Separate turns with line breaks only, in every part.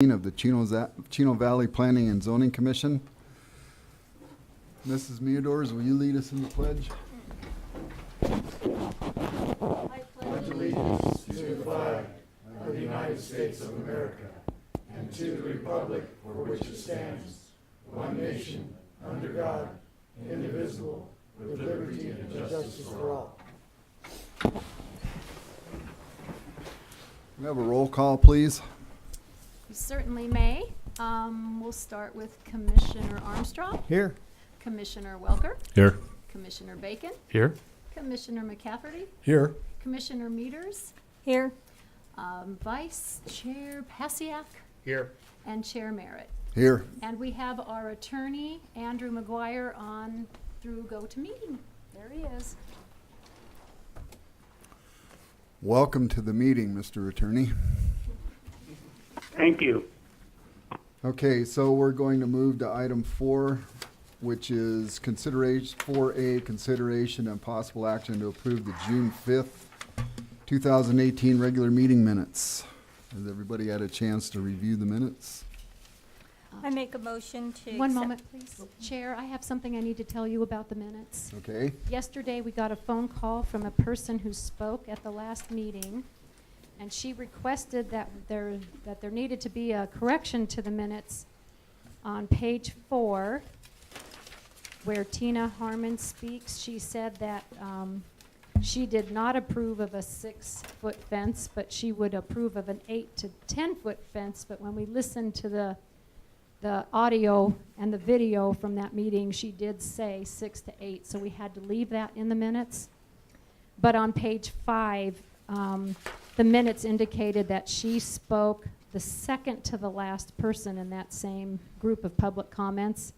Of the Chino Valley Planning and Zoning Commission. Mrs. Meadors, will you lead us in the pledge?
I pledge allegiance to the flag of the United States of America and to the republic for which it stands, one nation, under God, indivisible, with liberty and justice for all.
We have a roll call, please.
You certainly may. We'll start with Commissioner Armstrong.
Here.
Commissioner Welker.
Here.
Commissioner Bacon.
Here.
Commissioner McCafferty.
Here.
Commissioner Meters.
Here.
Vice Chair Pasiak.
Here.
And Chair Merritt.
Here.
And we have our attorney, Andrew McGuire, on through GoToMeeting. There he is.
Welcome to the meeting, Mr. Attorney.
Thank you.
Okay, so we're going to move to item 4, which is consideration and possible action to approve the June 5th, 2018 regular meeting minutes. Has everybody had a chance to review the minutes?
I make a motion to
One
accept-
moment, please. Chair, I have something I need to tell you about the minutes.
Okay.
Yesterday, we got a phone call from a person who spoke at the last meeting, and she requested that there needed to be a correction to the minutes on page 4, where Tina Harmon speaks. She said that she did not approve of a 6-foot fence, but she would approve of an 8 to 10-foot fence. But when we listened to the audio and the video from that meeting, she did say 6 to 8, so we had to leave that in the minutes. But on page 5, the minutes indicated that she spoke the second to the last person in that same group of public comments.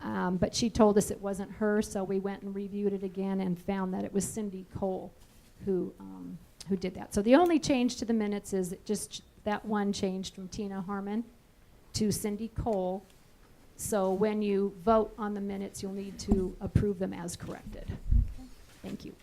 But she told us it wasn't her, so we went and reviewed it again and found that it was Cindy Cole who did that. So the only change to the minutes is just that one changed from Tina Harmon to Cindy Cole. So when you vote on the minutes, you'll need to approve them as corrected.
Okay.
Thank you.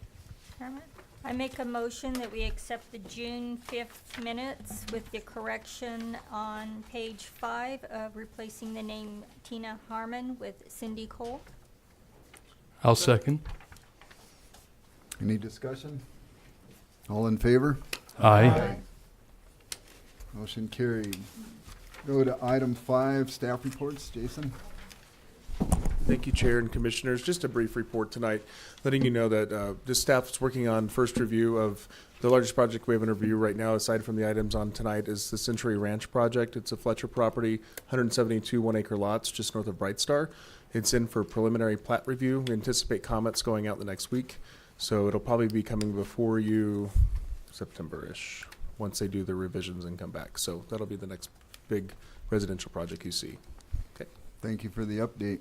Chairman, I make a motion that we accept the June 5th minutes with the correction on page 5 of replacing the name Tina Harmon with Cindy Cole.
I'll second.
Any discussion? All in favor?
Aye.
Motion carried. Go to item 5, staff reports. Jason?
Thank you, Chair and Commissioners. Just a brief report tonight, letting you know that this staff is working on first review of the largest project we have in review right now, aside from the items on tonight, is the Century Ranch project. It's a Fletcher property, 172 one-acre lots just north of Bright Star. It's in for preliminary plat review. We anticipate comments going out the next week, so it'll probably be coming before you September-ish, once they do the revisions and come back. So that'll be the next big residential project you see. Okay.
Thank you for the update.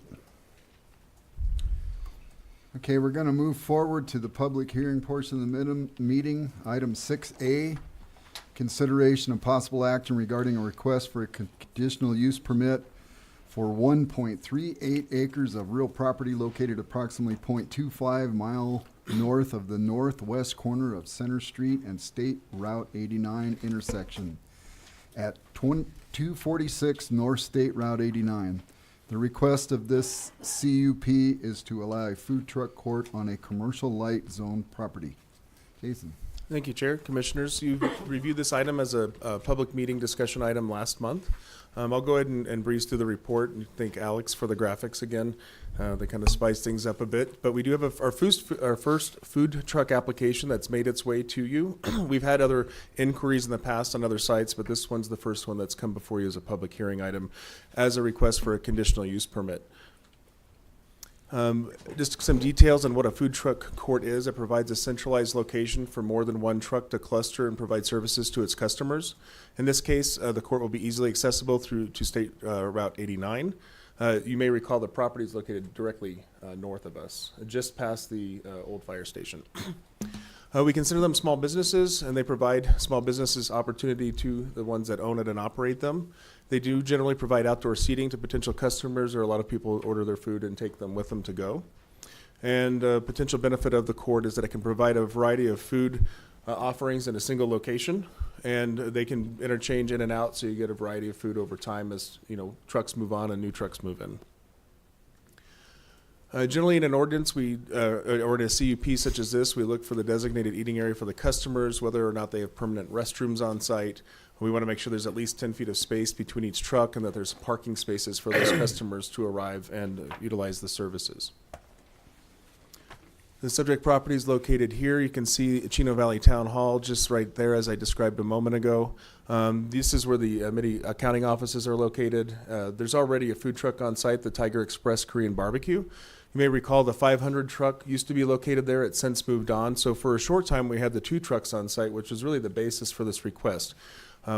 Okay, we're going to move forward to the public hearing portion of the meeting. Item 6A, consideration of possible action regarding a request for a conditional use permit for 1.38 acres of real property located approximately 0.25 mile north of the northwest corner of Center Street and State Route 89 intersection at 246 North State Route 89. The request of this CUP is to allow a food truck court on a commercial light zone property. Jason.
Thank you, Chair. Commissioners, you reviewed this item as a public meeting discussion item last month. I'll go ahead and breeze through the report and thank Alex for the graphics again. They kind of spice things up a bit. But we do have our first food truck application that's made its way to you. We've had other inquiries in the past on other sites, but this one's the first one that's come before you as a public hearing item as a request for a conditional use permit. Just some details on what a food truck court is. It provides a centralized location for more than one truck to cluster and provide services to its customers. In this case, the court will be easily accessible through to State Route 89. You may recall the property is located directly north of us, just past the old fire station. We consider them small businesses, and they provide small businesses opportunity to the ones that own it and operate them. They do generally provide outdoor seating to potential customers, or a lot of people order their food and take them with them to go. And a potential benefit of the court is that it can provide a variety of food offerings in a single location, and they can interchange in and out, so you get a variety of food over time as, you know, trucks move on and new trucks move in. Generally, in an ordinance, or in a CUP such as this, we look for the designated eating area for the customers, whether or not they have permanent restrooms on site. We want to make sure there's at least 10 feet of space between each truck and that there's parking spaces for those customers to arrive and utilize the services. The subject property is located here. You can see Chino Valley Town Hall just right there, as I described a moment ago. This is where the many accounting offices are located. There's already a food truck on site, the Tiger Express Korean Barbecue. You may recall the 500 truck used to be located there. It's since moved on. So for a short time, we had the 2 trucks on site, which was really the basis for this request.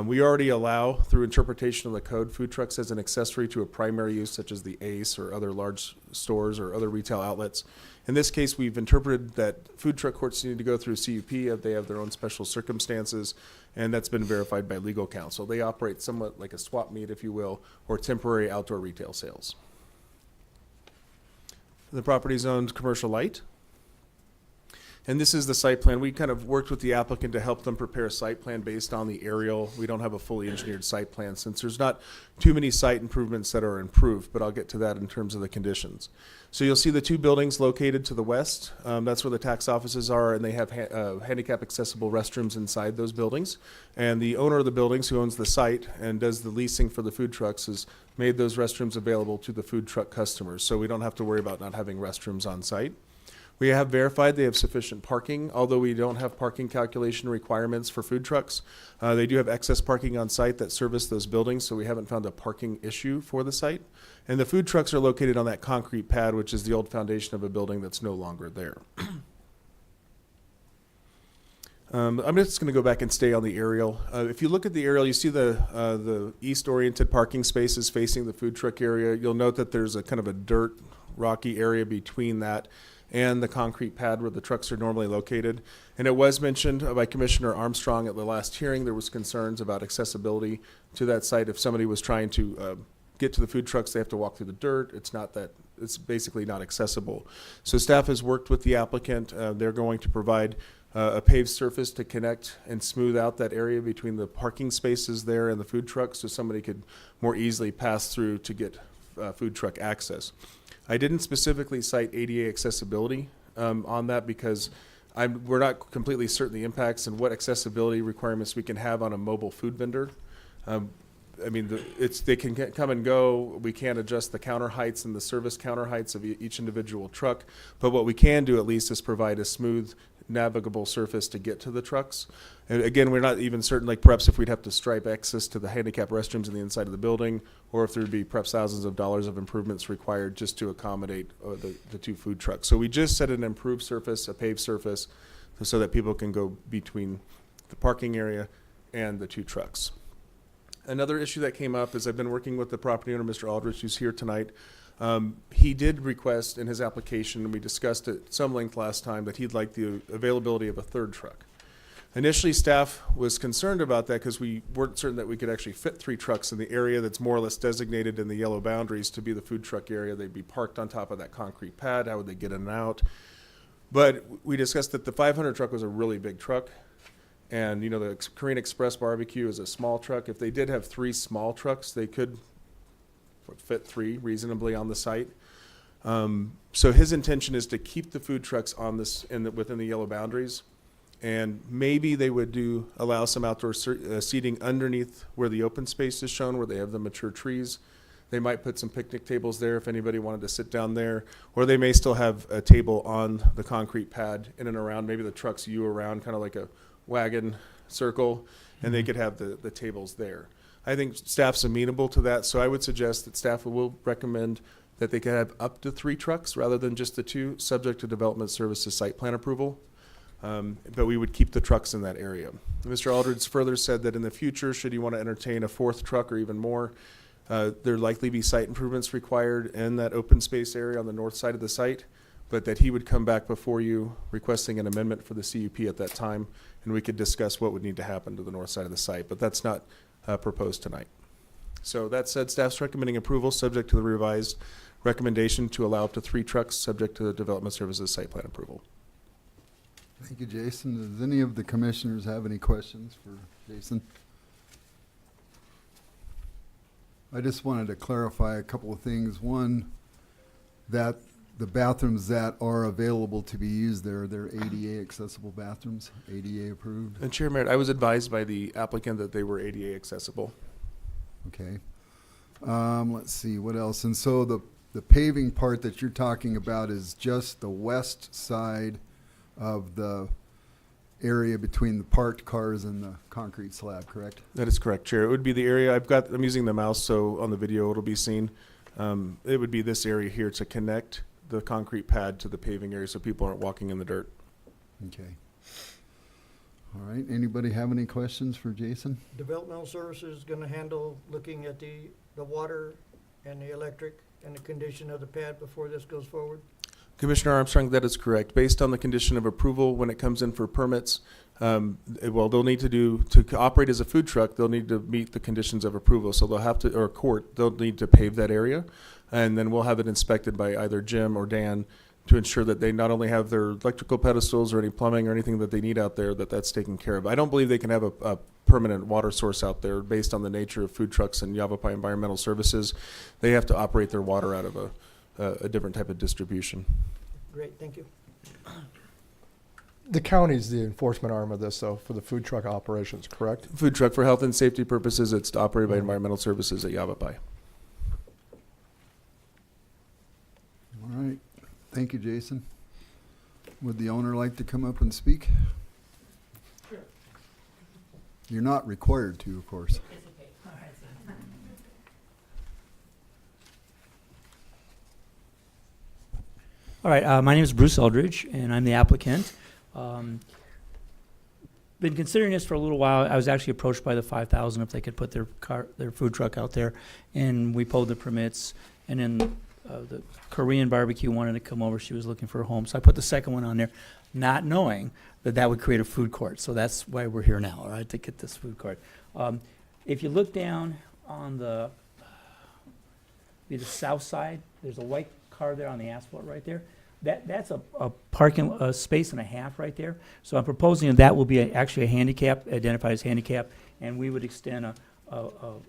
We already allow, through interpretation of the code, food trucks as an accessory to a primary use, such as the Ace or other large stores or other retail outlets. In this case, we've interpreted that food truck courts need to go through CUP if they have their own special circumstances, and that's been verified by legal counsel. They operate somewhat like a swap meet, if you will, or temporary outdoor retail sales. The property is owned commercial light. And this is the site plan. We kind of worked with the applicant to help them prepare a site plan based on the aerial. We don't have a fully engineered site plan since there's not too many site improvements that are improved, but I'll get to that in terms of the conditions. So you'll see the 2 buildings located to the west. That's where the tax offices are, and they have handicap accessible restrooms inside those buildings. And the owner of the buildings, who owns the site and does the leasing for the food trucks, has made those restrooms available to the food truck customers. So we don't have to worry about not having restrooms on site. We have verified they have sufficient parking, although we don't have parking calculation requirements for food trucks. They do have excess parking on site that service those buildings, so we haven't found a parking issue for the site. And the food trucks are located on that concrete pad, which is the old foundation of a building that's no longer there. I'm just going to go back and stay on the aerial. If you look at the aerial, you see the east-oriented parking spaces facing the food truck area. You'll note that there's a kind of a dirt, rocky area between that and the concrete pad where the trucks are normally located. And it was mentioned by Commissioner Armstrong at the last hearing. There was concerns about accessibility to that site. If somebody was trying to get to the food trucks, they have to walk through the dirt. It's basically not accessible. So staff has worked with the applicant. They're going to provide a paved surface to connect and smooth out that area between the parking spaces there and the food trucks, so somebody could more easily pass through to get food truck access. I didn't specifically cite ADA accessibility on that because we're not completely certain the impacts and what accessibility requirements we can have on a mobile food vendor. I mean, they can come and go. We can't adjust the counter heights and the service counter heights of each individual truck, but what we can do at least is provide a smooth, navigable surface to get to the trucks. And again, we're not even certain, like perhaps if we'd have to stripe access to the handicap restrooms in the inside of the building, or if there'd be perhaps thousands of dollars of improvements required just to accommodate the 2 food trucks. So we just set an improved surface, a paved surface, so that people can go between the parking area and the 2 trucks. Another issue that came up is I've been working with the property owner, Mr. Aldrich, who's here tonight. He did request in his application, and we discussed it at some length last time, that he'd like the availability of a 3rd truck. Initially, staff was concerned about that because we weren't certain that we could actually fit 3 trucks in the area that's more or less designated in the yellow boundaries to be the food truck area. They'd be parked on top of that concrete pad. How would they get in and out? But we discussed that the 500 truck was a really big truck. And, you know, the Korean Express Barbecue is a small truck. If they did have 3 small trucks, they could fit 3 reasonably on the site. So his intention is to keep the food trucks on this within the yellow boundaries, and maybe they would allow some outdoor seating underneath where the open space is shown, where they have the mature trees. They might put some picnic tables there if anybody wanted to sit down there, or they may still have a table on the concrete pad in and around. Maybe the trucks around, kind of like a wagon circle, and they could have the tables there. I think staff's amenable to that, so I would suggest that staff will recommend that they could have up to 3 trucks rather than just the 2, subject to Development Services site plan approval. But we would keep the trucks in that area. Mr. Aldridge further said that in the future, should you want to entertain a 4th truck or even more, there'd likely be site improvements required in that open space area on the north side of the site, but that he would come back before you requesting an amendment for the CUP at that time, and we could discuss what would need to happen to the north side of the site, but that's not proposed tonight. So that said, staff's recommending approval subject to the revised recommendation to allow up to 3 trucks subject to the Development Services site plan approval.
Thank you, Jason. Does any of the commissioners have any questions for Jason? I just wanted to clarify a couple of things. One, that the bathrooms that are available to be used there, they're ADA accessible bathrooms, ADA approved.
And Chair Merritt, I was advised by the applicant that they were ADA accessible.
Okay. Let's see, what else? And so the paving part that you're talking about is just the west side of the area between the parked cars and the concrete slab, correct?
That is correct, Chair. It would be the area, I'm using the mouse, so on the video it'll be seen. It would be this area here to connect the concrete pad to the paving area so people aren't walking in the dirt.
Okay. All right, anybody have any questions for Jason?
Developmental Services is gonna handle looking at the water and the electric and the condition of the pad before this goes forward?
Commissioner Armstrong, that is correct. Based on the condition of approval, when it comes in for permits, they'll need to operate as a food truck, they'll need to meet the conditions of approval. So they'll have to, or court, they'll need to pave that area. And then we'll have it inspected by either Jim or Dan to ensure that they not only have their electrical pedestals or any plumbing or anything that they need out there, that's taken care of. I don't believe they can have a permanent water source out there based on the nature of food trucks and Yavapai Environmental Services. They have to operate their water out of a different type of distribution.
Great, thank you.
The county's the enforcement arm of this, though, for the food truck operations, correct?
Food truck for health and safety purposes, it's operated by Environmental Services at Yavapai.
All right, thank you, Jason. Would the owner like to come up and speak? Sure. You're not required to, of course.
All right, my name is Bruce Eldridge, and I'm the applicant. Been considering this for a little while. I was actually approached by the 5,000 if they could put their food truck out there, and we pulled the permits. And then the Korean barbecue wanted to come over. She was looking for a home, so I put the second one on there, not knowing that that would create a food court. So that's why we're here now, all right, to get this food court. If you look down on the south side, there's a white car there on the asphalt right there. That's a parking space and a half right there. So I'm proposing that will be actually a handicap, identified as handicap, and we would extend a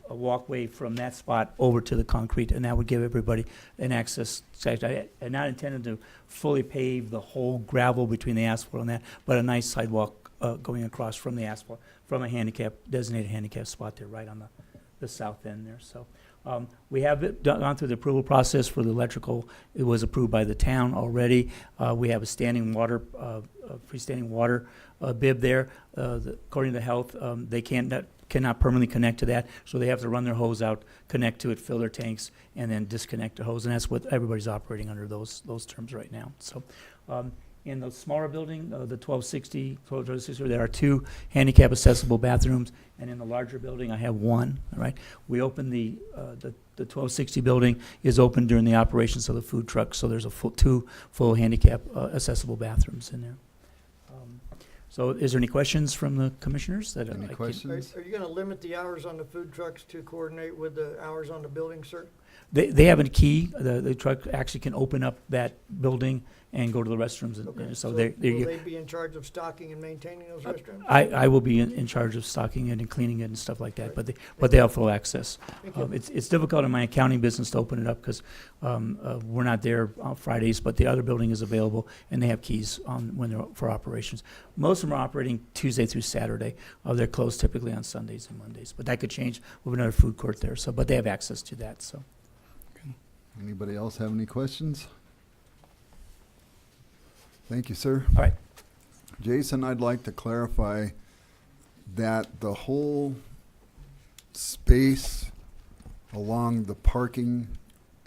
walkway from that spot over to the concrete, and that would give everybody an access. I'm not intending to fully pave the whole gravel between the asphalt and that, but a nice sidewalk going across from the asphalt, from a designated handicap spot there right on the south end there. So we have gone through the approval process for the electrical. It was approved by the town already. We have a freestanding water bib there. According to health, they cannot permanently connect to that, so they have to run their hose out, connect to it, fill their tanks, and then disconnect the hose, and that's what everybody's operating under those terms right now. So in the smaller building, the 1260, there are 2 handicap accessible bathrooms, and in the larger building, I have 1. All right, we opened the 1260 building is open during the operations of the food truck, so there's 2 full handicap accessible bathrooms in there. So is there any questions from the commissioners?
Any questions?
Are you gonna limit the hours on the food trucks to coordinate with the hours on the building, sir?
They have a key. The truck actually can open up that building and go to the restrooms.
Okay,
So
will they be in charge of stocking and maintaining those restrooms?
I will be in charge of stocking it and cleaning it and stuff like that, but they have full access.
Thank you.
It's difficult in my accounting business to open it up because we're not there on Fridays, but the other building is available and they have keys when they're for operations. Most of them are operating Tuesday through Saturday. They're closed typically on Sundays and Mondays, but that could change with another food court there. So, but they have access to that. So.
Anybody else have any questions? Thank you, sir.
All right.
Jason, I'd like to clarify that the whole space along the parking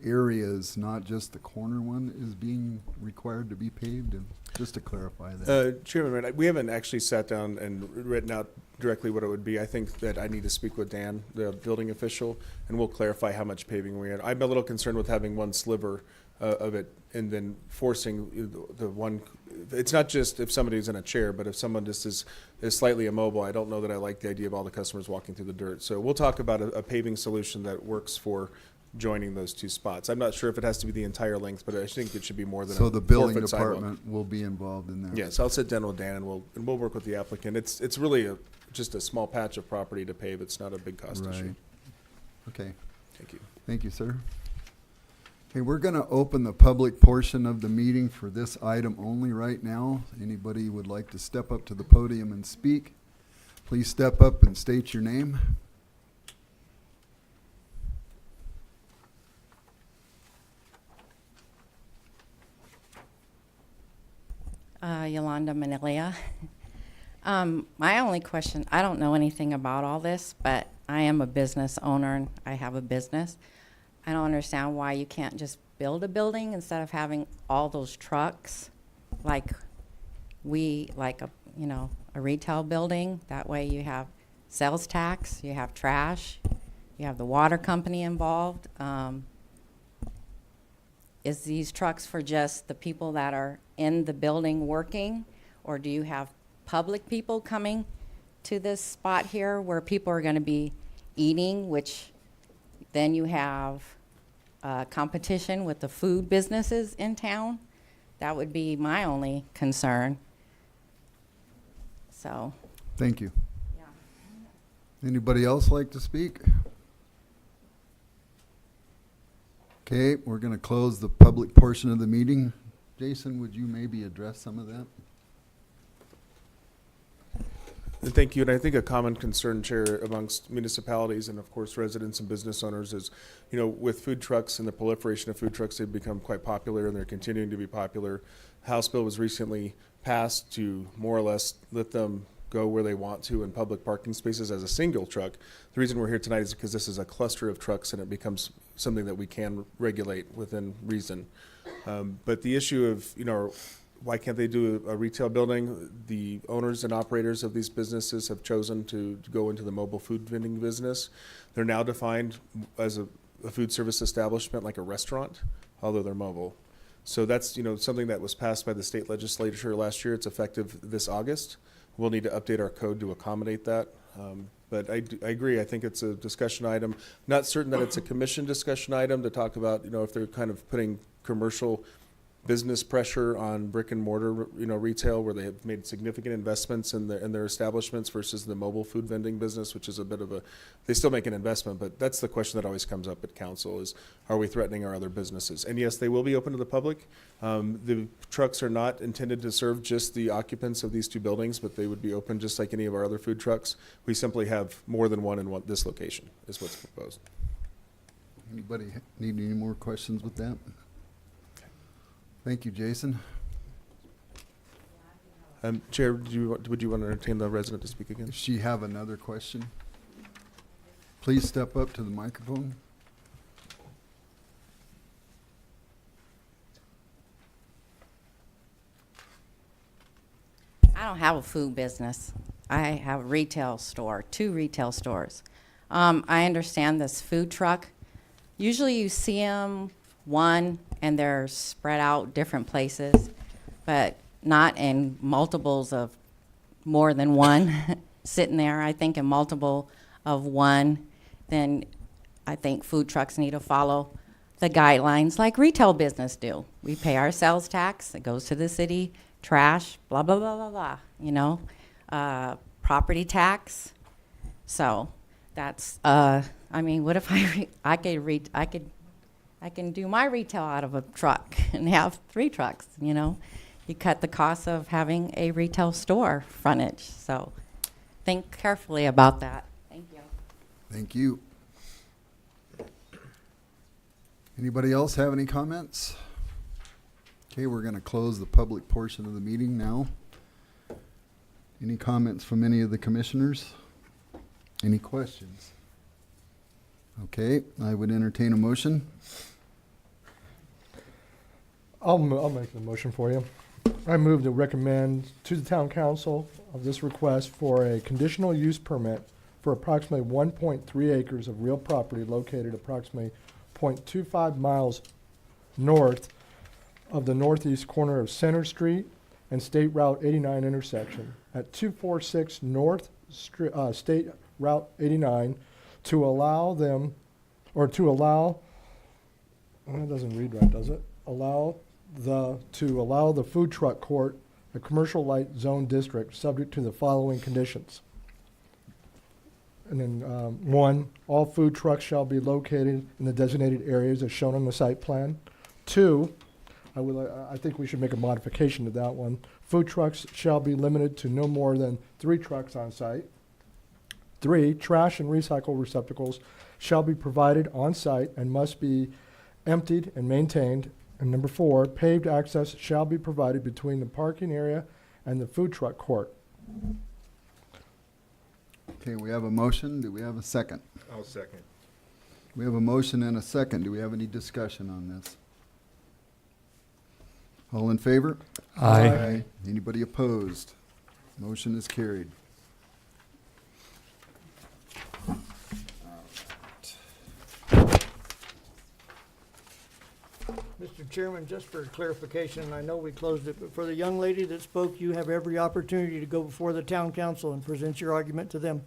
areas, not just the corner one, is being required to be paved, and just to clarify that.
Chairman, we haven't actually sat down and written out directly what it would be. I think that I need to speak with Dan, the building official, and we'll clarify how much paving we had. I'm a little concerned with having one sliver of it and then forcing the one. It's not just if somebody's in a chair, but if someone just is slightly immobile, I don't know that I like the idea of all the customers walking through the dirt. So we'll talk about a paving solution that works for joining those two spots. I'm not sure if it has to be the entire length, but I think it should be more than
So
a
the building
4-foot sidewalk.
department will be involved in that?
Yes, I'll sit down with Dan and we'll work with the applicant. It's really just a small patch of property to pave. It's not a big cost issue.
Right. Okay,
Thank you.
thank you, sir. Okay, we're gonna open the public portion of the meeting for this item only right now. Anybody would like to step up to the podium and speak, please step up and state your name.
Yolanda Manilia. My only question, I don't know anything about all this, but I am a business owner and I have a business. I don't understand why you can't just build a building instead of having all those trucks like a retail building. That way you have sales tax, you have trash, you have the water company involved. Is these trucks for just the people that are in the building working, or do you have public people coming to this spot here where people are going to be eating, which then you have competition with the food businesses in town? That would be my only concern. So,
Thank you.
yeah.
Anybody else like to speak? Okay, we're gonna close the public portion of the meeting. Jason, would you maybe address some of that?
And thank you. And I think a common concern, Chair, amongst municipalities and of course residents and business owners is, with food trucks and the proliferation of food trucks, they've become quite popular and they're continuing to be popular. House bill was recently passed to more or less let them go where they want to in public parking spaces as a single truck. The reason we're here tonight is because this is a cluster of trucks and it becomes something that we can regulate within reason. But the issue of, why can't they do a retail building? The owners and operators of these businesses have chosen to go into the mobile food vending business. They're now defined as a food service establishment like a restaurant, although they're mobile. So that's, something that was passed by the state legislature last year. It's effective this August. We'll need to update our code to accommodate that. But I agree. I think it's a discussion item. Not certain that it's a commission discussion item to talk about, if they're kind of putting commercial business pressure on brick and mortar, retail, where they have made significant investments in their establishments versus the mobile food vending business, which is a bit of they still make an investment, but that's the question that always comes up at council is, are we threatening our other businesses? And yes, they will be open to the public. The trucks are not intended to serve just the occupants of these two buildings, but they would be open just like any of our other food trucks. We simply have more than one in this location is what's proposed.
Anybody need any more questions with that? Thank you, Jason.
Chair, would you want to entertain the resident to speak again?
Does she have another question? Please step up to the microphone.
I don't have a food business. I have a retail store, 2 retail stores. I understand this food truck. Usually you see them, one, and they're spread out different places, but not in multiples of more than one sitting there. I think in multiple of one, then I think food trucks need to follow the guidelines like retail business do. We pay our sales tax, it goes to the city, trash, blah, blah, blah, blah, blah, property tax. So that's, what if I can do my retail out of a truck and have 3 trucks, You cut the cost of having a retail store frontage. So think carefully about that. Thank you.
Thank you. Anybody else have any comments? Okay, we're going to close the public portion of the meeting now. Any comments from any of the commissioners? Any questions? Okay, I would entertain a motion.
I'll make the motion for you. I move to recommend to the town council of this request for a conditional use permit for approximately 1.3 acres of real property located approximately 0.25 miles north of the northeast corner of Center Street and State Route 89 intersection at 246 North State Route 89 to allow It doesn't read right, does it? To allow the food truck court a commercial light zone district subject to the following conditions. And then, 1, all food trucks shall be located in the designated areas as shown on the site plan. 2, I think we should make a modification to that one. Food trucks shall be limited to no more than 3 trucks on site. 3, trash and recycle receptacles shall be provided on site and must be emptied and maintained. And number 4, paved access shall be provided between the parking area and the food truck court.
Okay, we have a motion. Do we have a second?
I'll second.
We have a motion and a second. Do we have any discussion on this? All in favor?
Aye.
Anybody opposed? Motion is carried.
Mr. Chairman, just for clarification, and I know we closed it, but for the young lady that spoke, you have every opportunity to go before the town council and present your argument to them.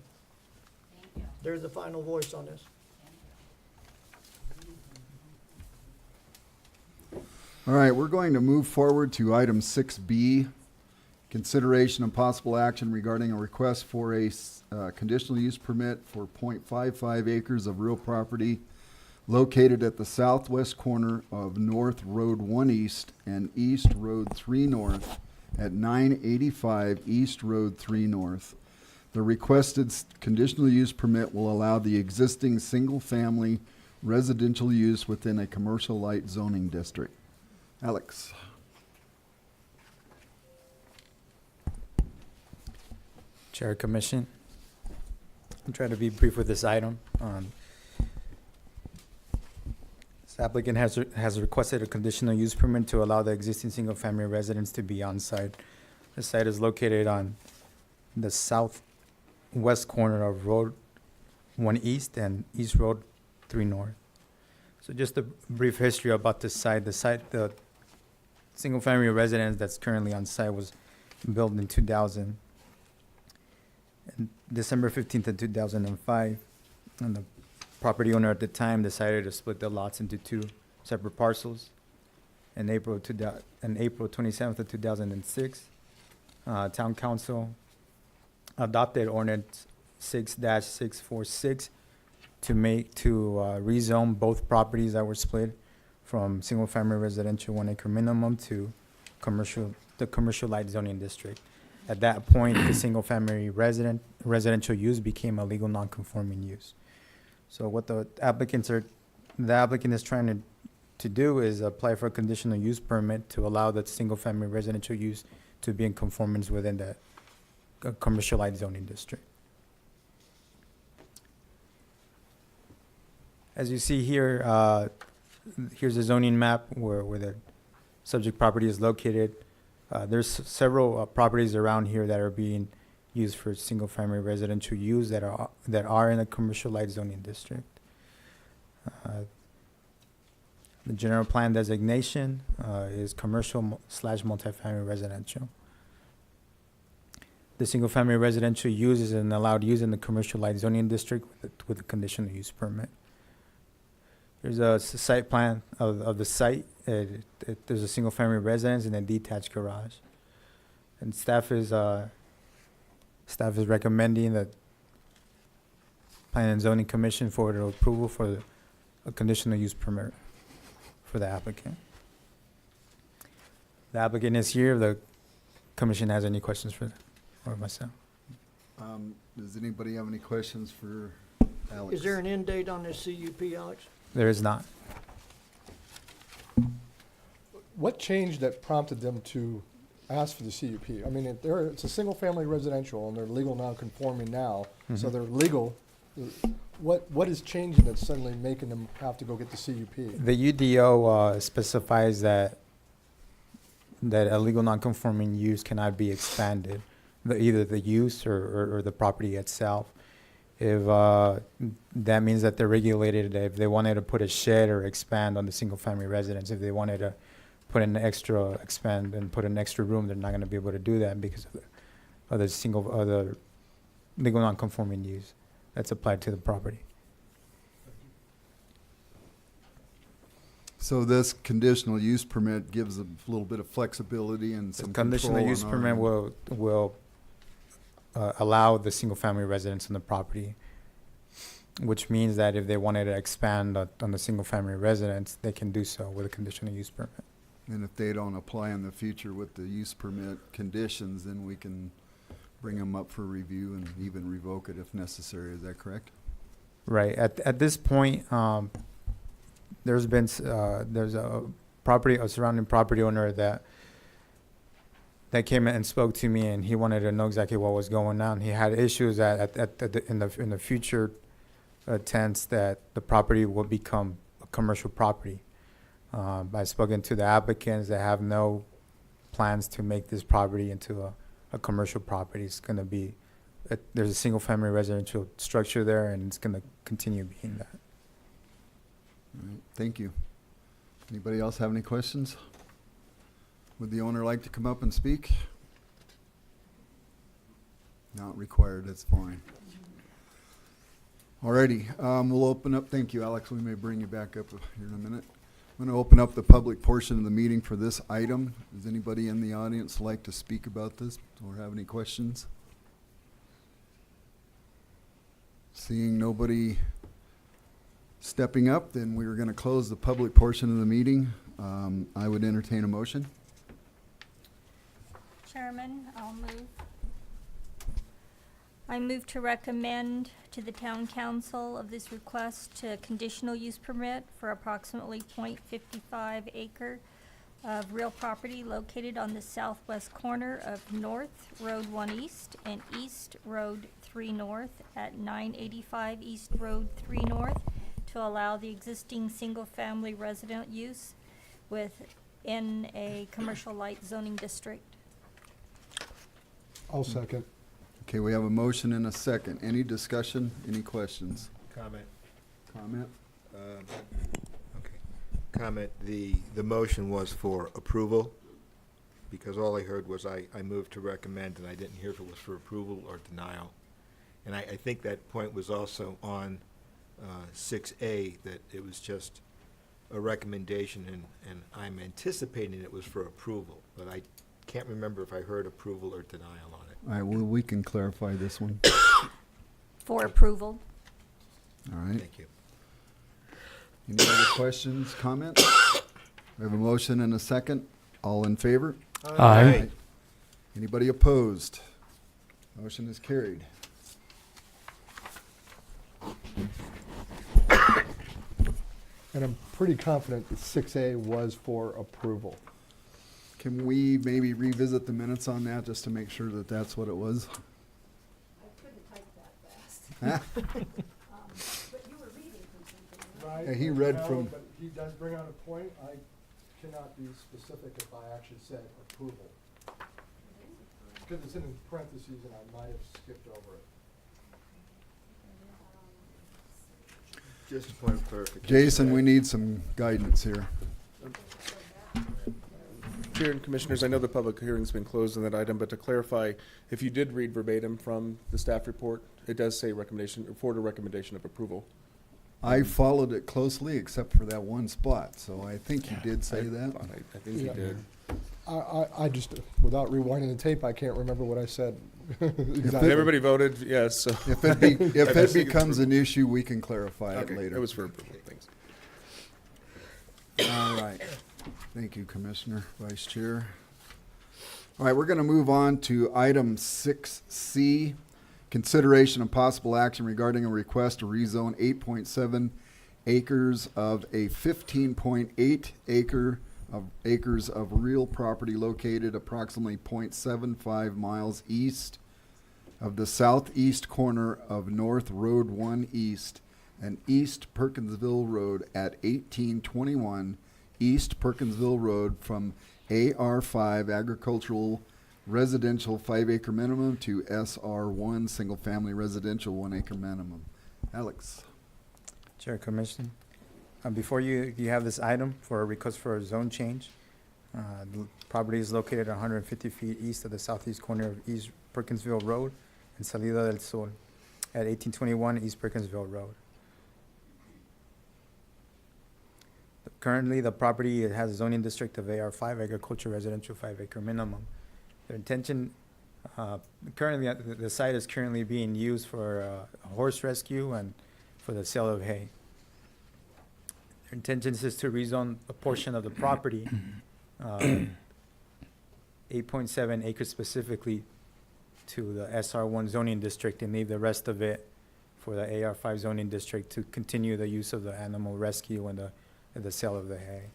They're the final voice on this.
All right, we're going to move forward to item 6B, consideration and possible action regarding a request for a conditional use permit for .55 acres of real property located at the southwest corner of North Road 1 East and East Road 3 North at 985 East Road 3 North. The requested conditional use permit will allow the existing single-family residential use within a commercial light zoning district. Alex.
Chair, Commission. I'm trying to be brief with this item. This applicant has requested a conditional use permit to allow the existing single-family residence to be on site. The site is located on the southwest corner of Road 1 East and East Road 3 North. So just a brief history about this site. The single-family residence that's currently on site was built in 2000, and December 15th of 2005, and the property owner at the time decided to split the lots into 2 separate parcels. In April 27th of 2006, Town Council adopted Ordinance 6-646 to rezone both properties that were split from single-family residential 1 acre minimum to the commercial light zoning district. At that point, the single-family residential use became a legal non-conforming use. So what the applicant is trying to do is apply for a conditional use permit to allow the single-family residential use to be in conformance within the commercial light zoning district. As you see here, here's a zoning map where the subject property is located. There's several properties around here that are being used for single-family residential use that are in the commercial light zoning district. The general plan designation is commercial/multifamily residential. The single-family residential use is an allowed use in the commercial light zoning district with a conditional use permit. There's a site plan of the site. There's a single-family residence and a detached garage. And staff is recommending that Planning and Zoning Commission forward approval for a conditional use permit for the applicant. The applicant is here. If the commission has any questions for myself.
Does anybody have any questions for Alex?
Is there an end date on this CUP, Alex?
There is not.
What changed that prompted them to ask for the CUP? I mean, it's a single-family residential, and they're legal non-conforming now, so they're legal. What is changing that's suddenly making them have to go get the CUP?
The UDO specifies that a legal non-conforming use cannot be expanded, either the use or the property itself. If that means that they're regulated, if they wanted to put a shed or expand on the single-family residence, if they wanted to expand and put an extra room, they're not going to be able to do that because of the legal non-conforming use that's applied to the property.
So this conditional use permit gives a little bit of flexibility and
The
some
conditional
control
use
on
permit
our-
will allow the single-family residents on the property, which means that if they wanted to expand on the single-family residence, they can do so with a conditional use permit.
And if they don't apply in the future with the use permit conditions, then we can bring them up for review and even revoke it if necessary. Is that correct?
Right. At this point, there's a surrounding property owner that came in and spoke to me, and he wanted to know exactly what was going on. He had issues that in the future tense that the property will become a commercial property. I've spoken to the applicants that have no plans to make this property into a commercial property. It's going to be, there's a single-family residential structure there, and it's going to continue being that.
All right, thank you. Anybody else have any questions? Would the owner like to come up and speak? Not required, that's fine. Alrighty, we'll open up, thank you, Alex, we may bring you back up here in a minute. I'm gonna open up the public portion of the meeting for this item. Does anybody in the audience like to speak about this or have any questions? Seeing nobody stepping up, then we're gonna close the public portion of the meeting. I would entertain a motion.
Chairman, I move to recommend to the town council of this request to conditional use permit for approximately .55 acre of real property located on the southwest corner of North Road 1 East and East Road 3 North at 985 East Road 3 North to allow the existing single-family resident use within a commercial light zoning district.
I'll second.
Okay, we have a motion and a second. Any discussion, any questions?
Comment.
Comment?
Okay. Comment, the motion was for approval, because all I heard was I moved to recommend, and I didn't hear if it was for approval or denial. And I think that point was also on 6A, that it was just a recommendation, and I'm anticipating it was for approval, but I can't remember if I heard approval or denial on it.
All right, well, we can clarify this one.
For approval.
All right.
Thank you.
Any other questions, comments? We have a motion and a second. All in favor?
Aye.
Anybody opposed? Motion is carried.
And I'm pretty confident that 6A was for approval.
Can we maybe revisit the minutes on that just to make sure that that's what it was?
I couldn't type that fast. But you were reading from something, right?
Right.
Yeah, he read
No,
from-
But he does bring out a point. I cannot be specific if I actually said approval. Because it's in parentheses and I might have skipped over it.
Just a point of clarification.
Jason, we need some guidance here.
Chair and Commissioners, I know the public hearing's been closed on that item, but to clarify, if you did read verbatim from the staff report, it does say recommendation, forward a recommendation of approval.
I followed it closely except for that one spot, so I think you did say that.
I think you
Yeah.
did.
I just, without rewinding the tape, I can't remember what I said.
And everybody voted yes, so.
If it becomes an issue, we can clarify it
Okay,
later.
it was for approval, thanks.
All right. Thank you, Commissioner, Vice Chair. All right, we're going to move on to item 6C, consideration and possible action regarding a request to rezone 8.7 acres of a 15.8 acres of real property located approximately 0.75 miles east of the southeast corner of North Road 1 East and East Perkinsville Road at 1821 East Perkinsville Road from AR5 agricultural residential 5 acre minimum to SR1 single family residential 1 acre minimum. Alex.
Chair, Commission, before you have this item for a request for a zone change. The property is located 150 feet east of the southeast corner of East Perkinsville Road and Salida del Sol at 1821 East Perkinsville Road. The Currently, the property, it has a zoning district of AR5, agriculture residential 5-acre minimum. The intention, currently, the site is currently being used for horse rescue and for the sale of hay. Their intention is to rezone a portion of the property, 8.7 acres specifically, to the SR1 zoning district, and leave the rest of it for the AR5 zoning district to continue the use of the animal rescue and the sale of the hay.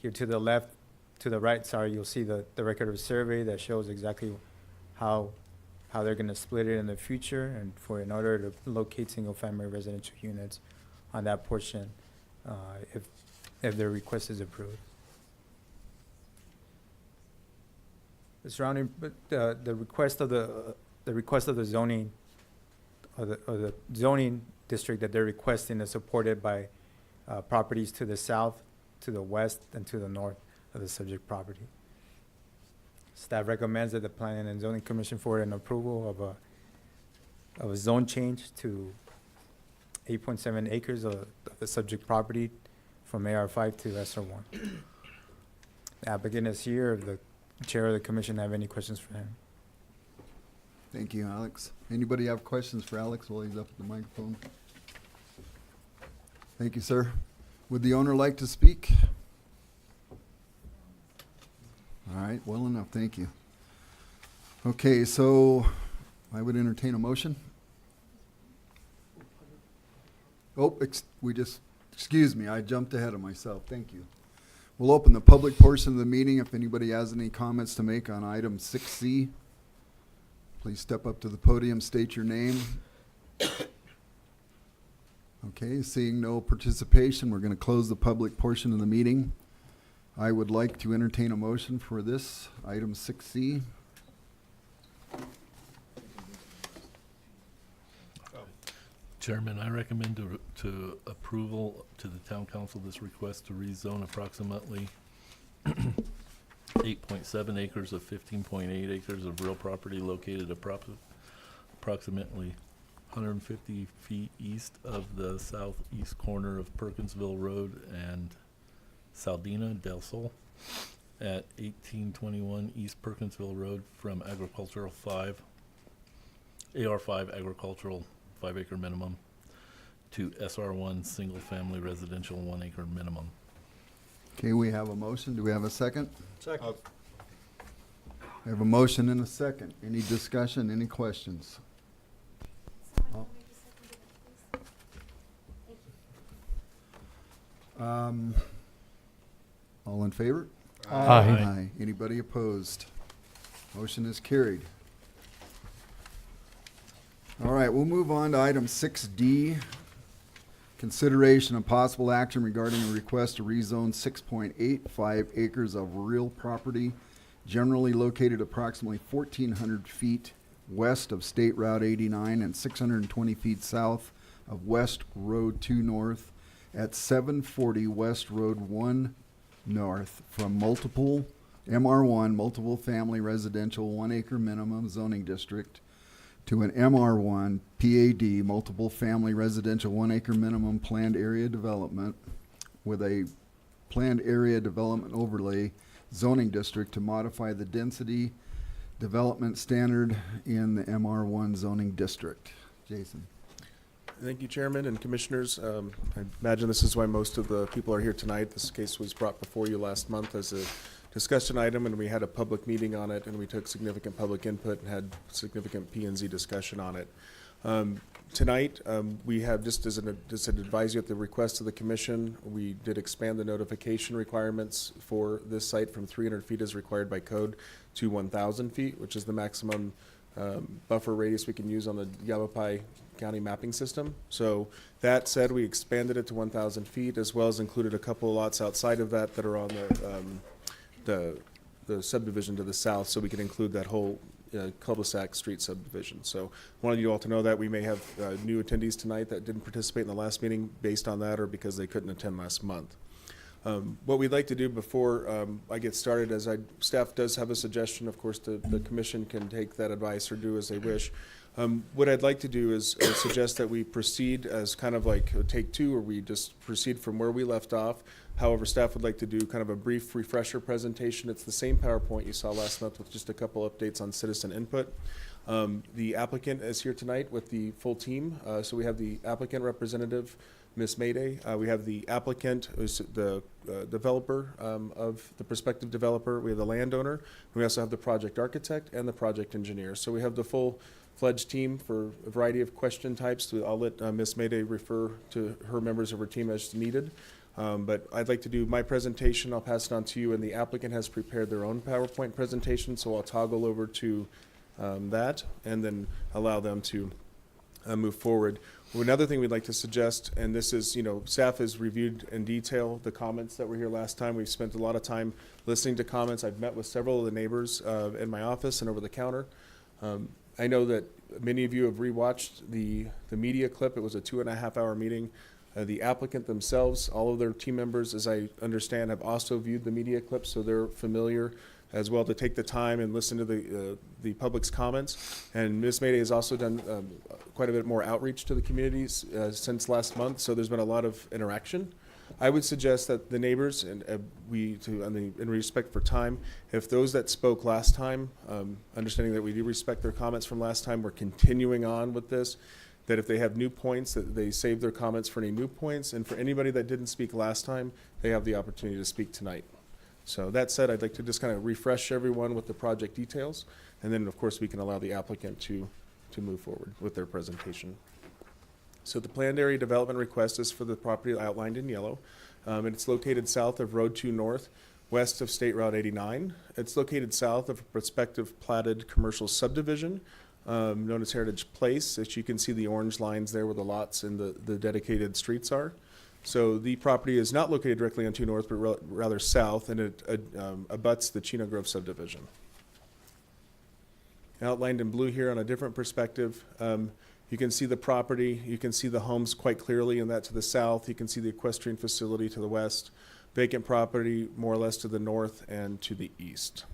Here to the left, to the right, sorry, you'll see the record of survey that shows exactly how they're gonna split it in the future, and in order to locate single-family residential units on that portion, if their request is approved. The surrounding, the request of the zoning, or the zoning district that they're requesting is supported by properties to the south, to the west, and to the north of the subject property. Staff recommends that the Planning and Zoning Commission forward an approval of a zone change to 8.7 acres of the subject property from AR5 to SR1. The applicant is here. If the chair of the commission have any questions for him?
Thank you, Alex. Anybody have questions for Alex while he's up at the microphone? Thank you, sir. Would the owner like to speak? All right, well enough, thank you. Okay, so I would entertain a motion. Oh, excuse me, I jumped ahead of myself, thank you. We'll open the public portion of the meeting. If anybody has any comments to make on item 6C, please step up to the podium, state your name. Okay, seeing no participation, we're going to close the public portion of the meeting. I would like to entertain a motion for this, item 6C.
Chairman, I recommend to approval to the town council this request to rezone approximately 8.7 acres of 15.8 acres of real property located approximately 150 feet east of the southeast corner of Perkinsville Road and Saldina del Sol at 1821 East Perkinsville Road from AR5 agricultural 5-acre minimum to SR1 single-family residential 1-acre minimum.
Okay, we have a motion. Do we have a second?
Second.
We have a motion and a second. Any discussion, any questions? All in favor?
Aye.
Anybody opposed? Motion is carried. All right, we'll move on to item 6D. Consideration of possible action regarding a request to rezone 6.85 acres of real property generally located approximately 1,400 feet west of State Route 89 and 620 feet south of West Road 2 North at 740 West Road 1 North from multiple MR1, multiple family residential 1-acre minimum zoning district to an MR1 PAD, multiple family residential 1-acre minimum planned area development with a planned area development overlay zoning district to modify the density development standard in the MR1 zoning district. Jason.
Thank you, Chairman and Commissioners. I imagine this is why most of the people are here tonight. This case was brought before you last month as a discussion item, and we had a public meeting on it, and we took significant public input and had significant P&Z discussion on it. Tonight, we have, just as an advisory at the request of the commission, we did expand the notification requirements for this site from 300 feet as required by code to 1,000 feet, which is the maximum buffer radius we can use on the Yavapai County mapping system. So that said, we expanded it to 1,000 feet, as well as included a couple of lots outside of that that are on the subdivision to the south, so we can include that whole cul-de-sac street subdivision. So wanted you all to know that we may have new attendees tonight that didn't participate in the last meeting based on that or because they couldn't attend last month. What we'd like to do before I get started is staff does have a suggestion. Of course, the commission can take that advice or do as they wish. What I'd like to do is suggest that we proceed as kind of like a take two, or we just proceed from where we left off. However, staff would like to do kind of a brief refresher presentation. It's the same PowerPoint you saw last month with just a couple updates on citizen input. The applicant is here tonight with the full team. So we have the applicant representative, Ms. Mayday. We have the applicant, who's the developer of the prospective developer. We have the landowner. We also have the project architect and the project engineer. So we have the full-fledged team for a variety of question types. I'll let Ms. Mayday refer to her members of her team as needed. But I'd like to do my presentation. I'll pass it on to you, and the applicant has prepared their own PowerPoint presentation, so I'll toggle over to that and then allow them to move forward. Another thing we'd like to suggest, and this is, staff has reviewed in detail the comments that were here last time. We've spent a lot of time listening to comments. I've met with several of the neighbors in my office and over the counter. I know that many of you have rewatched the media clip. It was a 2.5-hour meeting. The applicant themselves, all of their team members, as I understand, have also viewed the media clip, so they're familiar as well to take the time and listen to the public's comments. And Ms. Mayday has also done quite a bit more outreach to the communities since last month, so there's been a lot of interaction. I would suggest that the neighbors, and in respect for time, if those that spoke last time, understanding that we do respect their comments from last time, we're continuing on with this, that if they have new points, that they save their comments for any new points, and for anybody that didn't speak last time, they have the opportunity to speak tonight. So that said, I'd like to just kind of refresh everyone with the project details, and then of course we can allow the applicant to move forward with their presentation. So the planned area development request is for the property outlined in yellow, and it's located south of Road 2 North, west of State Route 89. It's located south of a prospective platted commercial subdivision known as Heritage Place. As you can see, the orange lines there where the lots and the dedicated streets are. So the property is not located directly on 2 North, but rather south, and it abuts the Chino Grove subdivision. Outlined in blue here on a different perspective, you can see the property, you can see the homes quite clearly, and that to the south. You can see the equestrian facility to the west, vacant property more or less to the north and to the east.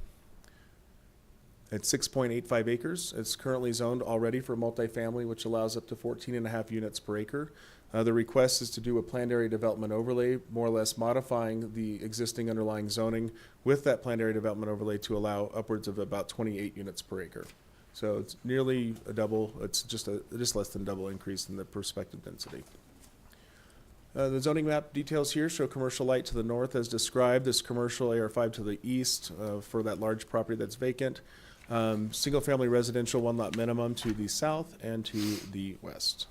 It's 6.85 acres. It's currently zoned already for multifamily, which allows up to 14.5 units per acre. The request is to do a planned area development overlay, more or less modifying the existing underlying zoning with that planned area development overlay to allow upwards of about 28 units per acre. So it's nearly a double. It's just less than double increase in the prospective density. The zoning map details here show commercial light to the north as described. This commercial AR5 to the east for that large property that's vacant. Single family residential 1 lot minimum to the south and to the west.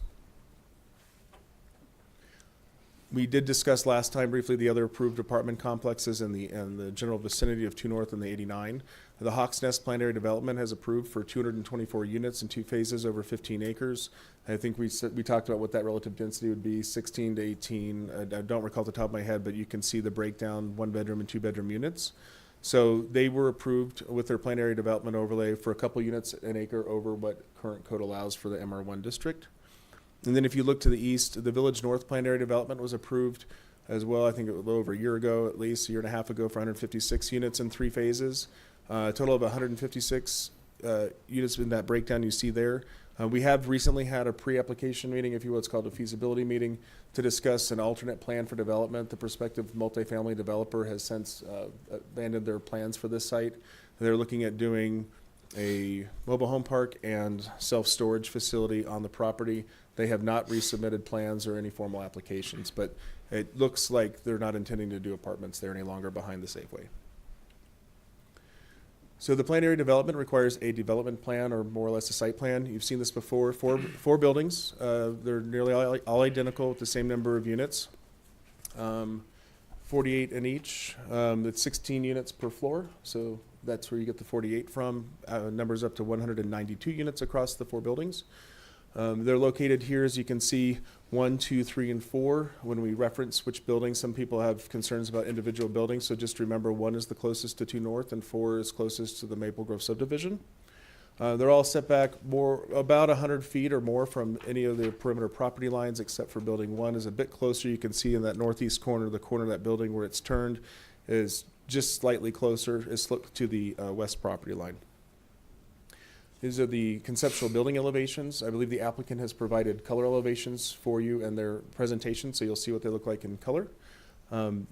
We did discuss last time briefly the other approved apartment complexes in the general vicinity of 2 North and the 89. The Hawks Nest planned area development has approved for 224 units in 2 phases over 15 acres. I think we talked about what that relative density would be, 16 to 18. I don't recall off the top of my head, but you can see the breakdown, 1 bedroom and 2 bedroom units. So they were approved with their planned area development overlay for a couple units an acre over what current code allows for the MR1 district. And then if you look to the east, the Village North planned area development was approved as well, I think a little over a year ago, at least a year and a half ago, for 156 units in 3 phases. A total of 156 units in that breakdown you see there. We have recently had a pre-application meeting, if you will. It's called a feasibility meeting, to discuss an alternate plan for development. The prospective multifamily developer has since abandoned their plans for this site. They're looking at doing a mobile home park and self-storage facility on the property. They have not resubmitted plans or any formal applications, but it looks like they're not intending to do apartments there any longer behind the Safeway. So the planned area development requires a development plan or more or less a site plan. You've seen this before. Four buildings. They're nearly all identical with the same number of units. 48 in each. It's 16 units per floor. So that's where you get the 48 from. Numbers up to 192 units across the 4 buildings. They're located here, as you can see, 1, 2, 3, and 4. When we reference which buildings, some people have concerns about individual buildings, so just remember 1 is the closest to 2 North and 4 is closest to the Maple Grove subdivision. They're all set back about 100 feet or more from any of the perimeter property lines, except for building 1 is a bit closer. You can see in that northeast corner, the corner of that building where it's turned is just slightly closer, is to the west property line. These are the conceptual building elevations. I believe the applicant has provided color elevations for you in their presentation, so you'll see what they look like in color.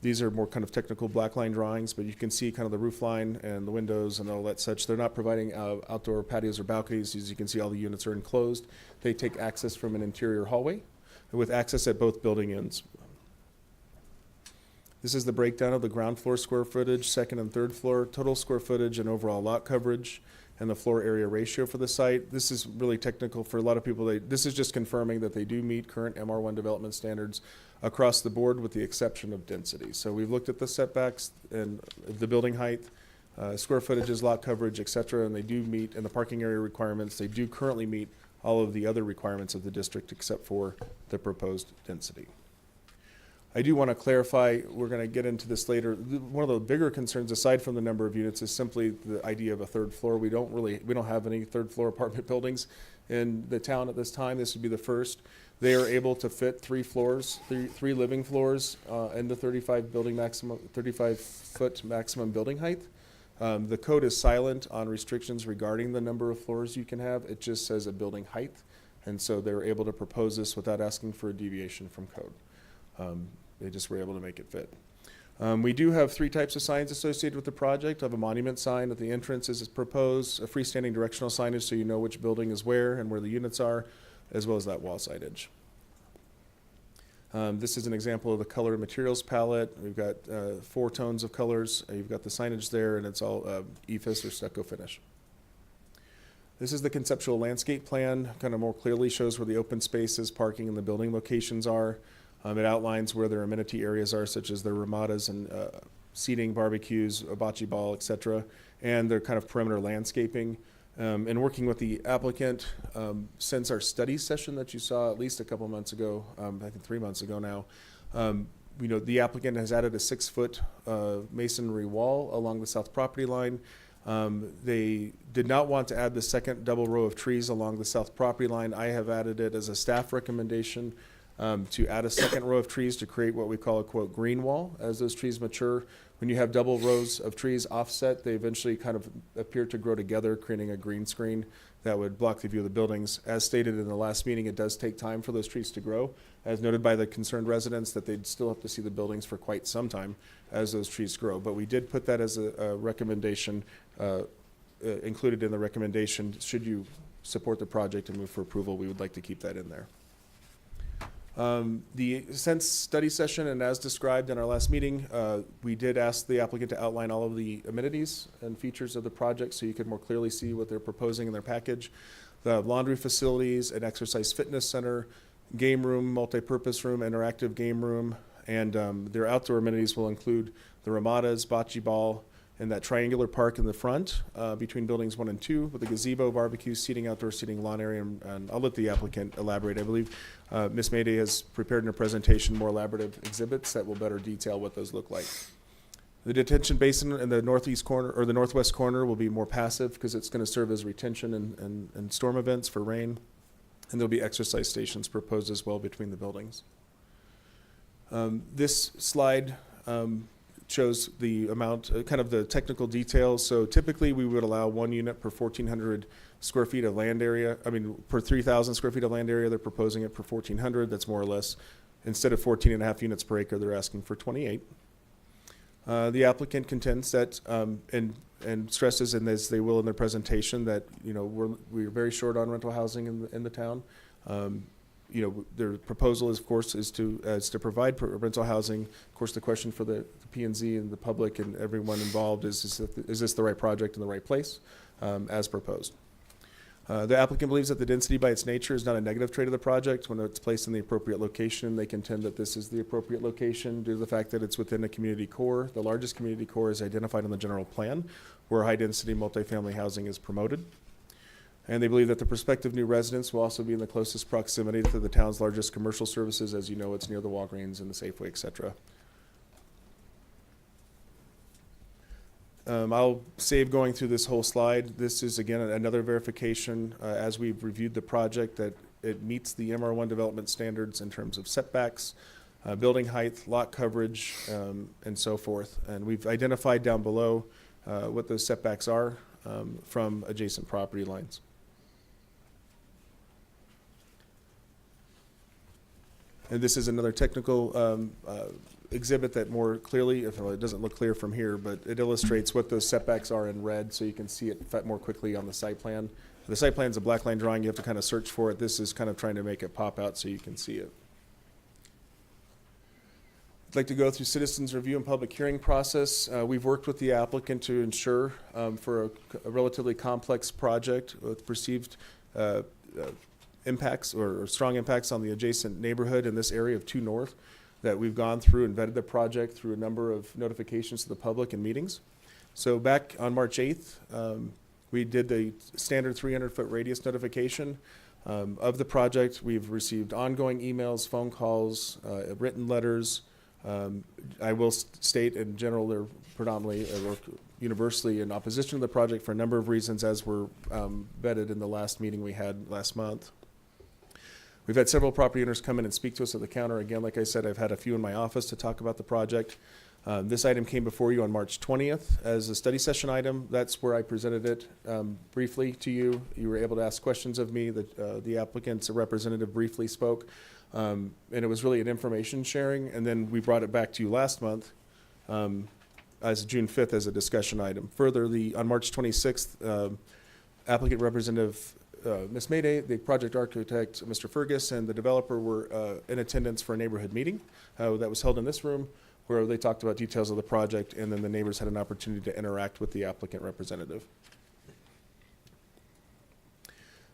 These are more kind of technical black line drawings, but you can see kind of the roof line and the windows and all that such. They're not providing outdoor patios or balconies. As you can see, all the units are enclosed. They take access from an interior hallway with access at both building ends. This is the breakdown of the ground floor square footage, second and third floor, total square footage and overall lot coverage, and the floor area ratio for the site. This is really technical for a lot of people. This is just confirming that they do meet current MR1 development standards across the board with the exception of density. So we've looked at the setbacks and the building height, square footages, lot coverage, et cetera, and they do meet, and the parking area requirements, they do currently meet all of the other requirements of the district except for the proposed density. I do want to clarify, we're going to get into this later. One of the bigger concerns, aside from the number of units, is simply the idea of a third floor. We don't have any third floor apartment buildings in the town at this time. This would be the first. They are able to fit three living floors, and the 35-foot maximum building height. The code is silent on restrictions regarding the number of floors you can have. It just says a building height, and so they're able to propose this without asking for a deviation from code. They just were able to make it fit. We do have three types of signs associated with the project. I have a monument sign at the entrance as is proposed, a freestanding directional signage so you know which building is where and where the units are, as well as that wall signage. This is an example of the color and materials palette. We've got 4 tones of colors. You've got the signage there, and it's all EFIS or stucco finish. This is the conceptual landscape plan, kind of more clearly shows where the open spaces, parking, and the building locations are. It outlines where their amenity areas are, such as their ramadas and seating, barbecues, a bocce ball, et cetera, and their kind of perimeter landscaping. And working with the applicant, since our study session that you saw at least a couple months ago, I think 3 months ago now, the applicant has added a 6-foot masonry wall along the south property line. They did not want to add the second double row of trees along the south property line. I have added it as a staff recommendation to add a second row of trees to create what we call a, quote, green wall. As those trees mature, when you have double rows of trees offset, they eventually kind of appear to grow together, creating a green screen that would block the view of the buildings. As stated in the last meeting, it does take time for those trees to grow, as noted by the concerned residents that they'd still have to see the buildings for quite some time as those trees grow. But we did put that as a recommendation, included in the recommendation. Should you support the project and move for approval, we would like to keep that in there. The since study session and as described in our last meeting, we did ask the applicant to outline all of the amenities and features of the project so you could more clearly see what they're proposing in their package. The laundry facilities, an exercise fitness center, game room, multi-purpose room, interactive game room, and their outdoor amenities will include the ramadas, bocce ball, and that triangular park in the front between buildings 1 and 2 with a gazebo, barbecue, seating, outdoor seating, lawn area, and I'll let the applicant elaborate. I believe Ms. Mayday has prepared in her presentation more elaborative exhibits that will better detail what those look like. The detention basin in the northeast corner or the northwest corner will be more passive because it's going to serve as retention and storm events for rain, and there'll be exercise stations proposed as well between the buildings. This slide shows the amount, kind of the technical details. So typically we would allow 1 unit per 1,400 square feet of land area. I mean, per 3,000 square feet of land area, they're proposing it for 1,400. That's more or less, instead of 14.5 units per acre, they're asking for 28. The applicant contends that, and stresses, and as they will in their presentation, that, we're very short on rental housing in the town. Their proposal is, of course, is to provide rental housing. Of course, the question for the P&Z and the public and everyone involved is this the right project in the right place, as proposed. The applicant believes that the density by its nature is not a negative trait of the project. When it's placed in the appropriate location, they contend that this is the appropriate location due to the fact that it's within a community core. The largest community core is identified in the general plan, where high-density multifamily housing is promoted. And they believe that the prospective new residents will also be in the closest proximity to the town's largest commercial services. As you know, it's near the Walgreens and the Safeway, et cetera. I'll save going through this whole slide. This is, again, another verification as we've reviewed the project that it meets the MR1 development standards in terms of setbacks, building height, lot coverage, and so forth. And we've identified down below what those setbacks are from adjacent property lines. And this is another technical exhibit that more clearly, well, it doesn't look clear from here, but it illustrates what those setbacks are in red, so you can see it more quickly on the site plan. The site plan is a black line drawing. You have to kind of search for it. This is kind of trying to make it pop out so you can see it. I'd like to go through citizens review and public hearing process. We've worked with the applicant to ensure for a relatively complex project with perceived impacts or strong impacts on the adjacent neighborhood in this area of 2 North, that we've gone through and vetted the project through a number of notifications to the public and meetings. So back on March 8th, we did the standard 300-foot radius notification of the project. We've received ongoing emails, phone calls, written letters. I will state in general they're predominantly or universally in opposition to the project for a number of reasons, as were vetted in the last meeting we had last month. We've had several property owners come in and speak to us at the counter. Again, like I said, I've had a few in my office to talk about the project. This item came before you on March 20th as a study session item. That's where I presented it briefly to you. You were able to ask questions of me. The applicant's representative briefly spoke. And it was really an information sharing. And then we brought it back to you last month as June 5th as a discussion item. Further, on March 26th, applicant representative Ms. Mayday, the project architect, Mr. Fergus, and the developer were in attendance for a neighborhood meeting that was held in this room, where they talked about details of the project, and then the neighbors had an opportunity to interact with the applicant representative.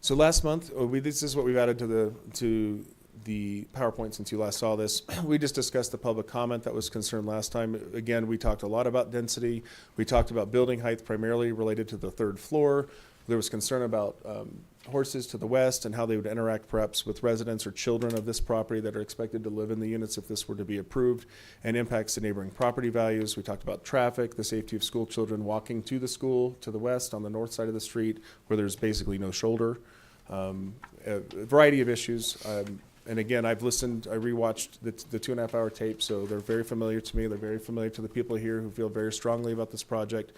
So last month, this is what we've added to the PowerPoint since you last saw this. We just discussed the public comment that was concerned last time. Again, we talked a lot about density. We talked about building height primarily related to the 3rd floor. There was concern about horses to the west and how they would interact perhaps with residents or children of this property that are expected to live in the units if this were to be approved, and impacts to neighboring property values. We talked about traffic, the safety of school children walking to the school to the west on the north side of the street where there's basically no shoulder. A variety of issues. And again, I've listened, I rewatched the 2.5-hour tape, so they're very familiar to me. They're very familiar to the people here who feel very strongly about this project.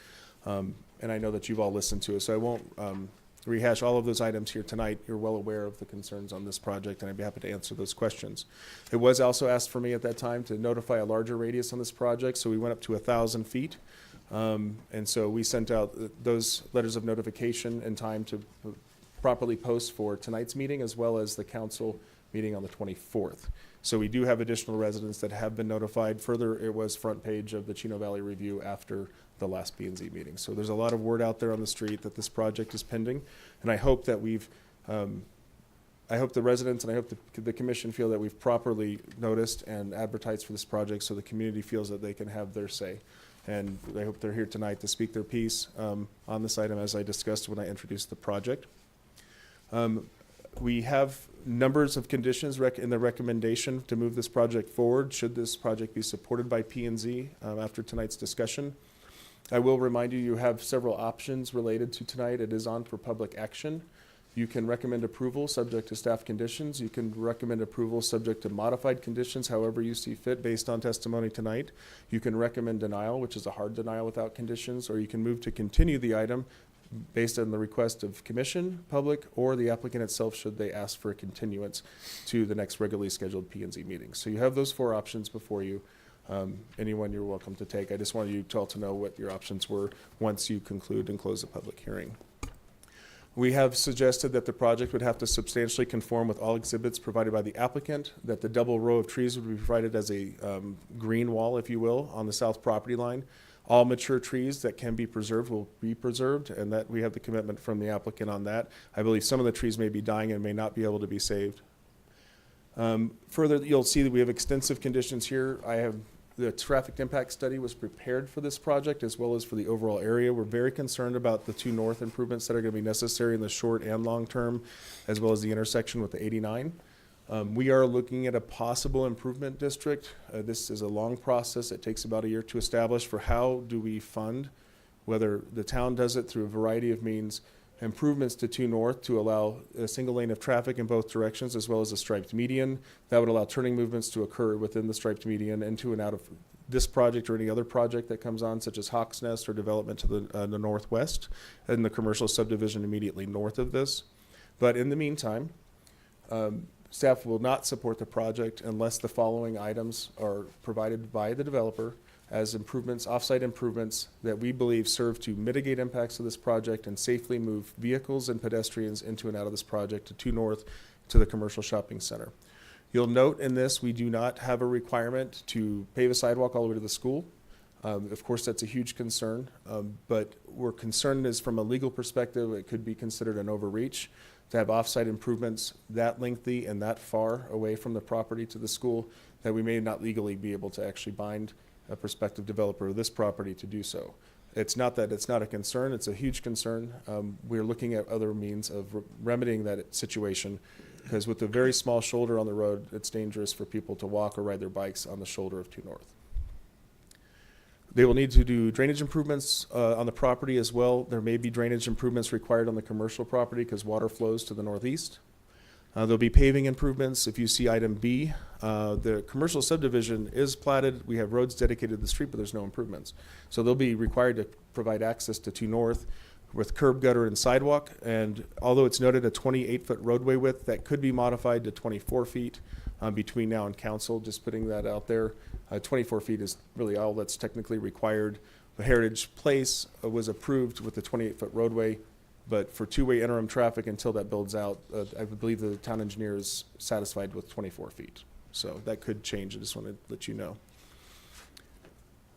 And I know that you've all listened to it, so I won't rehash all of those items here tonight. You're well aware of the concerns on this project, and I'd be happy to answer those questions. It was also asked for me at that time to notify a larger radius on this project, so we went up to 1,000 feet. And so we sent out those letters of notification in time to properly post for tonight's meeting, as well as the council meeting on the 24th. So we do have additional residents that have been notified. Further, it was front page of the Chino Valley Review after the last B&Z meeting. So there's a lot of word out there on the street that this project is pending. And I hope that I hope the residents and I hope the commission feel that we've properly noticed and advertised for this project so the community feels that they can have their say. And I hope they're here tonight to speak their piece on this item, as I discussed when I introduced the project. We have numbers of conditions in the recommendation to move this project forward, should this project be supported by P&Z after tonight's discussion. I will remind you, you have several options related to tonight. It is on for public action. You can recommend approval subject to staff conditions. You can recommend approval subject to modified conditions, however you see fit based on testimony tonight. You can recommend denial, which is a hard denial without conditions, or you can move to continue the item based on the request of commission, public, or the applicant itself should they ask for a continuance to the next regularly scheduled P&Z meeting. So you have those 4 options before you. Anyone you're welcome to take. I just wanted you all to know what your options were once you conclude and close the public hearing. We have suggested that the project would have to substantially conform with all exhibits provided by the applicant, that the double row of trees would be provided as a green wall, if you will, on the south property line. All mature trees that can be preserved will be preserved, and that we have the commitment from the applicant on that. I believe some of the trees may be dying and may not be able to be saved. Further, you'll see that we have extensive conditions here. The traffic impact study was prepared for this project as well as for the overall area. We're very concerned about the 2 north improvements that are going to be necessary in the short and long term, as well as the intersection with the 89. We are looking at a possible improvement district. This is a long process. It takes about a year to establish for how do we fund, whether the town does it through a variety of means, improvements to 2 north to allow a single lane of traffic in both directions, as well as a striped median. That would allow turning movements to occur within the striped median into and out of this project or any other project that comes on, such as Hawks Nest or development to the northwest and the commercial subdivision immediately north of this. But in the meantime, staff will not support the project unless the following items are provided by the developer as improvements, off-site improvements that we believe serve to mitigate impacts of this project and safely move vehicles and pedestrians into and out of this project to North to the commercial shopping center. You'll note in this, we do not have a requirement to pave a sidewalk all the way to the school. Of course, that's a huge concern, but we're concerned is from a legal perspective, it could be considered an overreach to have off-site improvements that lengthy and that far away from the property to the school that we may not legally be able to actually bind a prospective developer of this property to do so. It's not that it's not a concern, it's a huge concern. We're looking at other means of remedying that situation because with the very small shoulder on the road, it's dangerous for people to walk or ride their bikes on the shoulder of 2 North. They will need to do drainage improvements on the property as well. There may be drainage improvements required on the commercial property because water flows to the northeast. There'll be paving improvements. If you see item B, the commercial subdivision is platted. We have roads dedicated to the street, but there's no improvements. So they'll be required to provide access to 2 North with curb, gutter, and sidewalk. And although it's noted a 28-foot roadway width, that could be modified to 24 feet between now and council, just putting that out there. 24 feet is really all that's technically required. The Heritage Place was approved with the 28-foot roadway, but for 2-way interim traffic until that builds out, I believe the town engineer is satisfied with 24 feet. So that could change. I just want to let you know.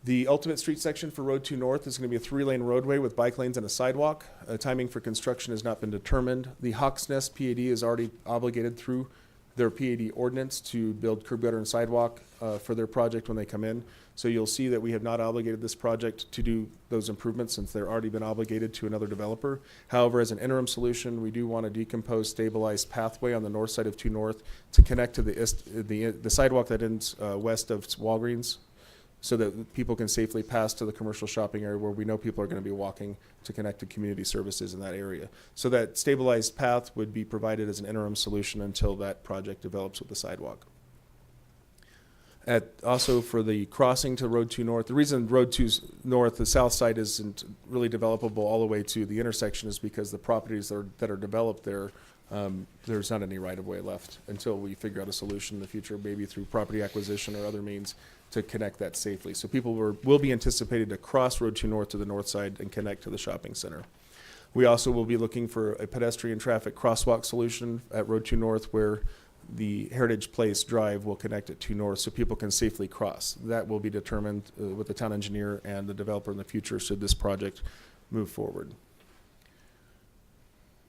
The ultimate street section for Road 2 North is going to be a 3-lane roadway with bike lanes and a sidewalk. Timing for construction has not been determined. The Hawks Nest PAD is already obligated through their PAD ordinance to build curb, gutter, and sidewalk for their project when they come in. So you'll see that we have not obligated this project to do those improvements since they're already been obligated to another developer. However, as an interim solution, we do want a decomposed, stabilized pathway on the north side of 2 North to connect to the sidewalk that ends west of Walgreens so that people can safely pass to the commercial shopping area where we know people are going to be walking to connect to community services in that area. So that stabilized path would be provided as an interim solution until that project develops with the sidewalk. Also for the crossing to Road 2 North, the reason Road 2 North, the south side isn't really developable all the way to the intersection is because the properties that are developed there, there's not any right-of-way left until we figure out a solution in the future, maybe through property acquisition or other means to connect that safely. So people will be anticipated to cross Road 2 North to the north side and connect to the shopping center. We also will be looking for a pedestrian traffic crosswalk solution at Road 2 North where the Heritage Place Drive will connect at 2 North so people can safely cross. That will be determined with the town engineer and the developer in the future should this project move forward.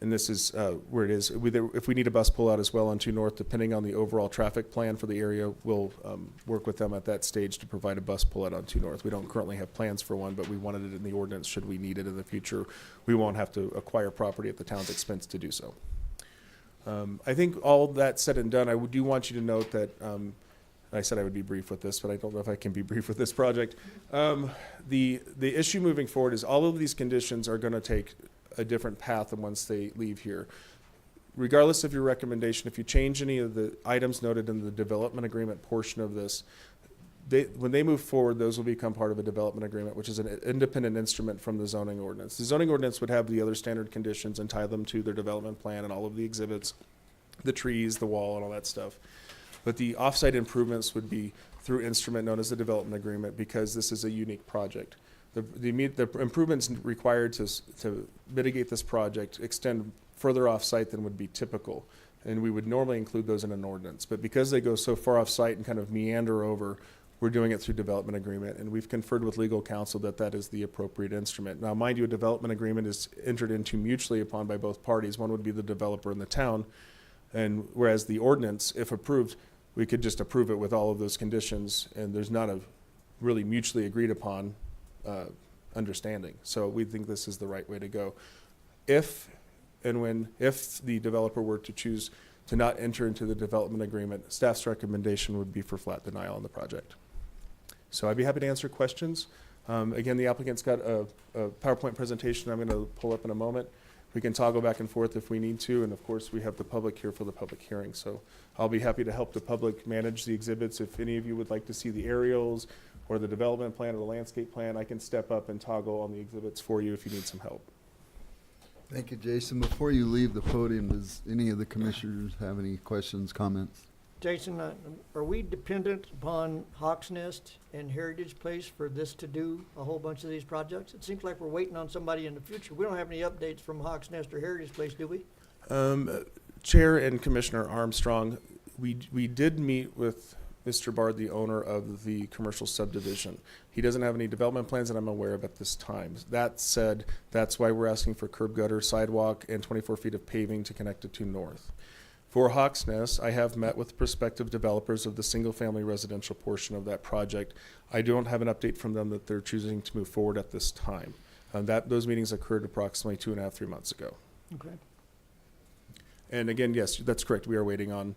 And this is where it is. If we need a bus pull out as well on 2 North, depending on the overall traffic plan for the area, we'll work with them at that stage to provide a bus pull out on 2 North. We don't currently have plans for one, but we wanted it in the ordinance should we need it in the future. We won't have to acquire property at the town's expense to do so. I think all that said and done, I do want you to note that I said I would be brief with this, but I don't know if I can be brief with this project. The issue moving forward is all of these conditions are going to take a different path once they leave here. Regardless of your recommendation, if you change any of the items noted in the development agreement portion of this, when they move forward, those will become part of a development agreement, which is an independent instrument from the zoning ordinance. The zoning ordinance would have the other standard conditions and tie them to their development plan and all of the exhibits, the trees, the wall, and all that stuff. But the off-site improvements would be through instrument known as the development agreement because this is a unique project. The improvements required to mitigate this project extend further off-site than would be typical. And we would normally include those in an ordinance. But because they go so far off-site and kind of meander over, we're doing it through development agreement. And we've conferred with legal counsel that that is the appropriate instrument. Now, mind you, a development agreement is entered into mutually upon by both parties. One would be the developer and the town. And whereas the ordinance, if approved, we could just approve it with all of those conditions. And there's not a really mutually agreed upon understanding. So we think this is the right way to go. If the developer were to choose to not enter into the development agreement, staff's recommendation would be for flat denial on the project. So I'd be happy to answer questions. Again, the applicant's got a PowerPoint presentation I'm going to pull up in a moment. We can toggle back and forth if we need to, and of course we have the public here for the public hearing. So I'll be happy to help the public manage the exhibits. If any of you would like to see the aerials or the development plan or the landscape plan, I can step up and toggle on the exhibits for you if you need some help.
Thank you, Jason. Before you leave the podium, does any of the commissioners have any questions, comments?
Jason, are we dependent upon Hawks Nest and Heritage Place for this to do a whole bunch of these projects? It seems like we're waiting on somebody in the future. We don't have any updates from Hawks Nest or Heritage Place, do we?
Chair and Commissioner Armstrong, we did meet with Mr. Bard, the owner of the commercial subdivision. He doesn't have any development plans that I'm aware of at this time. That said, that's why we're asking for curb gutter, sidewalk, and 24 feet of paving to connect it to north. For Hawks Nest, I have met with prospective developers of the single-family residential portion of that project. I don't have an update from them that they're choosing to move forward at this time. Those meetings occurred approximately 2.5, 3 months ago.
Okay.
And again, yes, that's correct. We are waiting on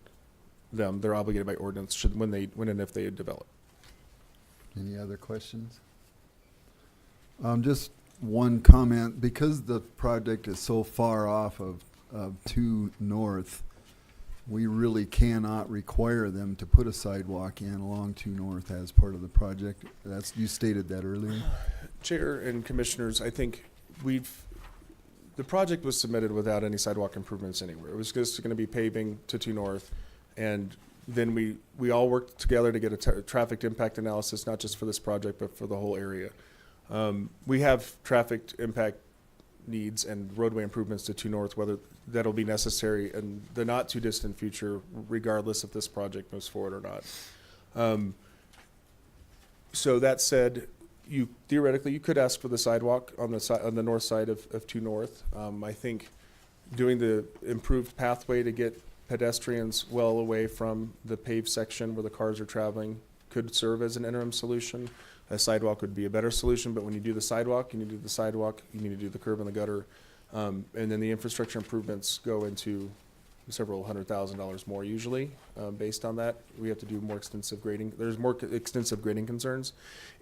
them. They're obligated by ordinance when and if they develop.
Any other questions? Just one comment. Because the project is so far off of 2 North, we really cannot require them to put a sidewalk in along 2 North as part of the project. You stated that earlier.
Chair and Commissioners, I think the project was submitted without any sidewalk improvements anywhere. It was just going to be paving to 2 North, and then we all worked together to get a traffic impact analysis, not just for this project, but for the whole area. We have traffic impact needs and roadway improvements to 2 North, whether that'll be necessary in the not too distant future, regardless if this project moves forward or not. So that said, theoretically you could ask for the sidewalk on the north side of 2 North. I think doing the improved pathway to get pedestrians well away from the paved section where the cars are traveling could serve as an interim solution. A sidewalk would be a better solution, but when you do the sidewalk, you need to do the curb and the gutter, and then the infrastructure improvements go into several $100,000 more usually. Based on that, we have to do more extensive grading. There's more extensive grading concerns.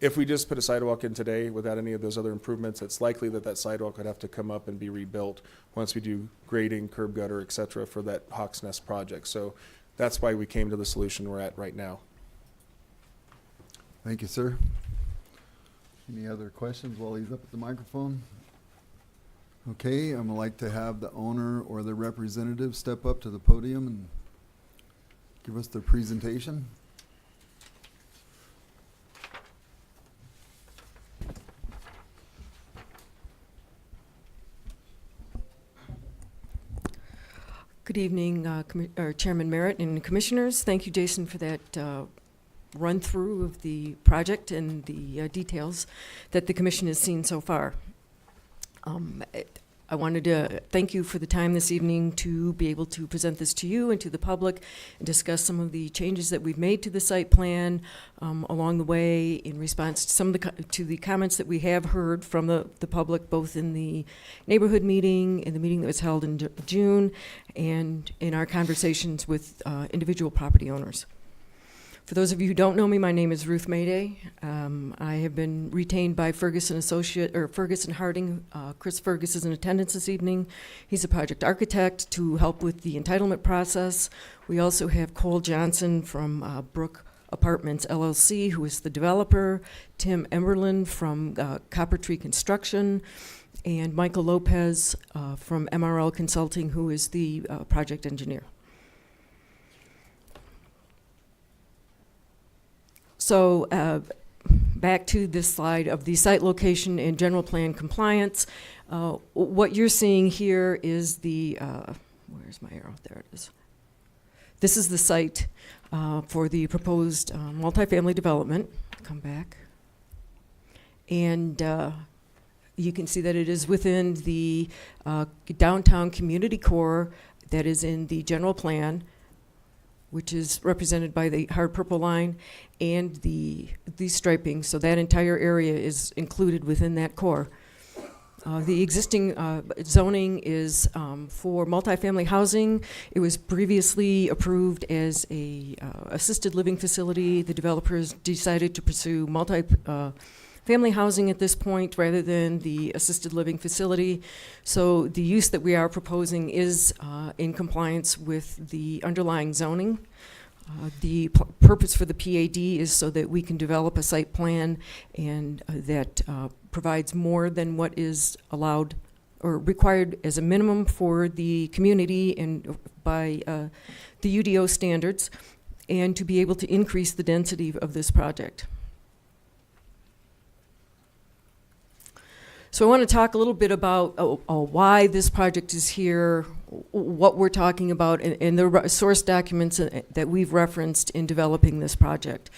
If we just put a sidewalk in today without any of those other improvements, it's likely that sidewalk would have to come up and be rebuilt once we do grading, curb gutter, et cetera, for that Hawks Nest project. So that's why we came to the solution we're at right now.
Thank you, sir. Any other questions while he's up at the microphone? Okay, I'm gonna like to have the owner or the representative step up to the podium and give us their presentation.
Good evening, Chairman Merritt and Commissioners. Thank you, Jason, for that run-through of the project and the details that the Commission has seen so far. I wanted to thank you for the time this evening to be able to present this to you and to the public and discuss some of the changes that we've made to the site plan along the way in response to some of the comments that we have heard from the public, both in the neighborhood meeting, in the meeting that was held in June, and in our conversations with individual property owners. For those of you who don't know me, my name is Ruth Mayday. I have been retained by Ferguson Harding. Chris Fergus is in attendance this evening. He's a project architect to help with the entitlement process. We also have Cole Johnson from Brook Apartments LLC, who is the developer, Tim Emberlin from Copper Tree Construction, and Michael Lopez from MRL Consulting, who is the project engineer. So back to this slide of the site location and general plan compliance. What you're seeing here is the, where's my arrow? There it is. This is the site for the proposed multifamily development. Come back. And you can see that it is within the downtown community core that is in the general plan, which is represented by the hard purple line and the striping. So that entire area is included within that core. The existing zoning is for multifamily housing. It was previously approved as a assisted living facility. The developers decided to pursue multifamily housing at this point rather than the assisted living facility. So the use that we are proposing is in compliance with the underlying zoning. The purpose for the PAD is so that we can develop a site plan and that provides more than what is allowed or required as a minimum for the community and by the UDO standards, and to be able to increase the density of this project. So I want to talk a little bit about why this project is here, what we're talking about, and the source documents that we've referenced in developing this project.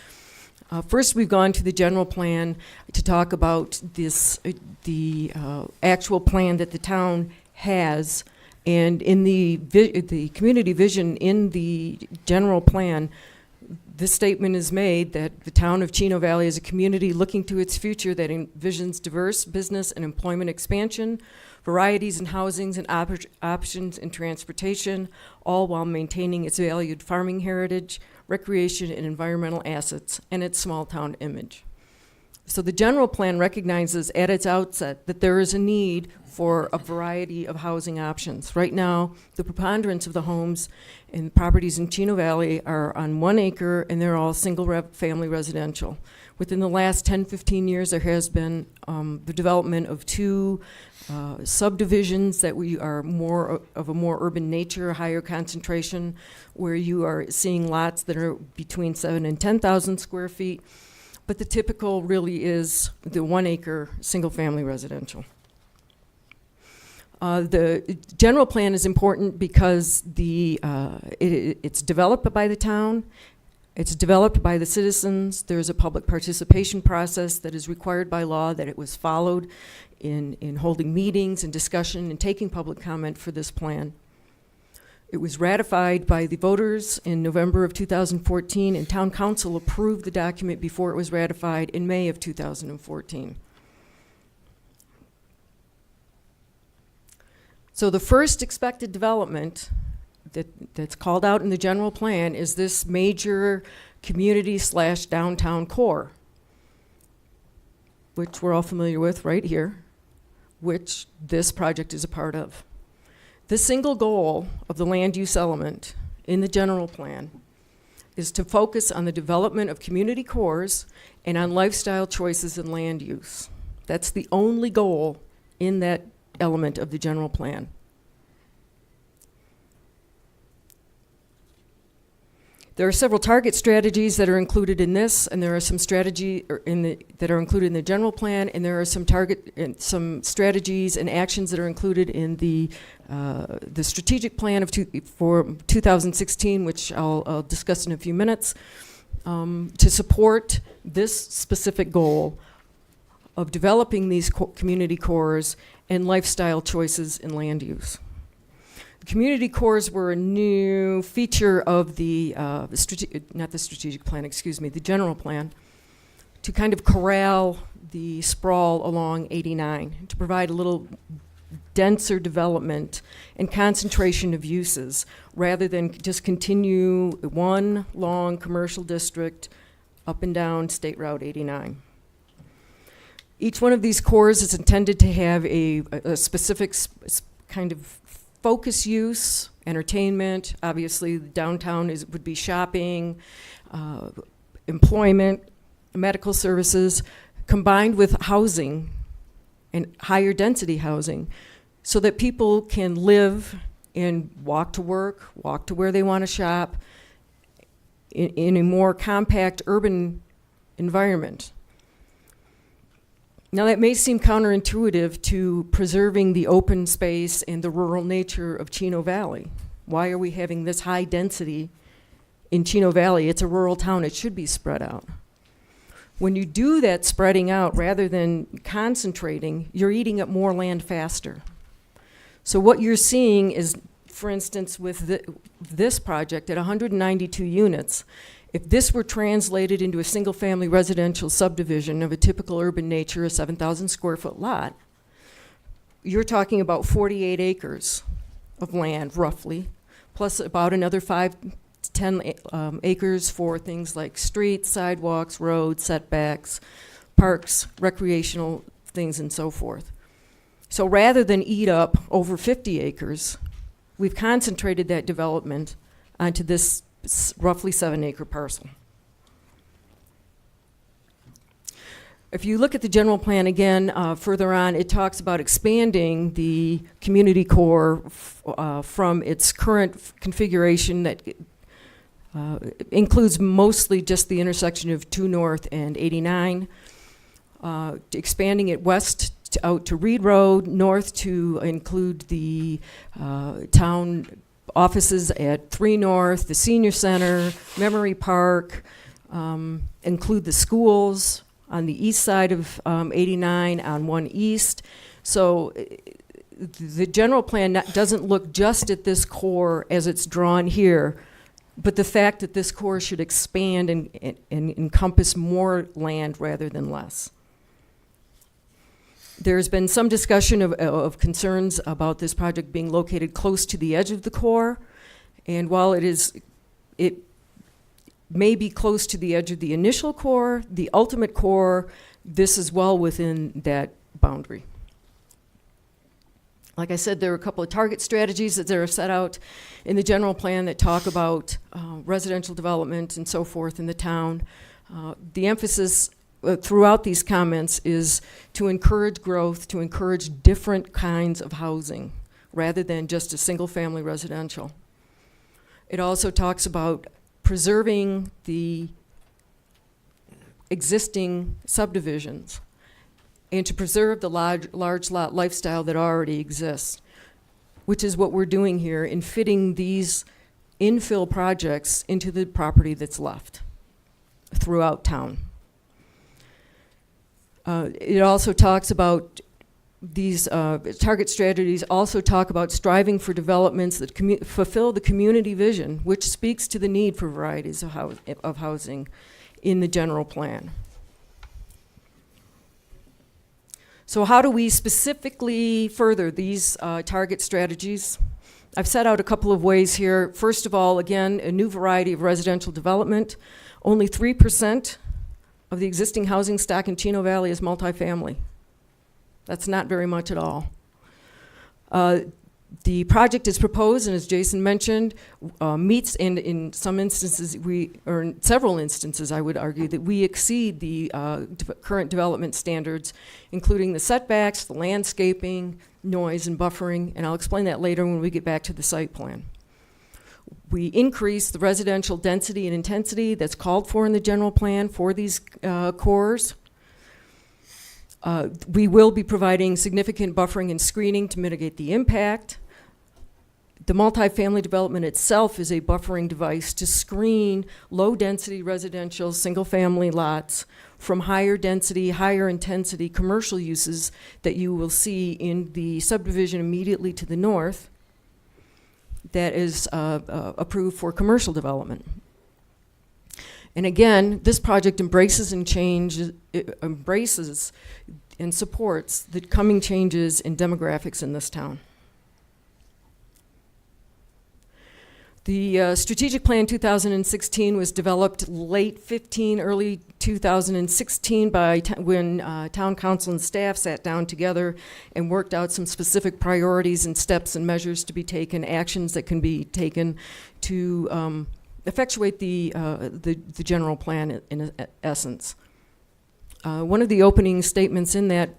First, we've gone to the general plan to talk about the actual plan that the town has, and in the community vision in the general plan, this statement is made that the town of Chino Valley is a community looking to its future that envisions diverse business and employment expansion, varieties in housings and options in transportation, all while maintaining its valued farming heritage, recreation and environmental assets, and its small town image. So the general plan recognizes at its outset that there is a need for a variety of housing options. Right now, the preponderance of the homes and properties in Chino Valley are on 1 acre, and they're all single-family residential. Within the last 10, 15 years, there has been the development of 2 subdivisions that we are more of a more urban nature, higher concentration, where you are seeing lots that are between 7,000 and 10,000 square feet. But the typical really is the 1 acre single-family residential. The general plan is important because it's developed by the town, it's developed by the citizens. There's a public participation process that is required by law, that it was followed in holding meetings and discussion and taking public comment for this plan. It was ratified by the voters in November of 2014, and Town Council approved the document before it was ratified in May of 2014. So the first expected development that's called out in the general plan is this major community/downtown core, which we're all familiar with right here, which this project is a part of. The single goal of the land use element in the general plan is to focus on the development of community cores and on lifestyle choices in land use. That's the only goal in that element of the general plan. There are several target strategies that are included in this, and there are some that are included in the general plan, and there are some strategies and actions that are included in the strategic plan for 2016, which I'll discuss in a few minutes, to support this specific goal of developing these community cores and lifestyle choices in land use. Community cores were a new feature of the general plan, to kind of corral the sprawl along 89, to provide a little denser development and concentration of uses, rather than just continue one long commercial district up and down State Route 89. Each one of these cores is intended to have a specific kind of focus use, entertainment. Obviously, downtown would be shopping, employment, medical services, combined with housing and higher density housing, so that people can live and walk to work, walk to where they want to shop in a more compact urban environment. Now, that may seem counterintuitive to preserving the open space and the rural nature of Chino Valley. Why are we having this high density in Chino Valley? It's a rural town. It should be spread out. When you do that spreading out rather than concentrating, you're eating up more land faster. So what you're seeing is, for instance, with this project at 192 units, if this were translated into a single-family residential subdivision of a typical urban nature, a 7,000 square foot lot, you're talking about 48 acres of land, roughly, plus about another 5 to 10 acres for things like streets, sidewalks, roads, setbacks, parks, recreational things, and so forth. So rather than eat up over 50 acres, we've concentrated that development onto this roughly 7 acre parcel. If you look at the general plan again, further on, it talks about expanding the community core from its current configuration that includes mostly just the intersection of 2 North and 89, expanding it west out to Reed Road, north to include the town offices at 3 North, the senior center, Memory Park, include the schools on the east side of 89 on 1 East. So the general plan doesn't look just at this core as it's drawn here, but the fact that this core should expand and encompass more land rather than less. There's been some discussion of concerns about this project being located close to the edge of the core, and while it may be close to the edge of the initial core, the ultimate core, this is well within that boundary. Like I said, there are a couple of target strategies that are set out in the general plan that talk about residential development and so forth in the town. The emphasis throughout these comments is to encourage growth, to encourage different kinds of housing rather than just a single-family residential. It also talks about preserving the existing subdivisions and to preserve the large lot lifestyle that already exists, which is what we're doing here in fitting these infill projects into the property that's left throughout town. It also talks about these target strategies also talk about striving for developments that fulfill the community vision, which speaks to the need for varieties of housing in the general plan. So how do we specifically further these target strategies? I've set out a couple of ways here. First of all, again, a new variety of residential development. Only 3% of the existing housing stock in Chino Valley is multifamily. That's not very much at all. The project is proposed, and as Jason mentioned, meets, and in some instances, or in several instances, I would argue, that we exceed the current development standards, including the setbacks, the landscaping, noise, and buffering, and I'll explain that later when we get back to the site plan. We increase the residential density and intensity that's called for in the general plan for these cores. We will be providing significant buffering and screening to mitigate the impact. The multifamily development itself is a buffering device to screen low-density residential single-family lots from higher density, higher intensity commercial uses that you will see in the subdivision immediately to the north that is approved for commercial development. And again, this project embraces and supports the coming changes in demographics in this town. The strategic plan 2016 was developed late 15, early 2016 when town council and staff sat down together and worked out some specific priorities and steps and measures to be taken, actions that can be taken to effectuate the general plan in essence. One of the opening statements in that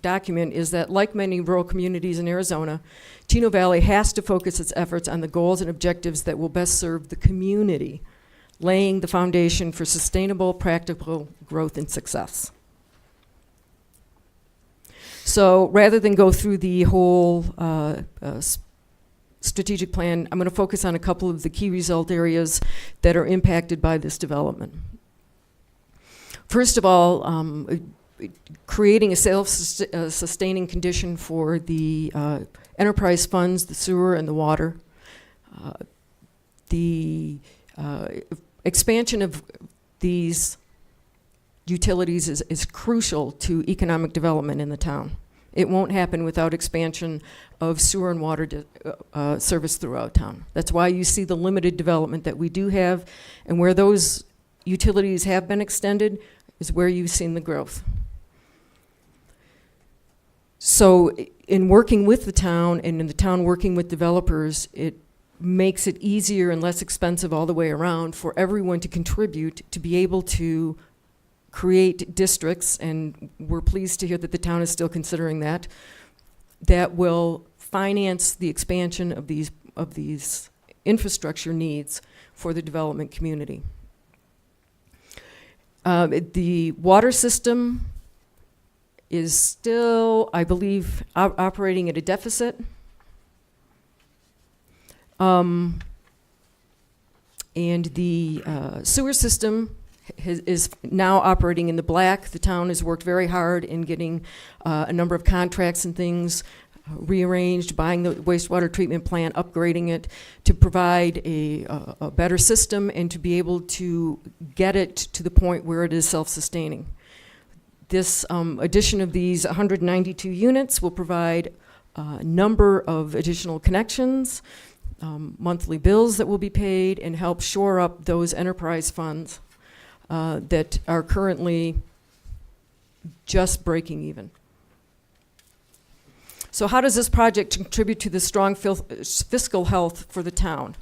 document is that, like many rural communities in Arizona, Chino Valley has to focus its efforts on the goals and objectives that will best serve the community, laying the foundation for sustainable, practical growth and success. So rather than go through the whole strategic plan, I'm going to focus on a couple of the key result areas that are impacted by this development. First of all, creating a self-sustaining condition for the enterprise funds, the sewer and the water. The expansion of these utilities is crucial to economic development in the town. It won't happen without expansion of sewer and water service throughout town. That's why you see the limited development that we do have, and where those utilities have been extended is where you've seen the growth. So in working with the town, and in the town working with developers, it makes it easier and less expensive all the way around for everyone to contribute to be able to create districts, and we're pleased to hear that the town is still considering that, that will finance the expansion of these infrastructure needs for the development community. The water system is still, I believe, operating at a deficit. And the sewer system is now operating in the black. The town has worked very hard in getting a number of contracts and things rearranged, buying the wastewater treatment plant, upgrading it to provide a better system and to be able to get it to the point where it is self-sustaining. This addition of these 192 units will provide a number of additional connections, monthly bills that will be paid, and help shore up those enterprise funds that are currently just breaking even. So how does this project contribute to the strong fiscal health for the town?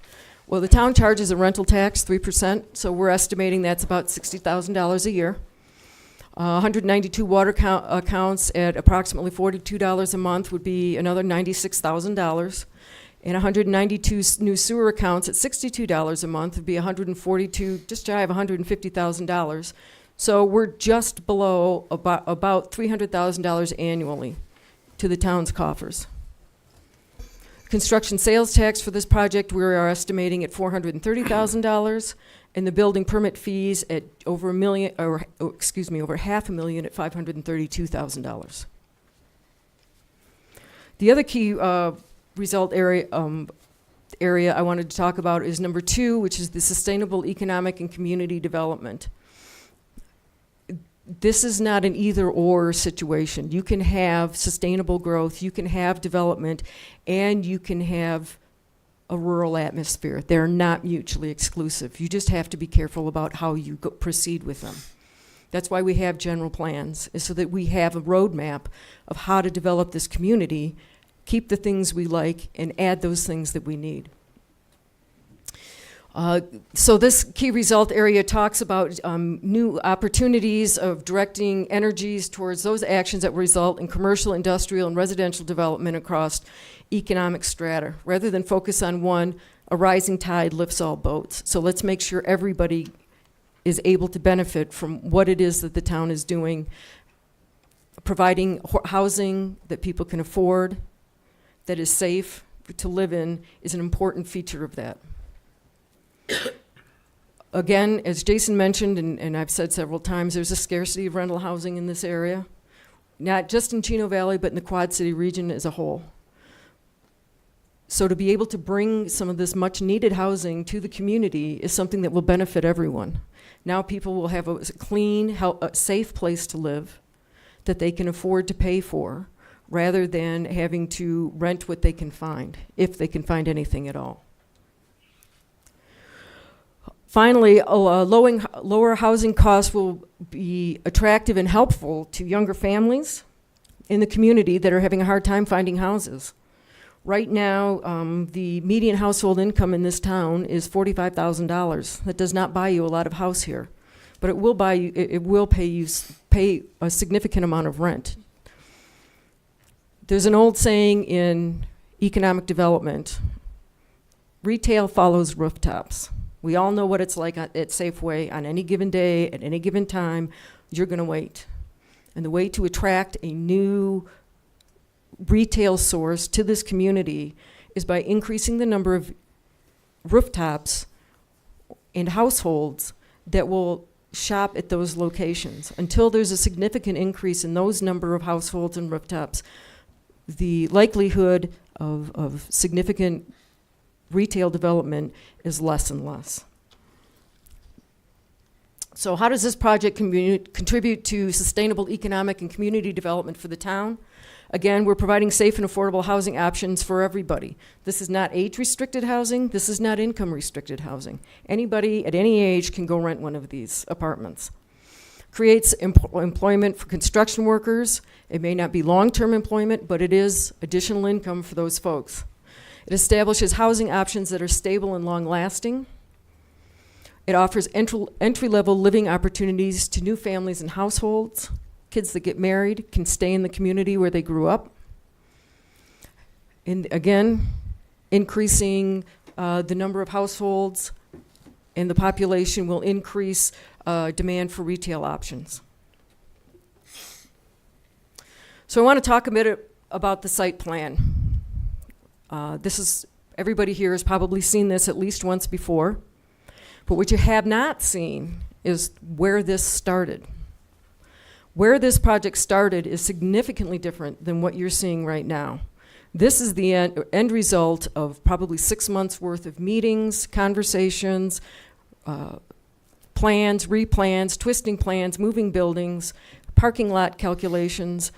Well, the town charges a rental tax, 3%, so we're estimating that's about $60,000 a year. 192 water accounts at approximately $42 a month would be another $96,000. And 192 new sewer accounts at $62 a month would be just shy of $150,000. So we're just below about $300,000 annually to the town's coffers. Construction sales tax for this project, we are estimating at $430,000, and the building permit fees at over over $500,000 at $532,000. The other key result area I wanted to talk about is number 2, which is the sustainable economic and community development. This is not an either-or situation. You can have sustainable growth, you can have development, and you can have a rural atmosphere. They're not mutually exclusive. You just have to be careful about how you proceed with them. That's why we have general plans, is so that we have a roadmap of how to develop this community, keep the things we like, and add those things that we need. So this key result area talks about new opportunities of directing energies towards those actions that result in commercial, industrial, and residential development across economic strata. Rather than focus on one, a rising tide lifts all boats. So let's make sure everybody is able to benefit from what it is that the town is doing. Providing housing that people can afford, that is safe to live in, is an important feature of that. Again, as Jason mentioned, and I've said several times, there's a scarcity of rental housing in this area, not just in Chino Valley, but in the Quad City region as a whole. So to be able to bring some of this much needed housing to the community is something that will benefit everyone. Now people will have a clean, safe place to live that they can afford to pay for, rather than having to rent what they can find, if they can find anything at all. Finally, lower housing costs will be attractive and helpful to younger families in the community that are having a hard time finding houses. Right now, the median household income in this town is $45,000. That does not buy you a lot of house here, but it will pay a significant amount of rent. There's an old saying in economic development: retail follows rooftops. We all know what it's like at Safeway. On any given day, at any given time, you're going to wait. And the way to attract a new retail source to this community is by increasing the number of rooftops and households that will shop at those locations. Until there's a significant increase in those number of households and rooftops, the likelihood of significant retail development is less and less. So how does this project contribute to sustainable economic and community development for the town? Again, we're providing safe and affordable housing options for everybody. This is not age-restricted housing. This is not income-restricted housing. Anybody at any age can go rent one of these apartments. Creates employment for construction workers. It may not be long-term employment, but it is additional income for those folks. It establishes housing options that are stable and long-lasting. It offers entry-level living opportunities to new families and households. Kids that get married can stay in the community where they grew up. And again, increasing the number of households and the population will increase demand for retail options. So I want to talk a bit about the site plan. Everybody here has probably seen this at least once before, but what you have not seen is where this started. Where this project started is significantly different than what you're seeing right now. This is the end result of probably 6 months worth of meetings, conversations, plans, replans, twisting plans, moving buildings, parking lot calculations,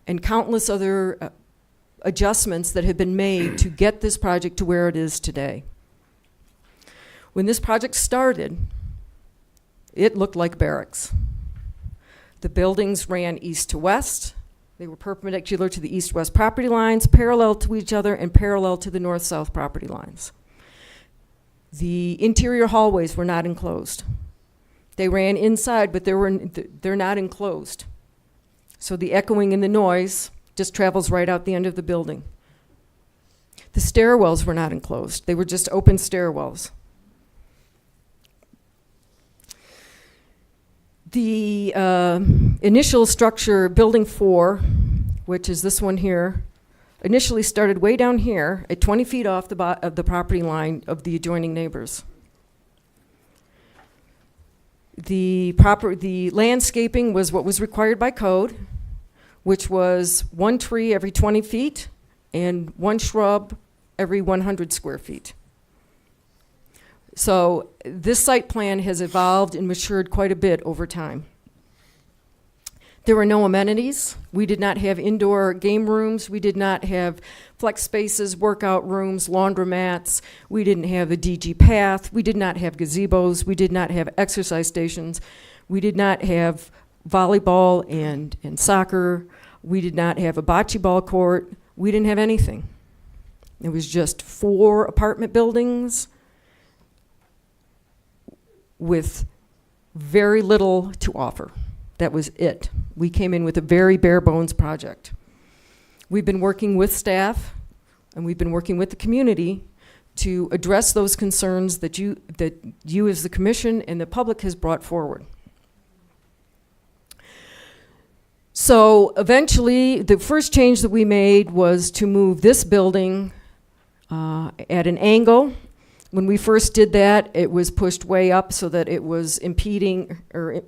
and countless other adjustments that have been made to get this project to where it is today. When this project started, it looked like barracks. The buildings ran east to west. They were perpendicular to the east-west property lines, parallel to each other, and parallel to the north-south property lines. The interior hallways were not enclosed. They ran inside, but they're not enclosed. So the echoing and the noise just travels right out the end of the building. The stairwells were not enclosed. They were just open stairwells. The initial structure, Building 4, which is this one here, initially started way down here at 20 feet off of the property line of the adjoining neighbors. The landscaping was what was required by code, which was 1 tree every 20 feet and 1 shrub every 100 square feet. So this site plan has evolved and matured quite a bit over time. There were no amenities. We did not have indoor game rooms. We did not have flex spaces, workout rooms, laundromats. We didn't have a DG path. We did not have gazebos. We did not have exercise stations. We did not have volleyball and soccer. We did not have a bocce ball court. We didn't have anything. It was just 4 apartment buildings with very little to offer. That was it. We came in with a very bare bones project. We've been working with staff and we've been working with the community to address those concerns that you as the commission and the public has brought forward. So eventually, the first change that we made was to move this building at an angle. When we first did that, it was pushed way up so that it was impeding or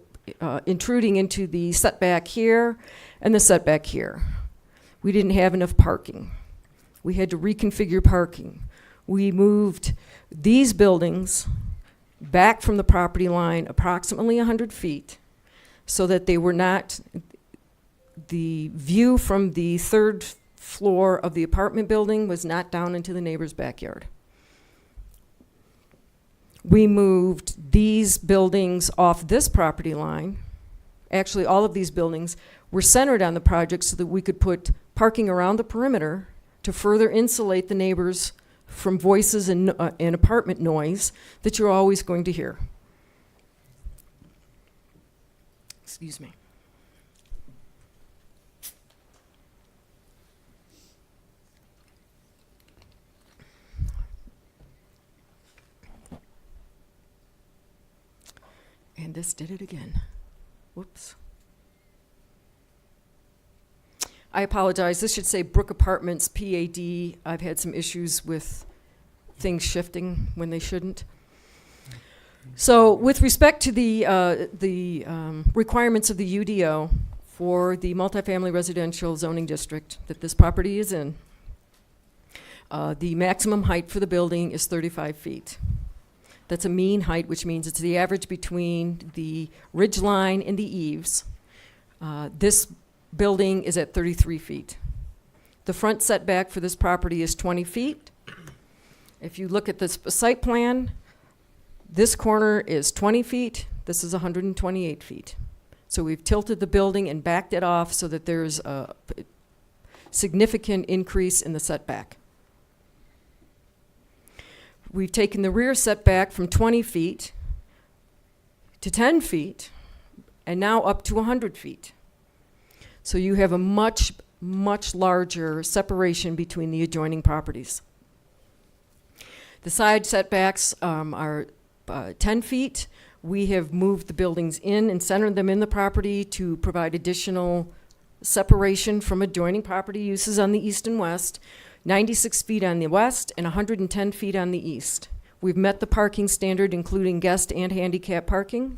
intruding into the setback here and the setback here. We didn't have enough parking. We had to reconfigure parking. We moved these buildings back from the property line approximately 100 feet so that they were not, the view from the 3rd floor of the apartment building was not down into the neighbor's backyard. We moved these buildings off this property line. Actually, all of these buildings were centered on the project so that we could put parking around the perimeter to further insulate the neighbors from voices and apartment noise that you're always going to hear. Excuse me. And this did it again. Whoops. I apologize. This should say Brook Apartments, PAD. I've had some issues with things shifting when they shouldn't. So with respect to the requirements of the UDO for the multifamily residential zoning district that this property is in, the maximum height for the building is 35 feet. That's a mean height, which means it's the average between the ridge line and the eaves. This building is at 33 feet. The front setback for this property is 20 feet. If you look at this site plan, this corner is 20 feet. This is 128 feet. So we've tilted the building and backed it off so that there's a significant increase in the setback. We've taken the rear setback from 20 feet to 10 feet, and now up to 100 feet. So you have a much, much larger separation between the adjoining properties. The side setbacks are 10 feet. We have moved the buildings in and centered them in the property to provide additional separation from adjoining property uses on the east and west, 96 feet on the west and 110 feet on the east. We've met the parking standard, including guest and handicap parking.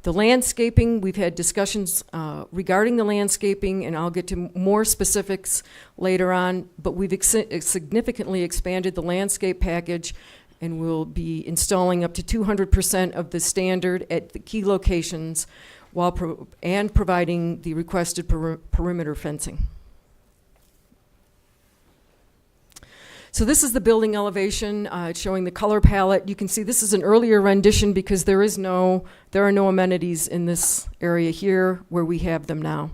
The landscaping, we've had discussions regarding the landscaping, and I'll get to more specifics later on, but we've significantly expanded the landscape package, and we'll be installing up to 200% of the standard at the key locations while providing the requested perimeter fencing. So this is the building elevation. It's showing the color palette. You can see this is an earlier rendition because there are no amenities in this area here where we have them now.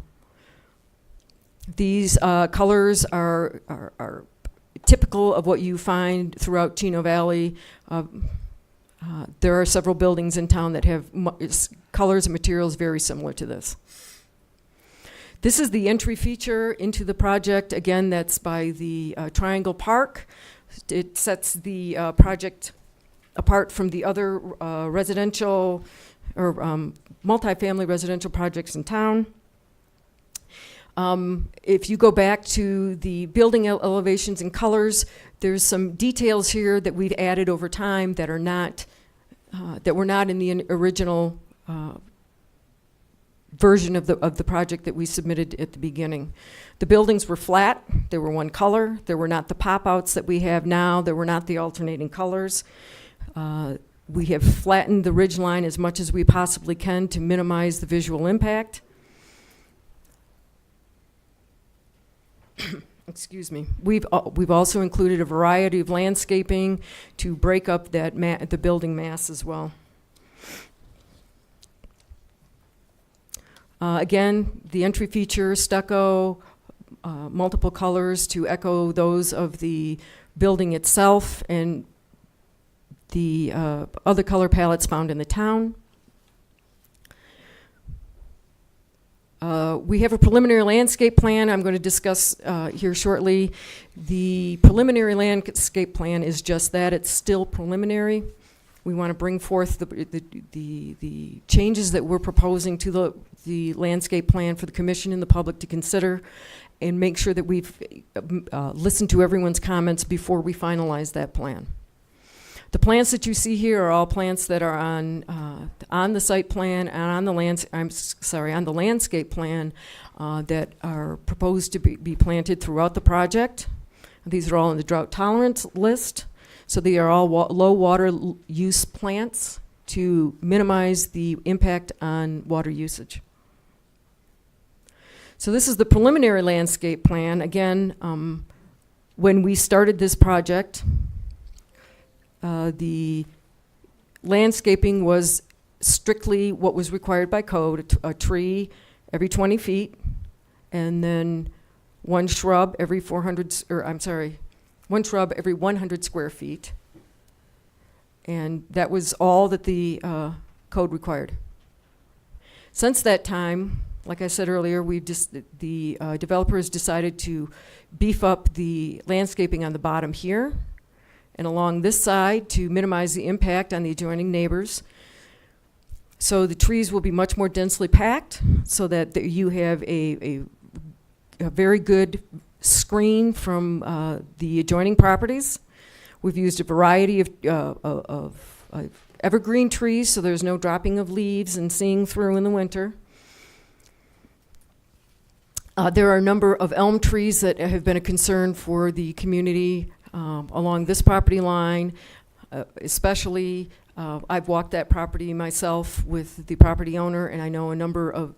These colors are typical of what you find throughout Chino Valley. There are several buildings in town that have colors and materials very similar to this. This is the entry feature into the project. Again, that's by the Triangle Park. It sets the project apart from the other residential or multifamily residential projects in town. If you go back to the building elevations and colors, there's some details here that we've added over time that are not that were not in the original version of the project that we submitted at the beginning. The buildings were flat. They were one color. There were not the pop-outs that we have now. There were not the alternating colors. We have flattened the ridge line as much as we possibly can to minimize the visual impact. Excuse me. We've also included a variety of landscaping to break up that the building mass as well. Again, the entry feature, stucco, multiple colors to echo those of the building itself and the other color palettes found in the town. We have a preliminary landscape plan I'm going to discuss here shortly. The preliminary landscape plan is just that. It's still preliminary. We want to bring forth the changes that we're proposing to the landscape plan for the commission and the public to consider, and make sure that we've listened to everyone's comments before we finalize that plan. The plants that you see here are all plants that are on the site plan and on the on the landscape plan that are proposed to be planted throughout the project. These are all on the drought tolerance list. So they are all low water use plants to minimize the impact on water usage. So this is the preliminary landscape plan. Again, when we started this project, the landscaping was strictly what was required by code, a tree every 20 feet, and then one shrub every 100 square feet. And that was all that the code required. Since that time, like I said earlier, the developers decided to beef up the landscaping on the bottom here and along this side to minimize the impact on the adjoining neighbors. So the trees will be much more densely packed so that you have a very good screen from the adjoining properties. We've used a variety of evergreen trees, so there's no dropping of leaves and seeing through in the winter. There are a number of elm trees that have been a concern for the community along this property line, especially. I've walked that property myself with the property owner, and I know a number of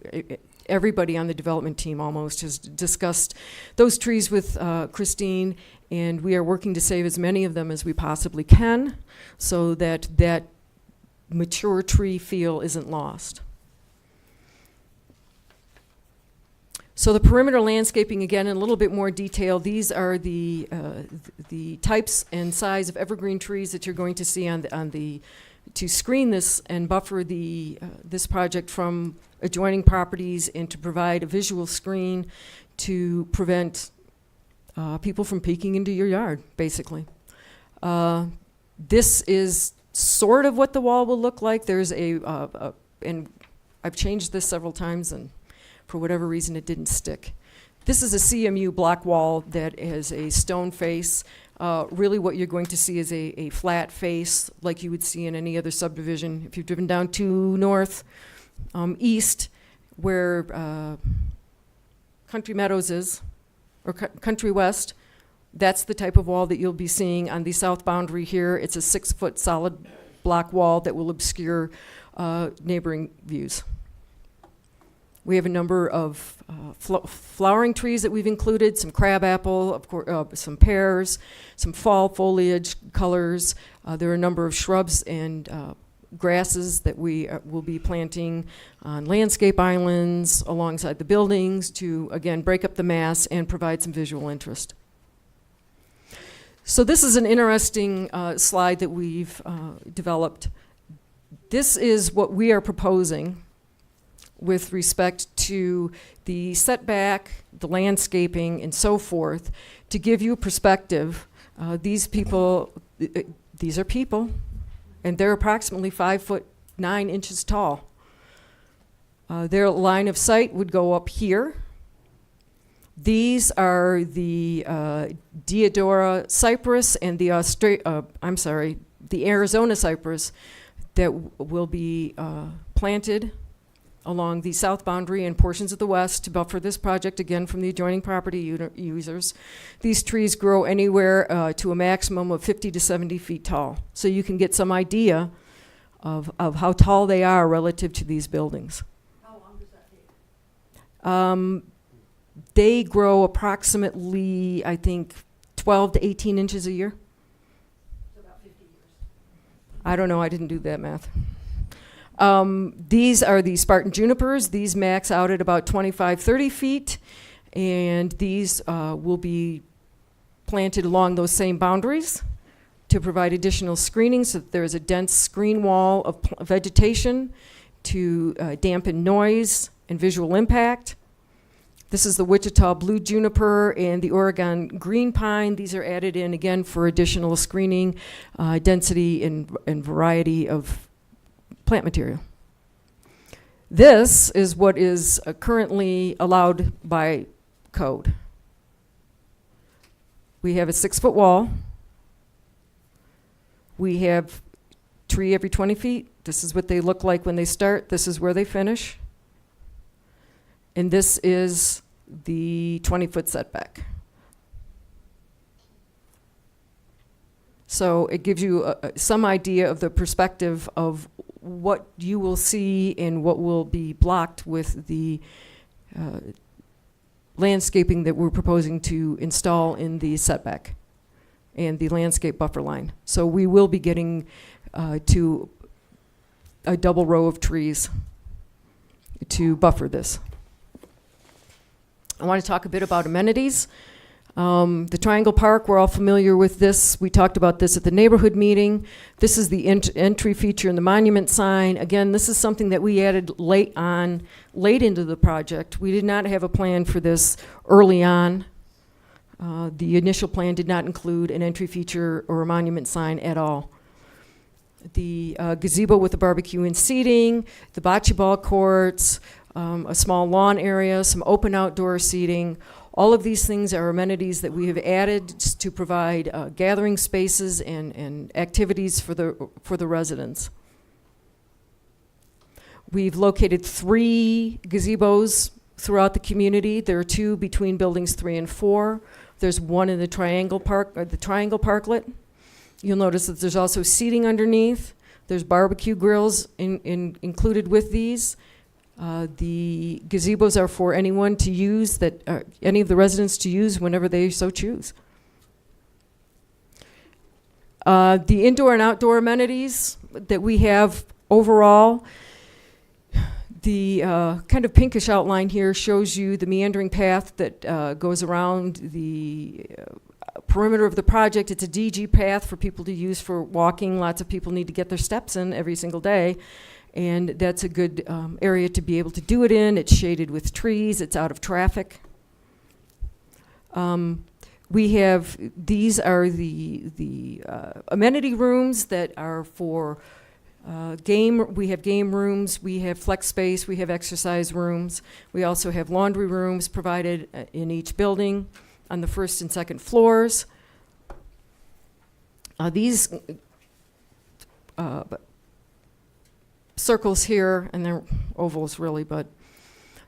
everybody on the development team almost has discussed those trees with Christine, and we are working to save as many of them as we possibly can so that that mature tree feel isn't lost. So the perimeter landscaping, again, in a little bit more detail, these are the types and size of evergreen trees that you're going to see on the to screen this and buffer this project from adjoining properties and to provide a visual screen to prevent people from peeking into your yard, basically. This is sort of what the wall will look like. There's and I've changed this several times, and for whatever reason it didn't stick. This is a CMU block wall that has a stone face. Really what you're going to see is a flat face like you would see in any other subdivision. If you've driven down to north, east, where Country Meadows is, or Country West, that's the type of wall that you'll be seeing on the south boundary here. It's a 6-foot solid block wall that will obscure neighboring views. We have a number of flowering trees that we've included, some crabapple, of course, some pears, some fall foliage colors. There are a number of shrubs and grasses that we will be planting on landscape islands alongside the buildings to, again, break up the mass and provide some visual interest. So this is an interesting slide that we've developed. This is what we are proposing with respect to the setback, the landscaping, and so forth, to give you perspective. These are people, and they're approximately 5'9" tall. Their line of sight would go up here. These are the Deodora cypress and the Arizona cypress that will be planted along the south boundary and portions of the west to buffer this project, again, from the adjoining property users. These trees grow anywhere to a maximum of 50 to 70 feet tall. So you can get some idea of how tall they are relative to these buildings. How long does that take?
They grow approximately, I think, 12 to 18 inches a year.
So about 50 years.
I don't know, I didn't do that math. These are the Spartan junipers. These max out at about 25, 30 feet, and these will be planted along those same boundaries to provide additional screening so that there is a dense screen wall of vegetation to dampen noise and visual impact. This is the Wichita blue juniper and the Oregon green pine. These are added in, again, for additional screening, density, and variety of plant material. This is what is currently allowed by code. We have a 6-foot wall. We have tree every 20 feet. This is what they look like when they start. This is where they finish. And this is the 20-foot setback. So it gives you some idea of the perspective of what you will see and what will be blocked with the landscaping that we're proposing to install in the setback and the landscape buffer line. So we will be getting to a double row of trees to buffer this. I want to talk a bit about amenities. The Triangle Park, we're all familiar with this. We talked about this at the neighborhood meeting. This is the entry feature in the monument sign. Again, this is something that we added late into the project. We did not have a plan for this early on. The initial plan did not include an entry feature or a monument sign at all. The gazebo with the barbecue and seating, the bocce ball courts, a small lawn area, some open outdoor seating. All of these things are amenities that we have added to provide gathering spaces and activities for the residents. We've located 3 gazebos throughout the community. There are 2 between buildings 3 and 4. There's one in the Triangle Parklet. You'll notice that there's also seating underneath. There's barbecue grills included with these. The gazebos are for anyone to use, any of the residents to use whenever they so choose. The indoor and outdoor amenities that we have overall, the kind of pinkish outline here shows you the meandering path that goes around the
perimeter of the project. It's a DG path for people to use for walking. Lots of people need to get their steps in every single day. And that's a good area to be able to do it in. It's shaded with trees. It's out of traffic. We have, these are the amenity rooms that are for we have game rooms, we have flex space, we have exercise rooms. We also have laundry rooms provided in each building on the first and second floors. These circles here, and they're ovals really, but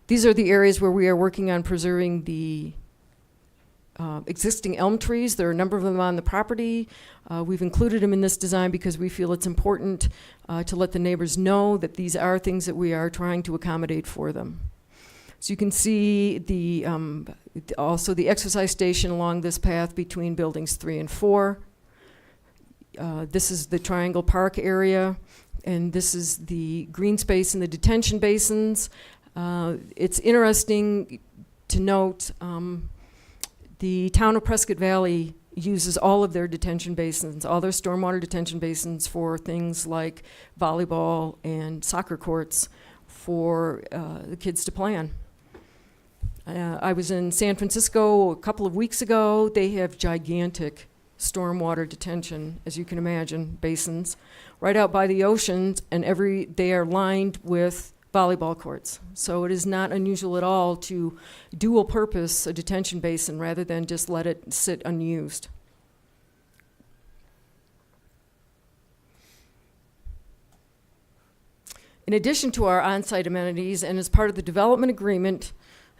these are the areas where we are working on preserving the existing elm trees. There are a number of them on the property. We've included them in this design because we feel it's important to let the neighbors know that these are things that we are trying to accommodate for them. So you can see the also the exercise station along this path between buildings 3 and 4. This is the Triangle Park area, and this is the green space in the detention basins. It's interesting to note the town of Prescott Valley uses all of their detention basins, all their stormwater detention basins for things like volleyball and soccer courts for the kids to play on. I was in San Francisco a couple of weeks ago. They have gigantic stormwater detention, as you can imagine, basins right out by the oceans, and they are lined with volleyball courts. So it is not unusual at all to dual purpose a detention basin rather than just let it sit unused. In addition to our on-site amenities, and as part of the development agreement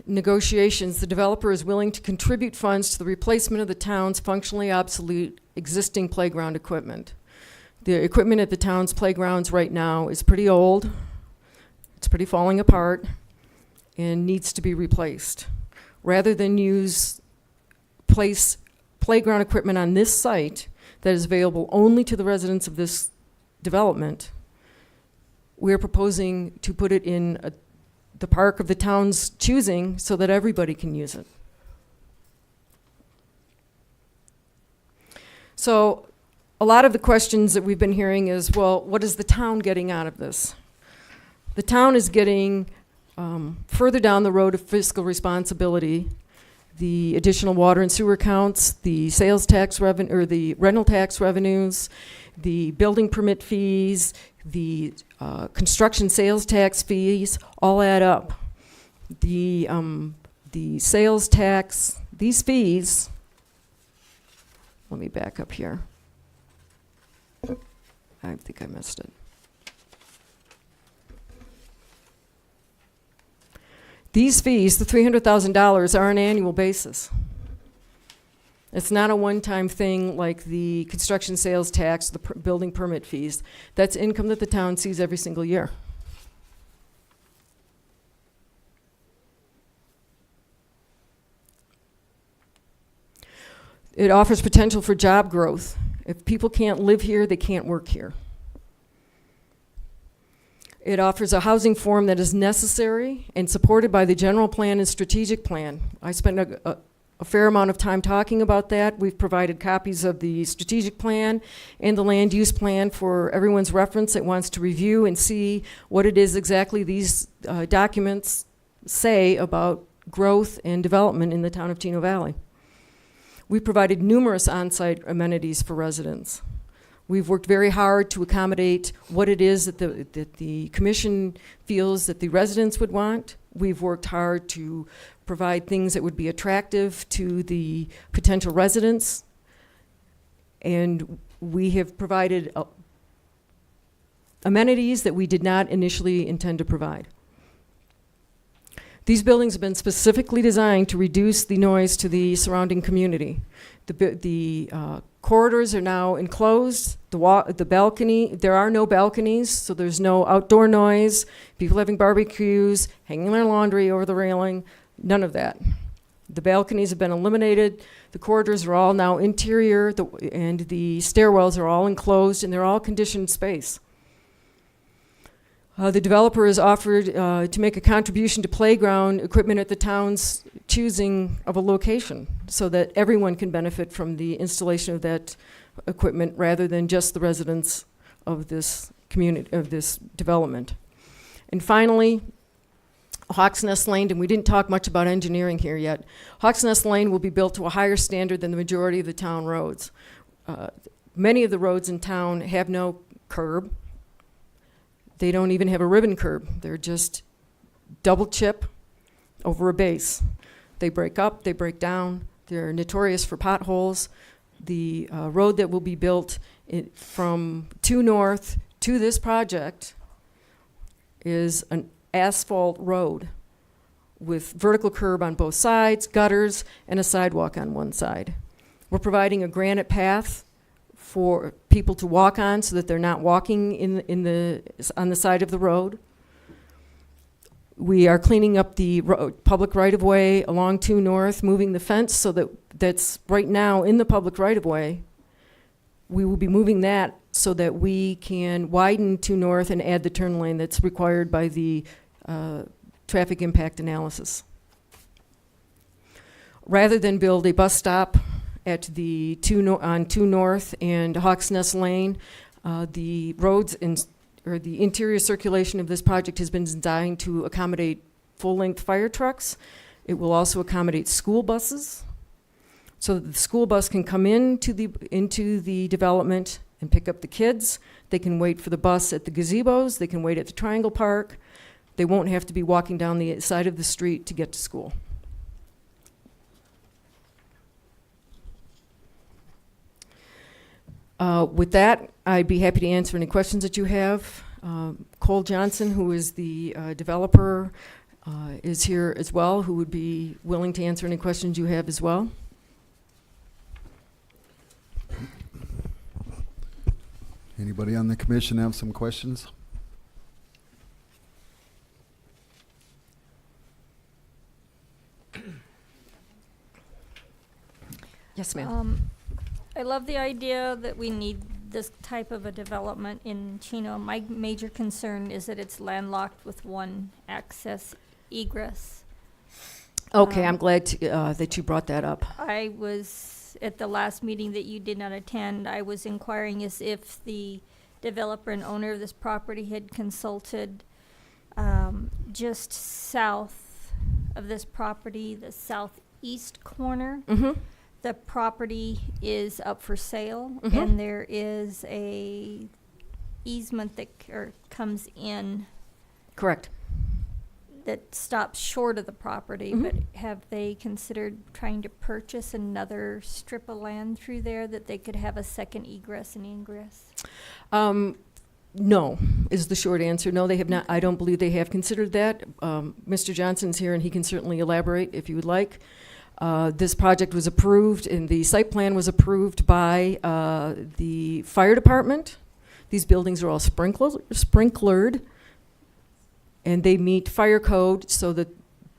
negotiations, the developer is willing to contribute funds to the replacement of the town's functionally obsolete existing playground equipment. The equipment at the town's playgrounds right now is pretty old. It's pretty falling apart and needs to be replaced. Rather than place playground equipment on this site that is available only to the residents of this development, we're proposing to put it in the park of the town's choosing so that everybody can use it. So a lot of the questions that we've been hearing is, well, what is the town getting out of this? The town is getting further down the road of fiscal responsibility, the additional water and sewer accounts, the sales tax revenue, or the rental tax revenues, the building permit fees, the construction sales tax fees, all add up. The sales tax, these fees, let me back up here. I think I missed it. These fees, the $300,000, are on an annual basis. It's not a one-time thing like the construction sales tax, the building permit fees. That's income that the town sees every single year. It offers potential for job growth. If people can't live here, they can't work here. It offers a housing form that is necessary and supported by the general plan and strategic plan. I spent a fair amount of time talking about that. We've provided copies of the strategic plan and the land use plan for everyone's reference that wants to review and see what it is exactly these documents say about growth and development in the town of Chino Valley. We've provided numerous on-site amenities for residents. We've worked very hard to accommodate what it is that the commission feels that the residents would want. We've worked hard to provide things that would be attractive to the potential residents. And we have provided amenities that we did not initially intend to provide. These buildings have been specifically designed to reduce the noise to the surrounding community. The corridors are now enclosed. The balcony, there are no balconies, so there's no outdoor noise, people having barbecues, hanging their laundry over the railing, none of that. The balconies have been eliminated. The corridors are all now interior, and the stairwells are all enclosed, and they're all conditioned space. The developer has offered to make a contribution to playground equipment at the town's choosing of a location so that everyone can benefit from the installation of that equipment rather than just the residents of this community, of this development. And finally, Hawks Nest Lane, and we didn't talk much about engineering here yet. Hawks Nest Lane will be built to a higher standard than the majority of the town roads. Many of the roads in town have no curb. They don't even have a ribbon curb. They're just double chip over a base. They break up, they break down. They're notorious for potholes. The road that will be built from 2 North to this project is an asphalt road with vertical curb on both sides, gutters, and a sidewalk on one side. We're providing a granite path for people to walk on so that they're not walking on the side of the road. We are cleaning up the public right-of-way along 2 North, moving the fence so that's right now in the public right-of-way. We will be moving that so that we can widen 2 North and add the turn lane that's required by the traffic impact analysis. Rather than build a bus stop at the on 2 North and Hawks Nest Lane, the roads or the interior circulation of this project has been designed to accommodate full-length fire trucks. It will also accommodate school buses, so that the school bus can come into the development and pick up the kids. They can wait for the bus at the gazebos. They can wait at the Triangle Park. They won't have to be walking down the side of the street to get to school. With that, I'd be happy to answer any questions that you have. Cole Johnson, who is the developer, is here as well, who would be willing to answer any questions you have as well.
Anybody on the commission have some questions?
Yes, ma'am.
I love the idea that we need this type of a development in Chino. My major concern is that it's landlocked with one access egress.
Okay, I'm glad that you brought that up.
I was, at the last meeting that you did not attend, I was inquiring as if the developer and owner of this property had consulted just south of this property, the southeast corner.
Mm-hmm.
The property is up for sale,
Mhm.
and there is a easement that comes in
Correct.
that stops short of the property.
Mhm.
But have they considered trying to purchase another strip of land through there that they could have a second egress and ingress?
No, is the short answer. No, they have not. I don't believe they have considered that. Mr. Johnson's here, and he can certainly elaborate if you would like. This project was approved, and the site plan was approved by the fire department. These buildings are all sprinklered, and they meet fire code so that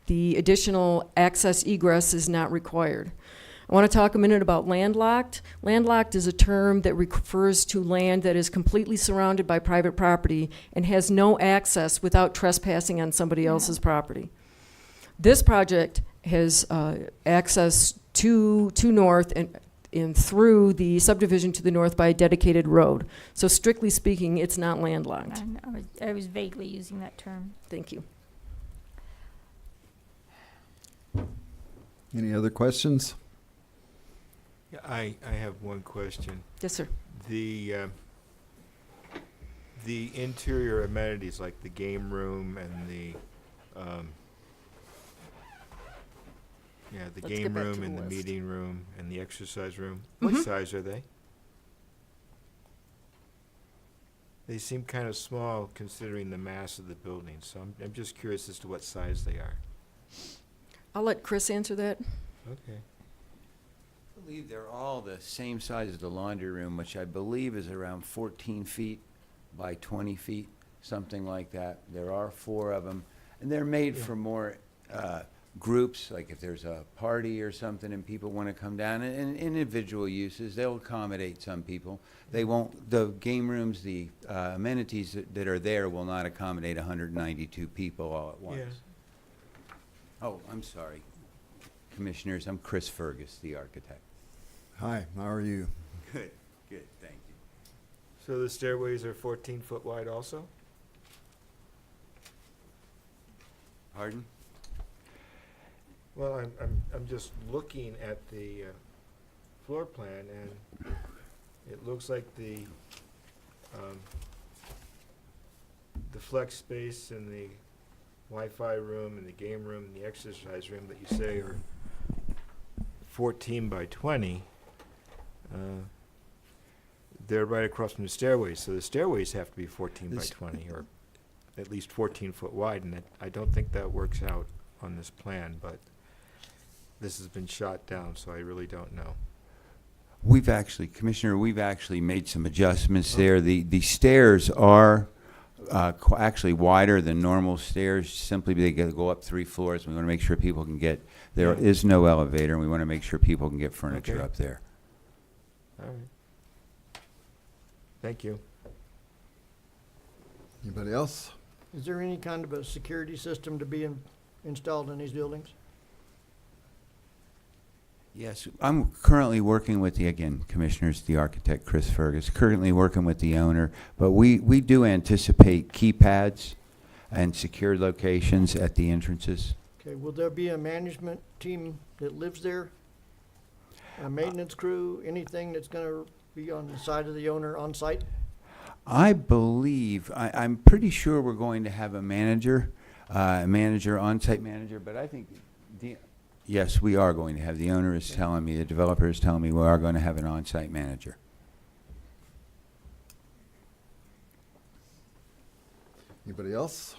the additional access egress is not required. I want to talk a minute about landlocked. Landlocked is a term that refers to land that is completely surrounded by private property and has no access without trespassing on somebody else's property. This project has access to North and through the subdivision to the north by a dedicated road. So strictly speaking, it's not landlocked.
I was vaguely using that term.
Thank you.
Any other questions?
Yeah, I have one question.
Yes, sir.
The interior amenities like the game room and the
Let's
game
get back to
room
the
and the
list.
meeting room and the exercise room. What
Mhm.
size are they? They seem kind of small considering the mass of the building, so I'm just curious as to what size they are.
I'll let Chris answer that.
Okay.
I believe they're all the same size as the laundry room, which I believe is around 14 feet by 20 feet, something like that. There are 4 of them, and they're made
Yeah.
for more groups, like if there's a party or something and people want to come down, and individual uses, they'll accommodate some people. They won't, the game rooms, the amenities that are there will not accommodate 192 people all at once.
Yeah.
Oh, I'm sorry. Commissioners, I'm Chris Fergus, the architect.
Hi, how are you?
Good, good, thank you.
So the stairways are 14 foot wide also?
Pardon?
Well, I'm just looking at the floor plan, and it looks like the flex space and the Wi-Fi room and the game room and the exercise room that you say are 14 by 20. They're right across from the stairways, so the stairways have to be 14 by
This-
20, or at least 14 foot wide, and I don't think that works out on this plan, but this has been shot down, so I really don't know.
We've actually, Commissioner, we've actually made some adjustments there. The stairs are actually wider than normal stairs, simply they go up 3 floors. We want to make sure people can get, there is no elevator, and we want to make sure people can get furniture
Okay.
up there.
All right. Thank you.
Anybody else?
Is there any kind of a security system to be installed in these buildings?
Yes, I'm currently working with the, again, Commissioners, the architect, Chris Fergus, currently working with the owner, but we do anticipate keypads and secured locations at the entrances.
Okay, will there be a management team that lives there? A maintenance crew, anything that's gonna be on the side of the owner on site?
I believe, I'm pretty sure we're going to have a manager, on-site manager, but I think, yes, we are going to have. The owner is telling me, the developer is telling me we are going to have an on-site manager.
Anybody else?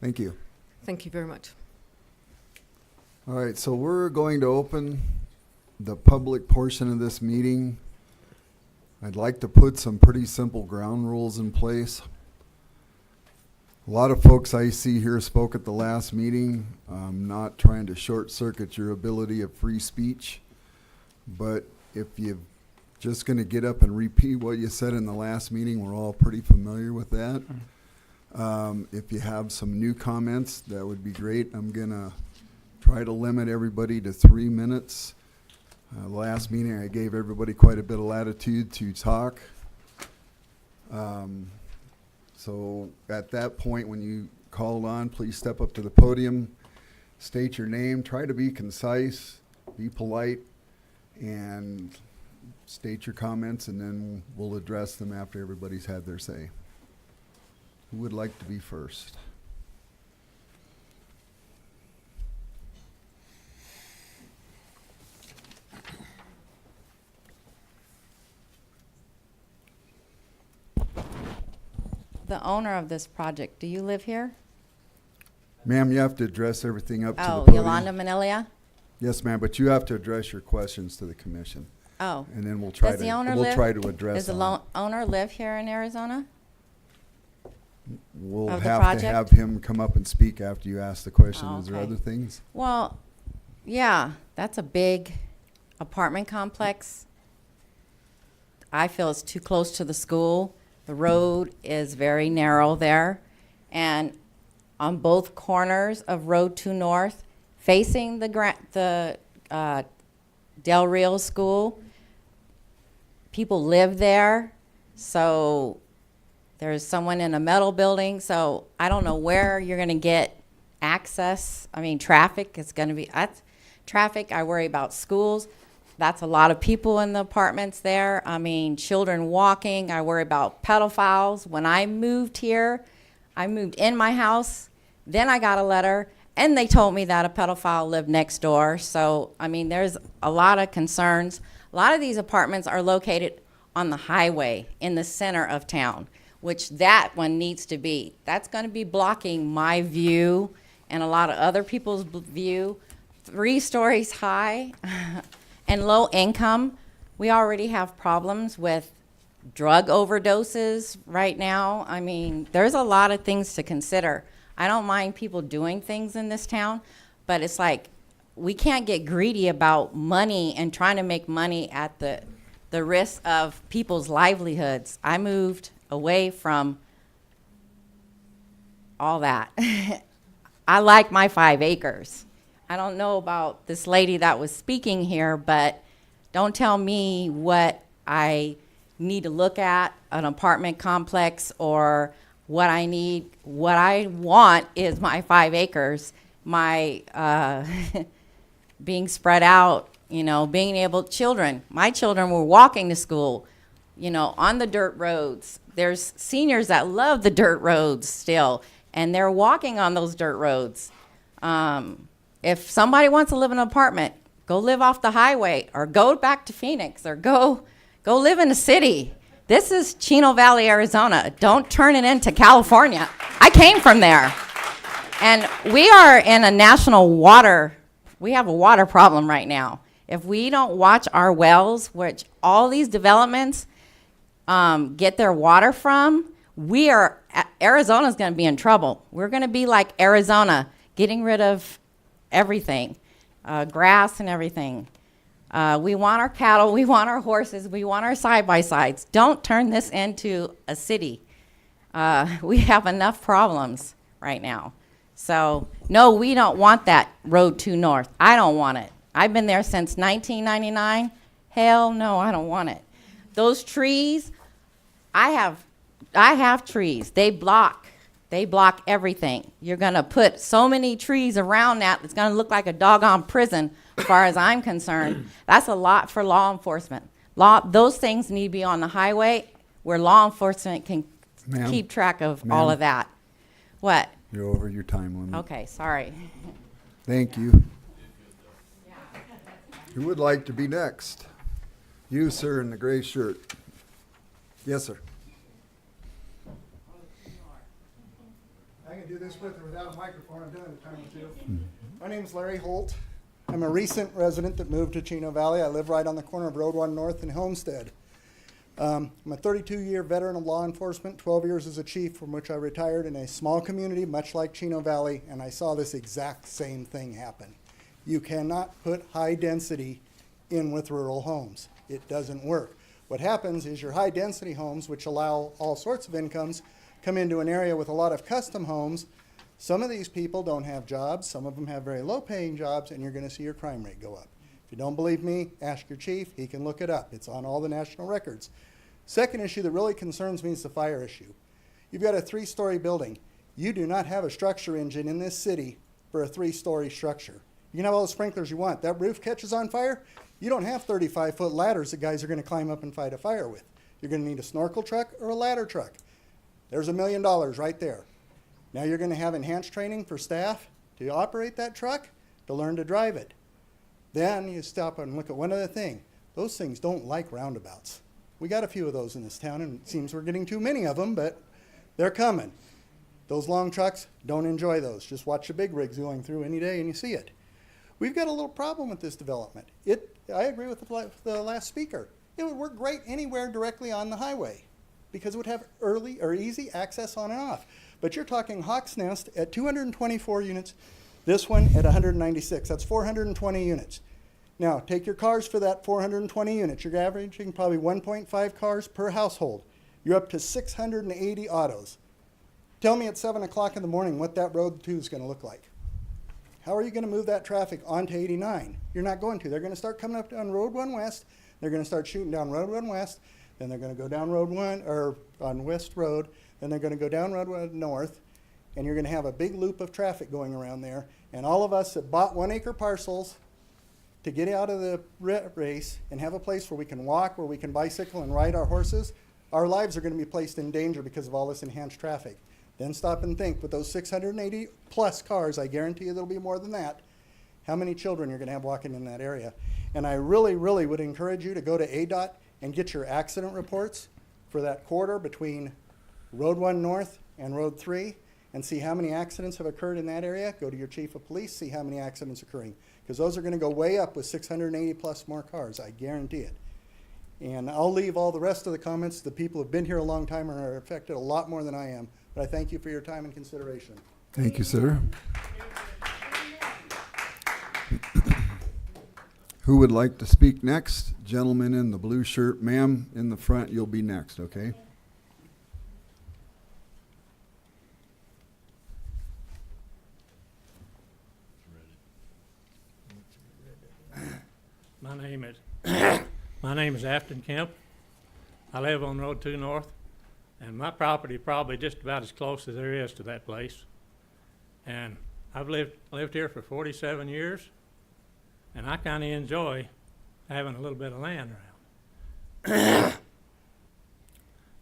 Thank you.
Thank you very much.
All right, so we're going to open the public portion of this meeting. I'd like to put some pretty simple ground rules in place. A lot of folks I see here spoke at the last meeting. I'm not trying to short circuit your ability of free speech, but if you're just going to get up and repeat what you said in the last meeting, we're all pretty familiar with that. If you have some new comments, that would be great. I'm going to try to limit everybody to 3 minutes. Last meeting, I gave everybody quite a bit of latitude to talk. So at that point, when you called on, please step up to the podium, state your name, try to be concise, be polite, and state your comments, and then we'll address them after everybody's had their say. Who would like to be first?
The owner of this project, do you live here?
Ma'am, you have to address everything up to the
Oh,
podium.
Yolanda Manilia?
Yes, ma'am, but you have to address your questions to the commission,
Oh.
and then we'll try
Does the owner
to, we'll
live?
try to address
Does the
them.
owner live here in Arizona?
We'll
of the
have to
project?
have him come up and speak after you ask the question.
Oh,
Is there
okay.
other things?
Well, yeah, that's a big apartment complex. I feel it's too close to the school. The road is very narrow there. And on both corners of Road 2 North, facing the Del Rio School, people live there. So there's someone in a metal building. So I don't know where you're going to get access. I mean, traffic is going to be, traffic. I worry about schools. That's a lot of people in the apartments there. I mean, children walking. I worry about pedophiles. When I moved here, I moved in my house. Then I got a letter, and they told me that a pedophile lived next door. So, I mean, there's a lot of concerns. A lot of these apartments are located on the highway in the center of town, which that one needs to be. That's going to be blocking my view and a lot of other people's view. 3 stories high and low income. We already have problems with drug overdoses right now. I mean, there's a lot of things to consider. I don't mind people doing things in this town, but it's like we can't get greedy about money and trying to make money at the risk of people's livelihoods. I moved away from all that. I like my 5 acres. I don't know about this lady that was speaking here, but don't tell me what I need to look at, an apartment complex, or what I need. What I want is my 5 acres, my being spread out, you know, being able, my children were walking to school, you know, on the dirt roads. There's seniors that love the dirt roads still, and they're walking on those dirt roads. If somebody wants to live in an apartment, go live off the highway, or go back to Phoenix, or go live in a city. This is Chino Valley, Arizona. Don't turn it into California. I came from there. And we are in a national water, we have a water problem right now. If we don't watch our wells, which all these developments get their water from, Arizona's gonna be in trouble. We're gonna be like Arizona, getting rid of everything, grass and everything. We want our cattle, we want our horses, we want our side-by-sides. Don't turn this into a city. We have enough problems right now. So, no, we don't want that Road 2 North. I don't want it. I've been there since 1999. Hell no, I don't want it. Those trees, I have trees. They block everything. You're gonna put so many trees around that, it's gonna look like a doggone prison, as far as I'm concerned. That's a lot for law enforcement. Those things need to be on the highway where law enforcement can keep track of all of that. What?
You're over your time limit.
Okay, sorry.
Thank you. Who would like to be next? You, sir, in the gray shirt. Yes, sir.
I can do this with or without a microphone. I'm doing the time with you. My name's Larry Holt. I'm a recent resident that moved to Chino Valley. I live right on the corner of Road 1 North and Homestead. I'm a 32-year veteran of law enforcement, 12 years as a chief, from which I retired in a small community much like Chino Valley, and I saw this exact same thing happen. You cannot put high density in with rural homes. It doesn't work. What happens is your high density homes, which allow all sorts of incomes, come into an area with a lot of custom homes. Some of these people don't have jobs. Some of them have very low paying jobs, and you're going to see your crime rate go up. If you don't believe me, ask your chief. He can look it up. It's on all the national records. Second issue that really concerns me is the fire issue. You've got a 3-story building. You do not have a structure engine in this city for a 3-story structure. You can have all the sprinklers you want. That roof catches on fire, you don't have 35-foot ladders that guys are going to climb up and fight a fire with. You're going to need a snorkel truck or a ladder truck. There's $1 million right there. Now you're going to have enhanced training for staff to operate that truck, to learn to drive it. Then you stop and look at one other thing. Those things don't like roundabouts. We got a few of those in this town, and it seems we're getting too many of them, but they're coming. Those long trucks, don't enjoy those. Just watch the big rigs going through any day and you see it. We've got a little problem with this development. I agree with the last speaker. It would work great anywhere directly on the highway because it would have early or easy access on and off. But you're talking Hawk's Nest at 224 units, this one at 196. That's 420 units. Now, take your cars for that 420 units. You're averaging probably 1.5 cars per household. You're up to 680 autos. Tell me at 7 o'clock in the morning what that Road 2 is going to look like. How are you going to move that traffic onto 89? You're not going to. They're going to start coming up on Road 1 West. They're going to start shooting down Road 1 West. Then they're going to go down Road 1, or on West Road. Then they're going to go down Road 1 North. And you're going to have a big loop of traffic going around there. And all of us that bought 1-acre parcels to get out of the race and have a place where we can walk, where we can bicycle and ride our horses, our lives are going to be placed in danger because of all this enhanced traffic. Then stop and think, with those 680 plus cars, I guarantee you there'll be more than that, how many children you're going to have walking in that area. And I really, really would encourage you to go to ADOT and get your accident reports for that corridor between Road 1 North and Road 3 and see how many accidents have occurred in that area. Go to your chief of police, see how many accidents are occurring. Because those are going to go way up with 680 plus more cars, I guarantee it. And I'll leave all the rest of the comments to the people who've been here a long time and are affected a lot more than I am. But I thank you for your time and consideration.
Thank you, sir. Who would like to speak next? Gentleman in the blue shirt. Ma'am, in the front, you'll be next, okay?
My name is Afton Kemp. I live on Road 2 North, and my property probably just about as close as there is to that place. And I've lived here for 47 years, and I kind of enjoy having a little bit of land around.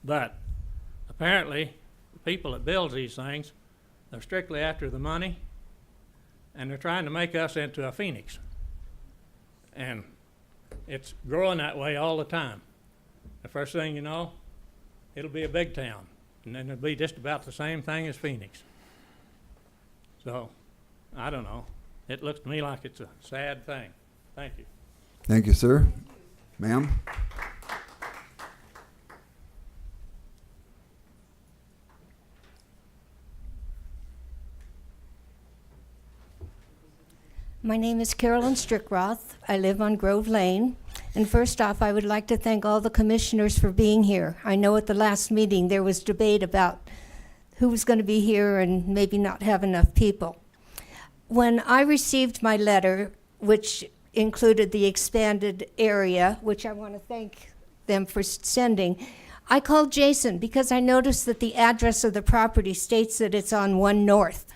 But apparently, the people that build these things, they're strictly after the money, and they're trying to make us into a phoenix. And it's growing that way all the time. The first thing you know, it'll be a big town, and then it'll be just about the same thing as Phoenix. So, I don't know. It looks to me like it's a sad thing. Thank you.
Thank you, sir. Ma'am?
My name is Carolyn Strickroth. I live on Grove Lane. And first off, I would like to thank all the commissioners for being here. I know at the last meeting there was debate about who was going to be here and maybe not have enough people. When I received my letter, which included the expanded area, which I want to thank them for sending, I called Jason because I noticed that the address of the property states that it's on 1 North.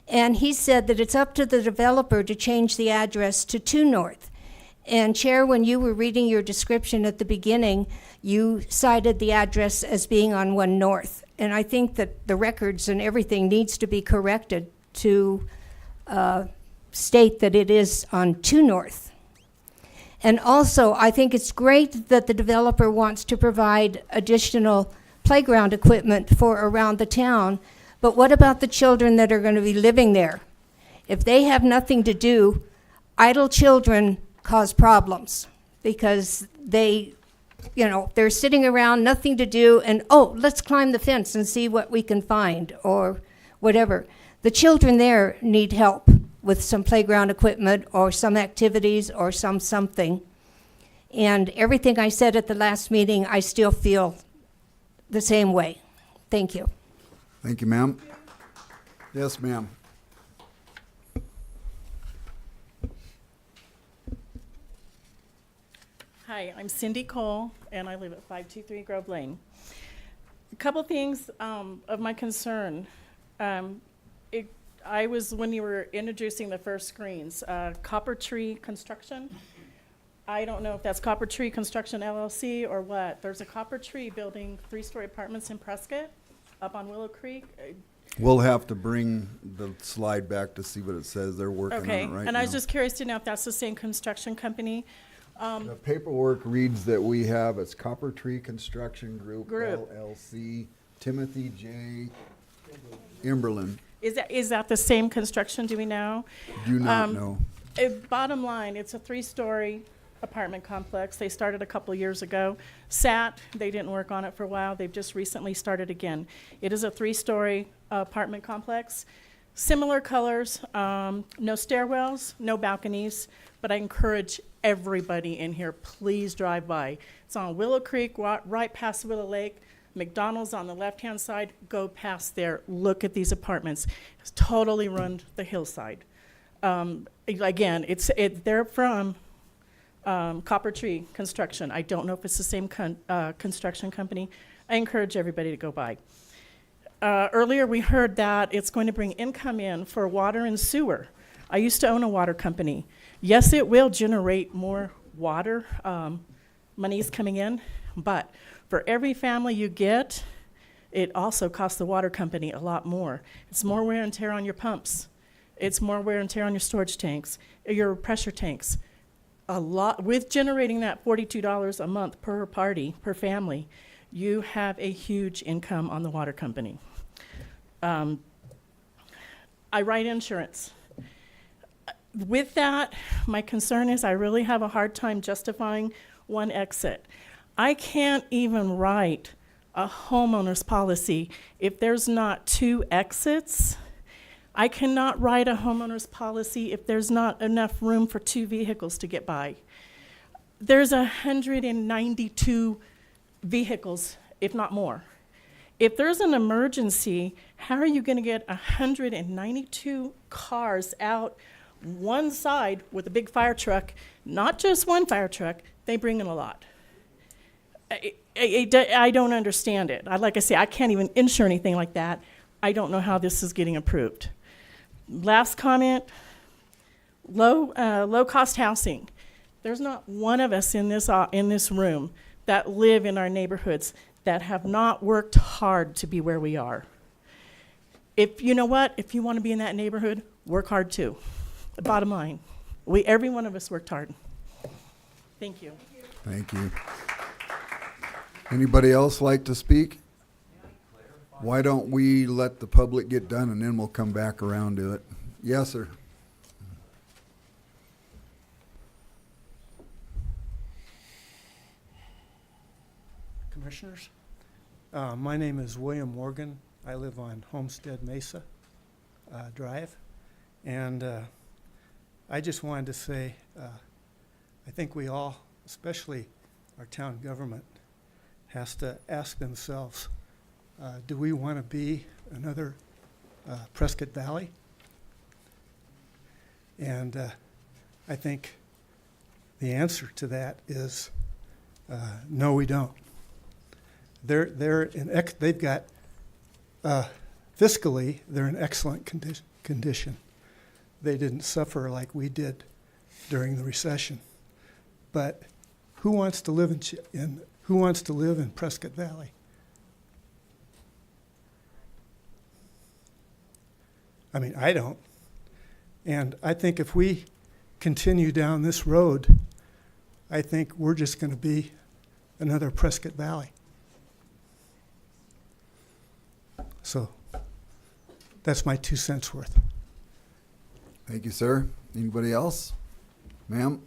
And he said that it's up to the developer to change the address to 2 North. And Chair, when you were reading your description at the beginning, you cited the address as being on 1 North. And I think that the records and everything needs to be corrected to state that it is on 2 North. And also, I think it's great that the developer wants to provide additional playground equipment for around the town. But what about the children that are going to be living there? If they have nothing to do, idle children cause problems because they're sitting around, nothing to do, and, oh, let's climb the fence and see what we can find or whatever. The children there need help with some playground equipment or some activities or something. And everything I said at the last meeting, I still feel the same way. Thank you.
Thank you, ma'am. Yes, ma'am.
Hi, I'm Cindy Cole, and I live at 523 Grove Lane. A couple things of my concern. I was, when you were introducing the first screens, Copper Tree Construction. I don't know if that's Copper Tree Construction LLC or what. There's a Copper Tree building 3-story apartments in Prescott, up on Willow Creek.
We'll have to bring the slide back to see what it says. They're working on it right now.
And I was just curious to know if that's the same construction company.
The paperwork reads that we have, it's Copper Tree Construction Group, LLC, Timothy J. Imberlin.
Is that the same construction, do we know?
Do not know.
Bottom line, it's a 3-story apartment complex. They started a couple years ago. They didn't work on it for a while. They've just recently started again. It is a 3-story apartment complex. Similar colors, no stairwells, no balconies, but I encourage everybody in here, please drive by. It's on Willow Creek, right past Willow Lake. McDonald's on the left-hand side, go past there, look at these apartments. It's totally ruined the hillside. Again, they're from Copper Tree Construction. I don't know if it's the same construction company. I encourage everybody to go by. Earlier we heard that it's going to bring income in for water and sewer. I used to own a water company. Yes, it will generate more water, money's coming in, but for every family you get, it also costs the water company a lot more. It's more wear and tear on your pumps. It's more wear and tear on your storage tanks, your pressure tanks. A lot, with generating that $42 a month per party, per family, you have a huge income on the water company. I write insurance. With that, my concern is I really have a hard time justifying one exit. I can't even write a homeowner's policy if there's not 2 exits. I cannot write a homeowner's policy if there's not enough room for 2 vehicles to get by. There's 192 vehicles, if not more. If there's an emergency, how are you going to get 192 cars out one side with a big fire truck? Not just one fire truck, they bring in a lot. I don't understand it. Like I say, I can't even insure anything like that. I don't know how this is getting approved. Last comment, low-cost housing. There's not one of us in this room that live in our neighborhoods that have not worked hard to be where we are. If you know what, if you want to be in that neighborhood, work hard too. The bottom line, every one of us worked hard. Thank you.
Thank you. Anybody else like to speak? Why don't we let the public get done and then we'll come back around to it? Yes, sir.
Commissioners, my name is William Morgan. I live on Homestead Mesa Drive, and I just wanted to say I think we all, especially our town government, has to ask themselves, do we want to be another Prescott Valley? And I think the answer to that is no, we don't. They've got fiscally, they're in excellent condition. They didn't suffer like we did during the recession. But who wants to live in Prescott Valley? I mean, I don't. And I think if we continue down this road, I think we're just going to be another Prescott Valley. So that's my 2 cents worth.
Thank you, sir. Anybody else? Ma'am?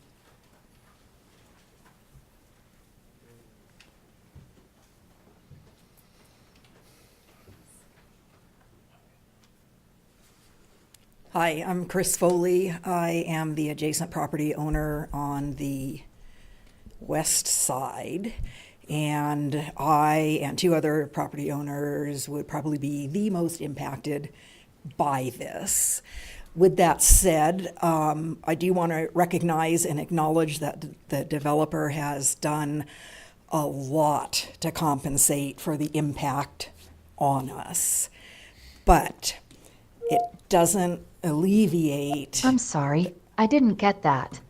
Hi, I'm Chris Foley. I am the adjacent property owner on the west side. And I and 2 other property owners would probably be the most impacted by this. With that said, I do want to recognize and acknowledge that the developer has done a lot to compensate for the impact on us. But it doesn't alleviate.
I'm sorry, I didn't get that.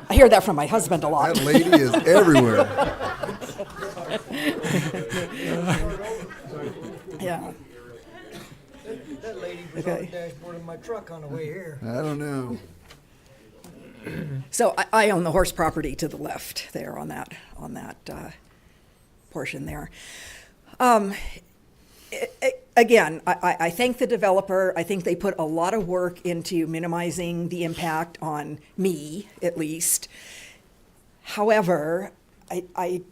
I hear that from my husband a lot.
That lady is everywhere.
Yeah.
That lady was on the dashboard of my truck on the way here.
I don't know.
So I own the horse property to the left there on that portion there. Again, I thank the developer. I think they put a lot of work into minimizing the impact on me, at least. However, I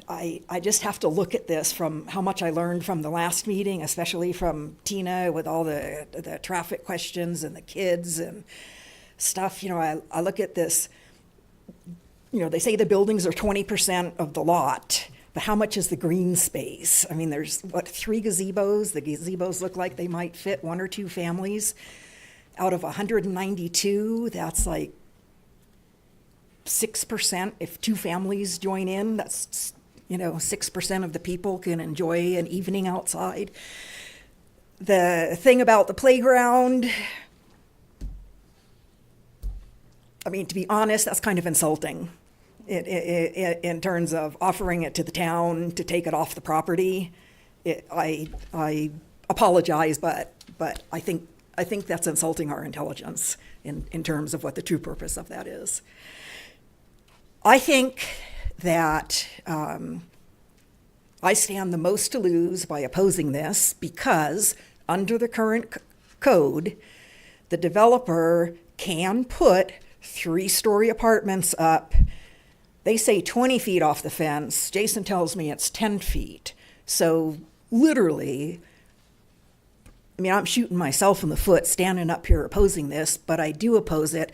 just have to look at this from how much I learned from the last meeting, especially from Tina with all the traffic questions and the kids and stuff. You know, I look at this, you know, they say the buildings are 20% of the lot. But how much is the green space? I mean, there's, 3 gazebos? The gazebos look like they might fit 1 or 2 families. Out of 192, that's like 6%. If 2 families join in, that's, 6% of the people can enjoy an evening outside. The thing about the playground, I mean, to be honest, that's kind of insulting. In terms of offering it to the town to take it off the property. I apologize, but I think that's insulting our intelligence in terms of what the true purpose of that is. I think that I stand the most to lose by opposing this because under the current code, the developer can put 3-story apartments up. They say 20 feet off the fence. Jason tells me it's 10 feet. So literally, I mean, I'm shooting myself in the foot standing up here opposing this, but I do oppose it.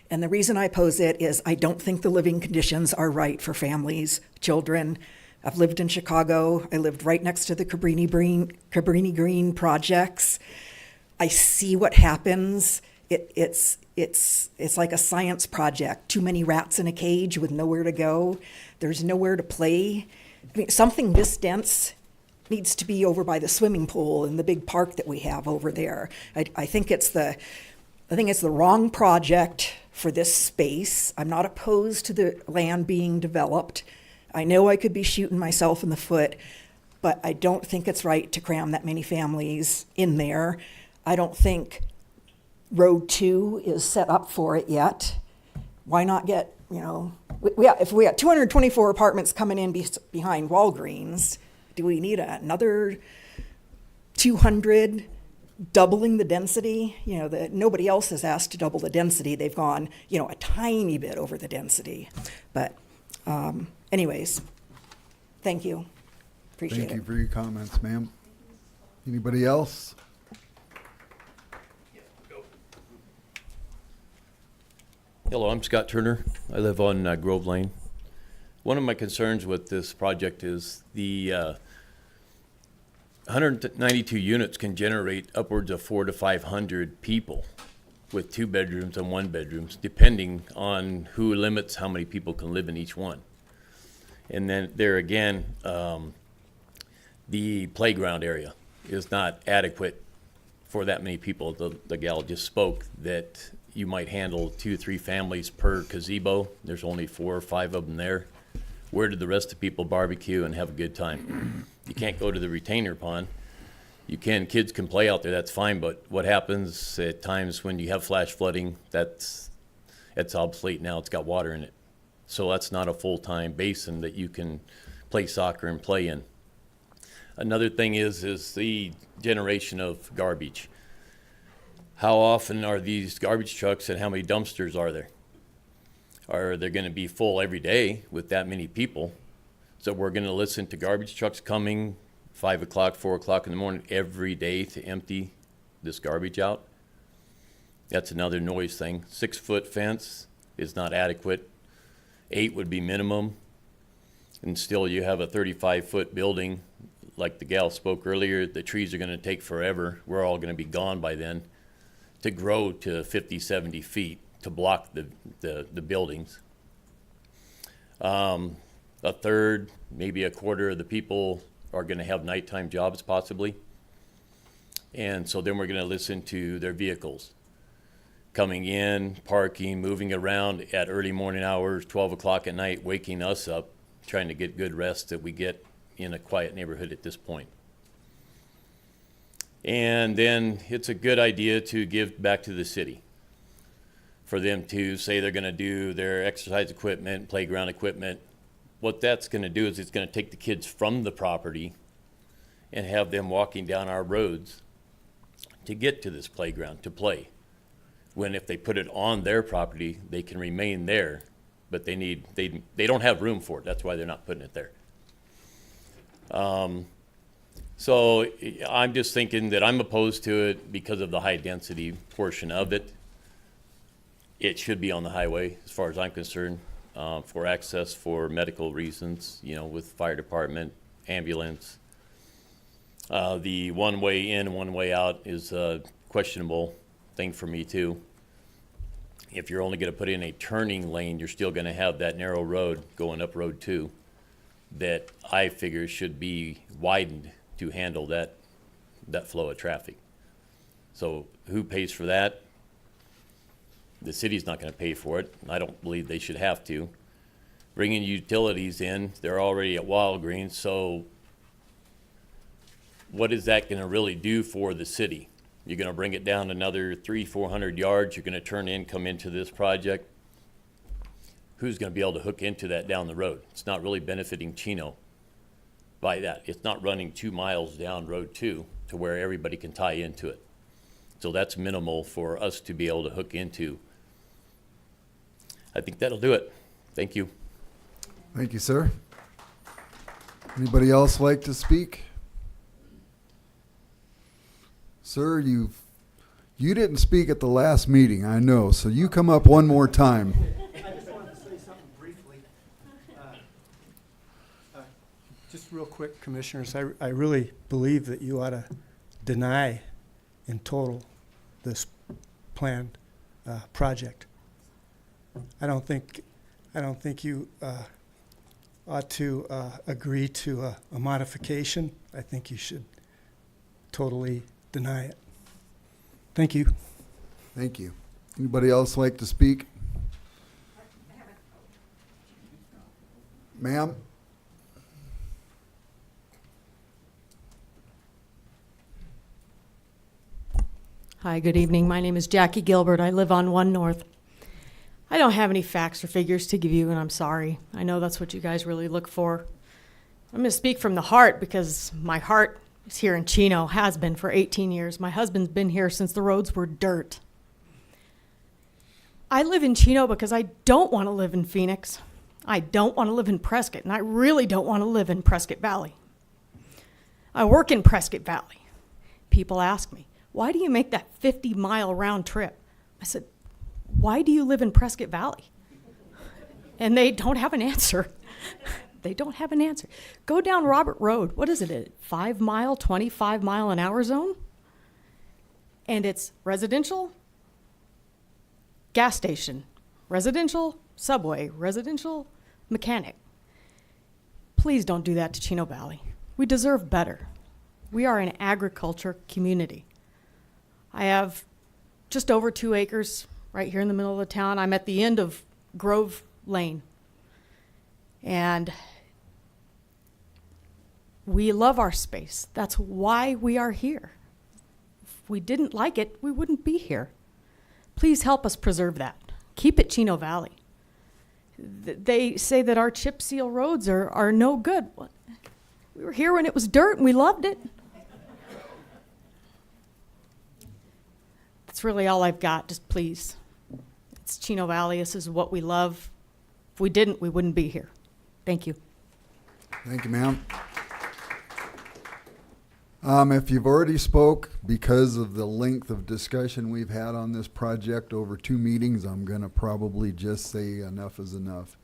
And the reason I oppose it is I don't think the living conditions are right for families, children. I've lived in Chicago. I lived right next to the Cabrini Green projects. I see what happens. It's like a science project. Too many rats in a cage with nowhere to go. There's nowhere to play. I mean, something this dense needs to be over by the swimming pool in the big park that we have over there. I think it's the wrong project for this space. I'm not opposed to the land being developed. I know I could be shooting myself in the foot, but I don't think it's right to cram that many families in there. I don't think Road 2 is set up for it yet. Why not get, if we got 224 apartments coming in behind Walgreens, do we need another 200 doubling the density? Nobody else has asked to double the density. They've gone, a tiny bit over the density. But anyways, thank you. Appreciate it.
Thank you for your comments, ma'am. Anybody else?
Hello, I'm Scott Turner. I live on Grove Lane. One of my concerns with this project is the 192 units can generate upwards of 400 to 500 people with 2 bedrooms and 1 bedrooms, depending on who limits how many people can live in each one. And then there again, the playground area is not adequate for that many people. The gal just spoke that you might handle 2 or 3 families per gazebo. There's only 4 or 5 of them there. Where did the rest of the people barbecue and have a good time? You can't go to the retainer pond. Kids can play out there, that's fine, but what happens at times when you have flash flooding, that's obsolete now, it's got water in it. So that's not a full-time basin that you can play soccer and play in. Another thing is the generation of garbage. How often are these garbage trucks and how many dumpsters are there? Are they going to be full every day with that many people? So we're going to listen to garbage trucks coming 5 o'clock, 4 o'clock in the morning every day to empty this garbage out? That's another noise thing. 6-foot fence is not adequate. 8 would be minimum. And still you have a 35-foot building. Like the gal spoke earlier, the trees are going to take forever. We're all going to be gone by then. To grow to 50, 70 feet to block the buildings. A third, maybe a quarter of the people are going to have nighttime jobs possibly. And so then we're going to listen to their vehicles. Coming in, parking, moving around at early morning hours, 12 o'clock at night, waking us up, trying to get good rest that we get in a quiet neighborhood at this point. And then it's a good idea to give back to the city for them to say they're going to do their exercise equipment, playground equipment. What that's going to do is it's going to take the kids from the property and have them walking down our roads to get to this playground to play. When if they put it on their property, they can remain there, but they don't have room for it. That's why they're not putting it there. So I'm just thinking that I'm opposed to it because of the high density portion of it. It should be on the highway as far as I'm concerned, for access for medical reasons, with fire department, ambulance. The one way in, one way out is a questionable thing for me too. If you're only going to put in a turning lane, you're still going to have that narrow road going up Road 2 that I figure should be widened to handle that flow of traffic. So who pays for that? The city's not going to pay for it. I don't believe they should have to. Bringing utilities in, they're already at Walgreens, so what is that going to really do for the city? You're going to bring it down another 300-400 yards. You're going to come into this project. Who's going to be able to hook into that down the road? It's not really benefiting Chino by that. It's not running 2 miles down Road 2 to where everybody can tie into it. So that's minimal for us to be able to hook into I think that'll do it. Thank you.
Thank you, sir. Anybody else like to speak? Sir, you didn't speak at the last meeting, I know, so you come up one more time.
I just wanted to say something briefly. Just real quick, Commissioners, I really believe that you ought to deny in total this planned project. I don't think you ought to agree to a modification. I think you should totally deny it. Thank you.
Thank you. Anybody else like to speak? Ma'am?
Hi, good evening. My name is Jackie Gilbert. I live on 1 North. I don't have any facts or figures to give you, and I'm sorry. I know that's what you guys really look for. I'm going to speak from the heart because my heart is here in Chino, has been for 18 years. My husband's been here since the roads were dirt. I live in Chino because I don't want to live in Phoenix. I don't want to live in Prescott, and I really don't want to live in Prescott Valley. I work in Prescott Valley. People ask me, why do you make that 50-mile round trip? I said, why do you live in Prescott Valley? And they don't have an answer. They don't have an answer. Go down Robert Road. What is it, a 5-mile, 25-mile-an-hour zone? And it's residential, gas station, residential, subway, residential, mechanic. Please don't do that to Chino Valley. We deserve better. We are an agriculture community. I have just over 2 acres right here in the middle of the town. I'm at the end of Grove Lane. And we love our space. That's why we are here. If we didn't like it, we wouldn't be here. Please help us preserve that. Keep it Chino Valley. They say that our chip seal roads are no good. We were here when it was dirt and we loved it. That's really all I've got. Just please. It's Chino Valley. This is what we love. If we didn't, we wouldn't be here. Thank you.
Thank you, ma'am. If you've already spoke, because of the length of discussion we've had on this project over 2 meetings, I'm going to probably just say enough is enough.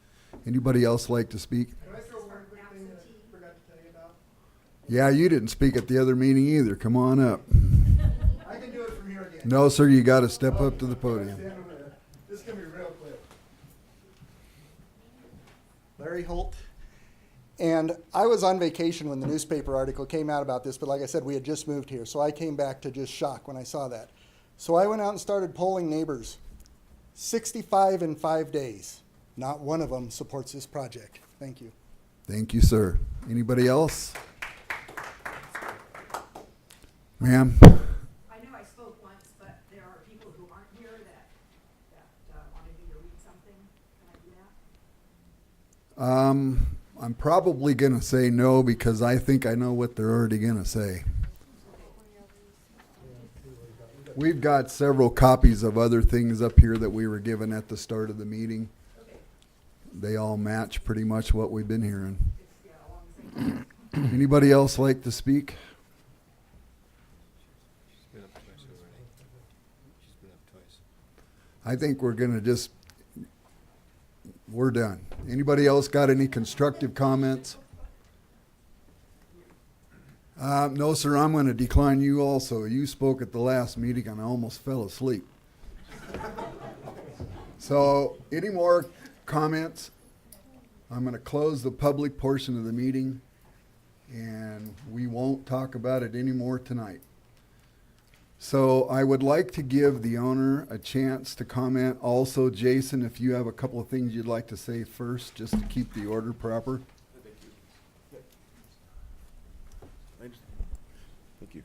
Anybody else like to speak?
Can I throw one quick thing that I forgot to tell you about?
Yeah, you didn't speak at the other meeting either. Come on up.
I can do it from here again.
No, sir, you got to step up to the podium.
Stand over there. This is going to be real quick. Larry Holt. And I was on vacation when the newspaper article came out about this, but like I said, we had just moved here. So I came back to just shock when I saw that. So I went out and started polling neighbors. 65 in 5 days. Not one of them supports this project. Thank you.
Thank you, sir. Anybody else? Ma'am?
I know I spoke once, but there are people who aren't here that wanted me to read something. Can I do that?
I'm probably going to say no because I think I know what they're already going to say. We've got several copies of other things up here that we were given at the start of the meeting. They all match pretty much what we've been hearing. Anybody else like to speak? I think we're going to we're done. Anybody else got any constructive comments? No, sir, I'm going to decline you also. You spoke at the last meeting and I almost fell asleep. So, any more comments? I'm going to close the public portion of the meeting and we won't talk about it anymore tonight. So I would like to give the owner a chance to comment. Also, Jason, if you have a couple of things you'd like to say first, just to keep the order proper.
Thank you.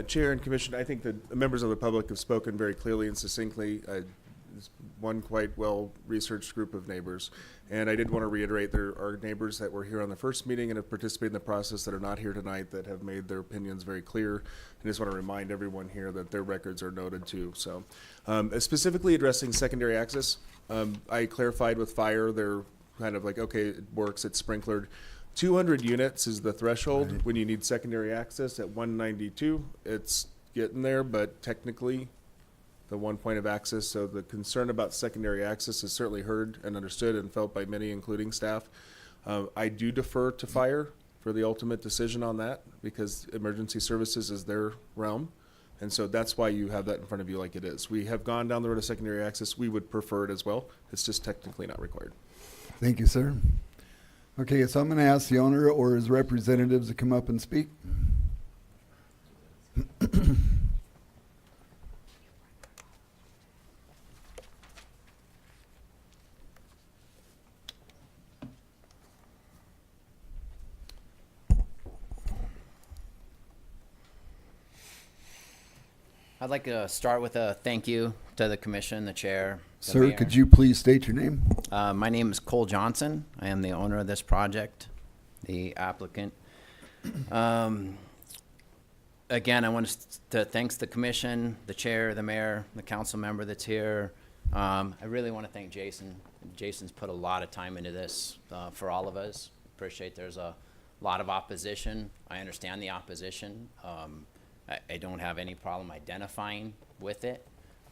Chair and Commission, I think the members of the public have spoken very clearly and succinctly. It's one quite well-researched group of neighbors. And I did want to reiterate, there are neighbors that were here on the first meeting and have participated in the process that are not here tonight that have made their opinions very clear. I just want to remind everyone here that their records are noted too. So specifically addressing secondary access, I clarified with fire, they're kind of like, okay, it works, it's sprinklered. 200 units is the threshold when you need secondary access. At 192, it's getting there, but technically the one point of access. So the concern about secondary access is certainly heard and understood and felt by many, including staff. I do defer to fire for the ultimate decision on that because emergency services is their realm. And so that's why you have that in front of you like it is. We have gone down the road of secondary access. We would prefer it as well. It's just technically not required.
Thank you, sir. Okay, so I'm going to ask the owner or his representatives to come up and speak.
I'd like to start with a thank you to the commission, the chair. the
Sir,
mayor.
could you please state your name?
My name is Cole Johnson. I am the owner of this project, the applicant. Again, I want to thank the commission, the chair, the mayor, the council member that's here. I really want to thank Jason. Jason's put a lot of time into this for all of us. Appreciate there's a lot of opposition. I understand the opposition. I don't have any problem identifying with it.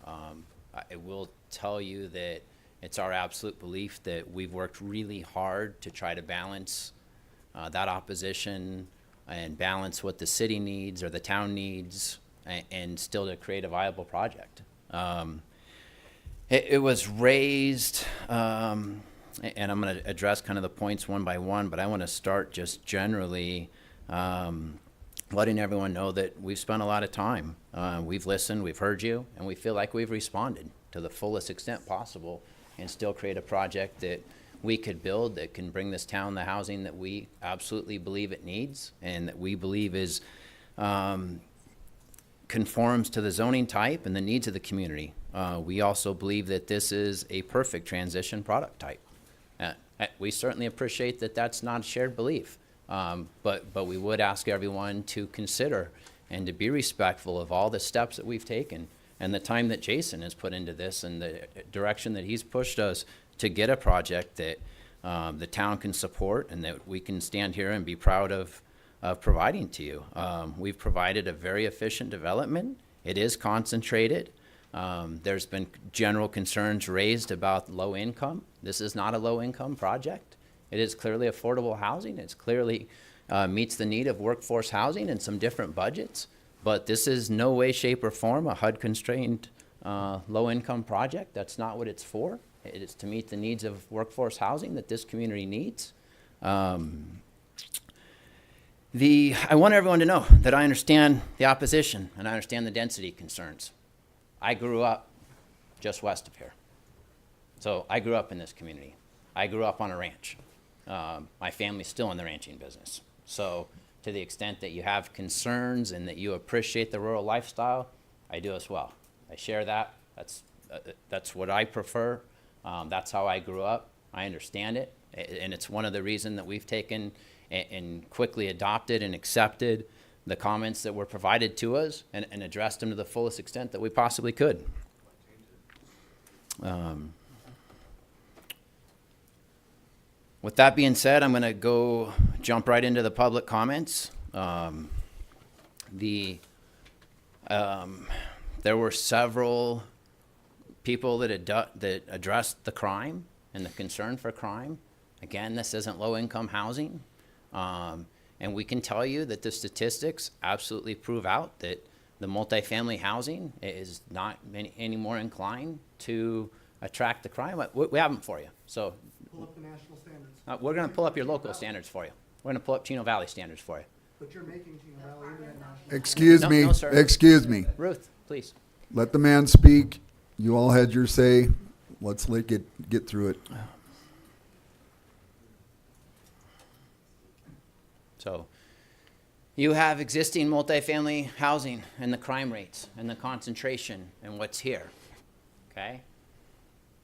I will tell you that it's our absolute belief that we've worked really hard to try to balance that opposition and balance what the city needs or the town needs and still to create a viable project. It was raised, and I'm going to address kind of the points one by one, but I want to start just generally letting everyone know that we've spent a lot of time. We've listened, we've heard you, and we feel like we've responded to the fullest extent possible and still create a project that we could build that can bring this town the housing that we absolutely believe it needs and that we believe is conforms to the zoning type and the needs of the community. We also believe that this is a perfect transition product type. We certainly appreciate that that's not a shared belief. But we would ask everyone to consider and to be respectful of all the steps that we've taken and the time that Jason has put into this and the direction that he's pushed us to get a project that the town can support and that we can stand here and be proud of providing to you. We've provided a very efficient development. It is concentrated. There's been general concerns raised about low income. This is not a low income project. It is clearly affordable housing. It's clearly meets the need of workforce housing and some different budgets. But this is no way, shape, or form a HUD-constrained low-income project. That's not what it's for. It is to meet the needs of workforce housing that this community needs. I want everyone to know that I understand the opposition and I understand the density concerns. I grew up just west of here. So I grew up in this community. I grew up on a ranch. My family's still in the ranching business. So to the extent that you have concerns and that you appreciate the rural lifestyle, I do as well. I share that. That's what I prefer. That's how I grew up. I understand it. And it's one of the reasons that we've taken and quickly adopted and accepted the comments that were provided to us and addressed them to the fullest extent that we possibly could. With that being said, I'm going to jump right into the public comments. There were several people that addressed the crime and the concern for crime. Again, this isn't low-income housing. And we can tell you that the statistics absolutely prove out that the multifamily housing is not any more inclined to attract the crime. We have them for you. So
Pull up the national standards.
we're going to pull up your local standards for you. We're going to pull up Chino Valley standards for you.
But you're making Chino Valley into that national.
Excuse me,
No, sir.
excuse me.
Ruth, please.
Let the man speak. You all had your say. Let's get through it.
So you have existing multifamily housing and the crime rates and the concentration and what's here, okay?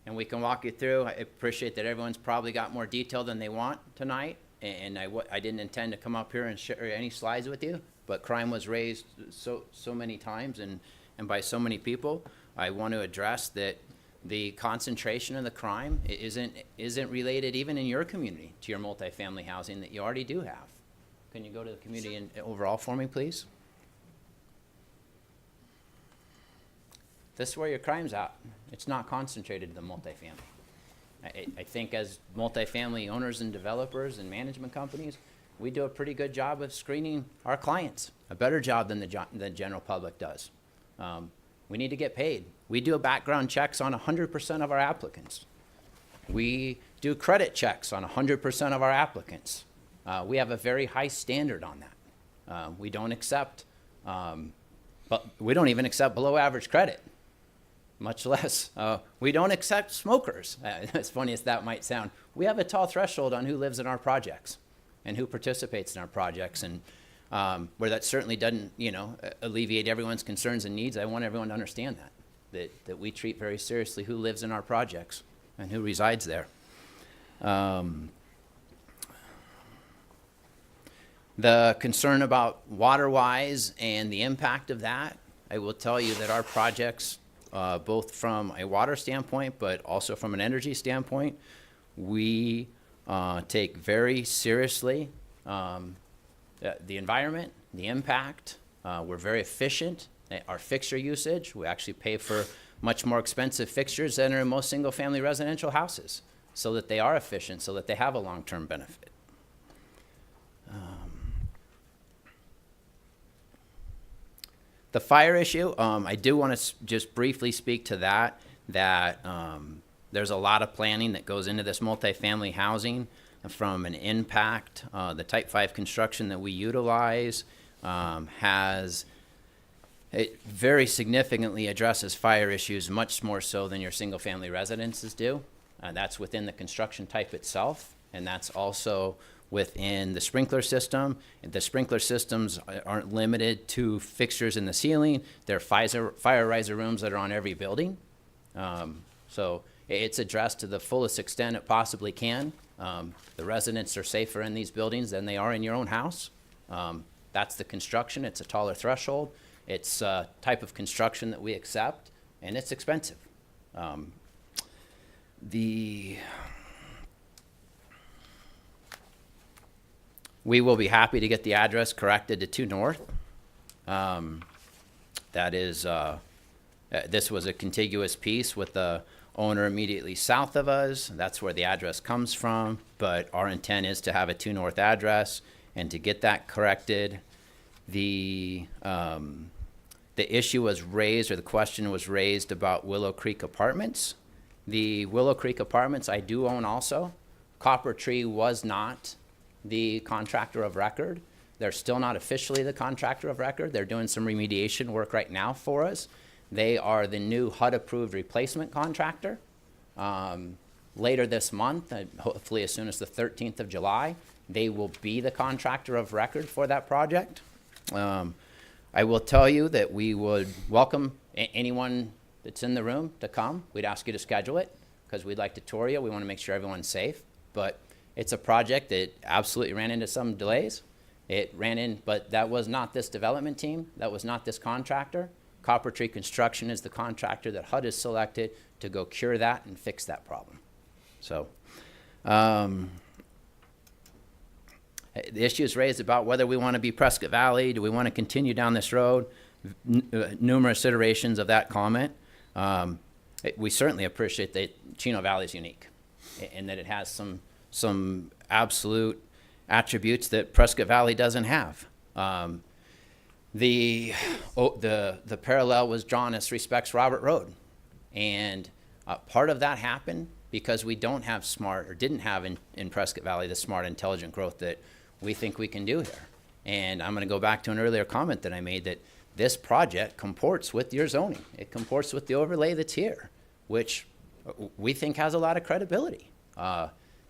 and we can walk you through. I appreciate that everyone's probably got more detail than they want tonight, and I didn't intend to come up here and share any slides with you, but crime was raised so many times and by so many people. I want to address that the concentration of the crime isn't related even in your community to your multifamily housing that you already do have. Can you go to the community and overall for me, please? This is where your crime's at. It's not concentrated in the multifamily. I think as multifamily owners and developers and management companies, we do a pretty good job of screening our clients, a better job than the general public does. We need to get paid. We do background checks on 100% of our applicants. We do credit checks on 100% of our applicants. We have a very high standard on that. We don't accept, but we don't even accept below average credit, much less. We don't accept smokers. As funny as that might sound, we have a tall threshold on who lives in our projects and who participates in our projects. And where that certainly doesn't, alleviate everyone's concerns and needs, I want everyone to understand that we treat very seriously who lives in our projects and who resides there. The concern about water-wise and the impact of that, I will tell you that our projects, both from a water standpoint, but also from an energy standpoint, we take very seriously the environment, the impact. We're very efficient. Our fixture usage, we actually pay for much more expensive fixtures than are in most single-family residential houses, so that they are efficient, so that they have a long-term benefit. The fire issue, I do want to just briefly speak to that there's a lot of planning that goes into this multifamily housing from an impact. The Type 5 construction that we utilize it very significantly addresses fire issues, much more so than your single-family residences do. That's within the construction type itself, and that's also within the sprinkler system. The sprinkler systems aren't limited to fixtures in the ceiling. They're fire riser rooms that are on every building. So it's addressed to the fullest extent it possibly can. The residents are safer in these buildings than they are in your own house. That's the construction. It's a taller threshold. It's a type of construction that we accept, and it's expensive. We will be happy to get the address corrected to 2 North. That is, this was a contiguous piece with the owner immediately south of us. That's where the address comes from, but our intent is to have a 2 North address and to get that corrected. The issue was raised, or the question was raised about Willow Creek Apartments. The Willow Creek Apartments I do own also. Copper Tree was not the contractor of record. They're still not officially the contractor of record. They're doing some remediation work right now for us. They are the new HUD-approved replacement contractor. Later this month, hopefully as soon as the 13th of July, they will be the contractor of record for that project. I will tell you that we would welcome anyone that's in the room to come. We'd ask you to schedule it because we'd like to tour you. We want to make sure everyone's safe. But it's a project that absolutely ran into some delays. But that was not this development team. That was not this contractor. Copper Tree Construction is the contractor that HUD has selected to go cure that and fix that problem. So the issue is raised about whether we want to be Prescott Valley. Do we want to continue down this road? Numerous iterations of that comment. We certainly appreciate that Chino Valley is unique and that it has some absolute attributes that Prescott Valley doesn't have. The parallel was drawn as respects Robert Road, and part of that happened because we don't have didn't have in Prescott Valley the smart, intelligent growth that we think we can do here. And I'm going to go back to an earlier comment that I made that this project comports with your zoning. It comports with the overlay that's here, which we think has a lot of credibility.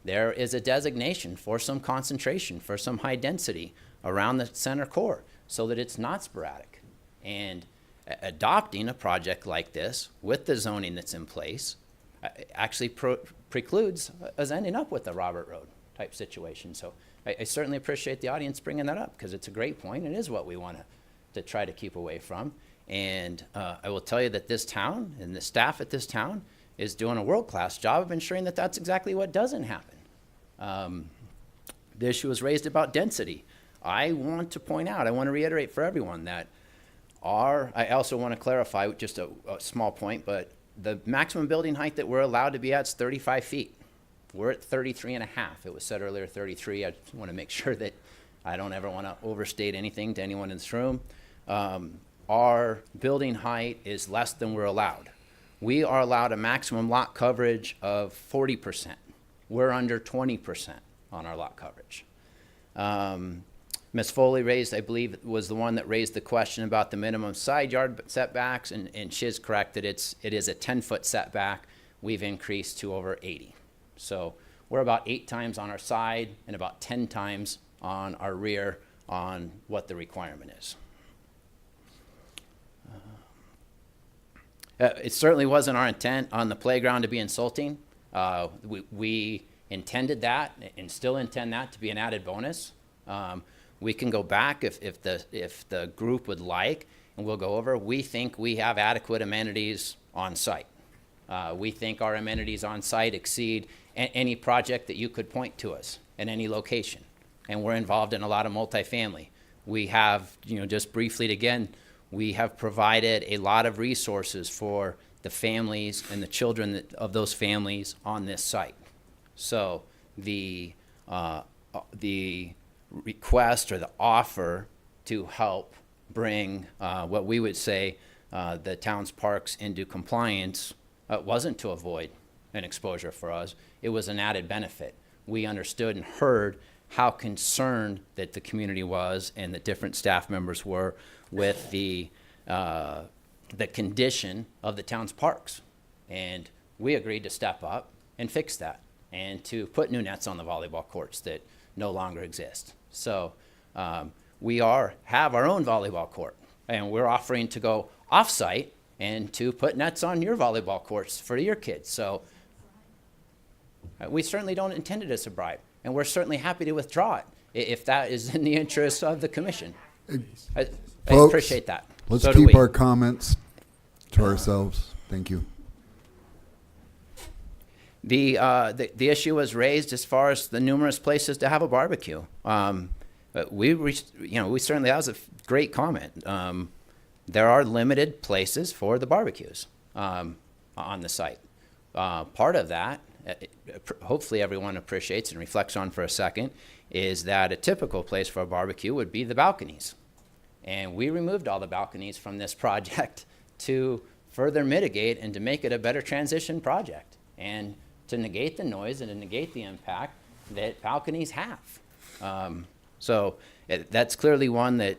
There is a designation for some concentration, for some high density around the center core so that it's not sporadic. And adopting a project like this with the zoning that's in place, actually precludes us ending up with a Robert Road type situation. So I certainly appreciate the audience bringing that up, because it's a great point. It is what we want to try to keep away from. And I will tell you that this town and the staff at this town is doing a world-class job of ensuring that that's exactly what doesn't happen. The issue was raised about density. I want to point out, I want to reiterate for everyone that I also want to clarify just a small point, but the maximum building height that we're allowed to be at is 35 feet. We're at 33 and a half. It was said earlier 33. I just want to make sure that I don't ever want to overstate anything to anyone in this room. Our building height is less than we're allowed. We are allowed a maximum lot coverage of 40%. We're under 20% on our lot coverage. Ms. Foley raised, I believe, was the one that raised the question about the minimum side yard setbacks, and she's correct that it is a 10-foot setback. We've increased to over 80. So we're about 8 times on our side and about 10 times on our rear on what the requirement is. It certainly wasn't our intent on the playground to be insulting. We intended that and still intend that to be an added bonus. We can go back if the group would like, and we'll go over. We think we have adequate amenities on site. We think our amenities on site exceed any project that you could point to us in any location. And we're involved in a lot of multifamily. We have, just briefly again, we have provided a lot of resources for the families and the children of those families on this site. So the request or the offer to help bring what we would say the town's parks into compliance wasn't to avoid an exposure for us. It was an added benefit. We understood and heard how concerned that the community was and the different staff members were with the condition of the town's parks. And we agreed to step up and fix that and to put new nets on the volleyball courts that no longer exist. So we have our own volleyball court, and we're offering to go off-site and to put nets on your volleyball courts for your kids. So we certainly don't intend it as a bribe, and we're certainly happy to withdraw it if that is in the interest of the commission. I appreciate that.
Let's
So do
keep
we.
our comments to ourselves. Thank you.
The issue was raised as far as the numerous places to have a barbecue. But we certainly, that was a great comment. There are limited places for the barbecues on the site. Part of that, hopefully everyone appreciates and reflects on for a second, is that a typical place for a barbecue would be the balconies. And we removed all the balconies from this project to further mitigate and to make it a better transition project and to negate the noise and to negate the impact that balconies have. So that's clearly one that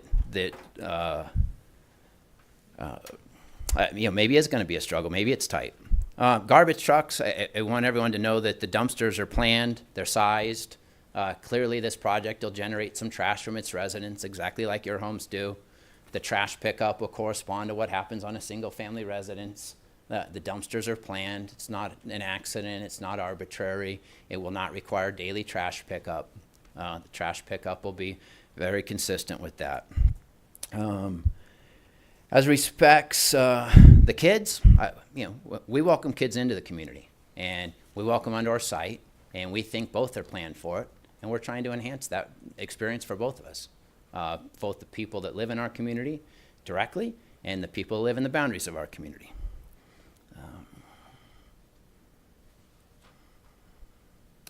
maybe is going to be a struggle. Maybe it's tight. Garbage trucks, I want everyone to know that the dumpsters are planned, they're sized. Clearly this project will generate some trash from its residents, exactly like your homes do. The trash pickup will correspond to what happens on a single family residence. The dumpsters are planned. It's not an accident. It's not arbitrary. It will not require daily trash pickup. The trash pickup will be very consistent with that. As respects the kids, we welcome kids into the community, and we welcome onto our site, and we think both are planned for it, and we're trying to enhance that experience for both of us, both the people that live in our community directly and the people who live in the boundaries of our community.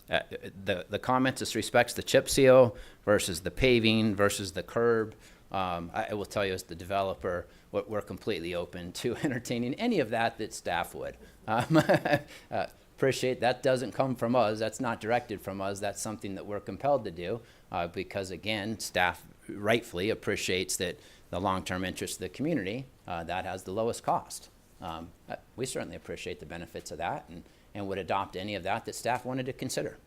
The comments as respects the chip seal versus the paving versus the curb, I will tell you as the developer, we're completely open to entertaining any of that staff would. Appreciate that doesn't come from us. That's not directed from us. That's something that we're compelled to do because, again, staff rightfully appreciates that the long-term interest of the community, that has the lowest cost. We certainly appreciate the benefits of that and would adopt any of that staff wanted to consider.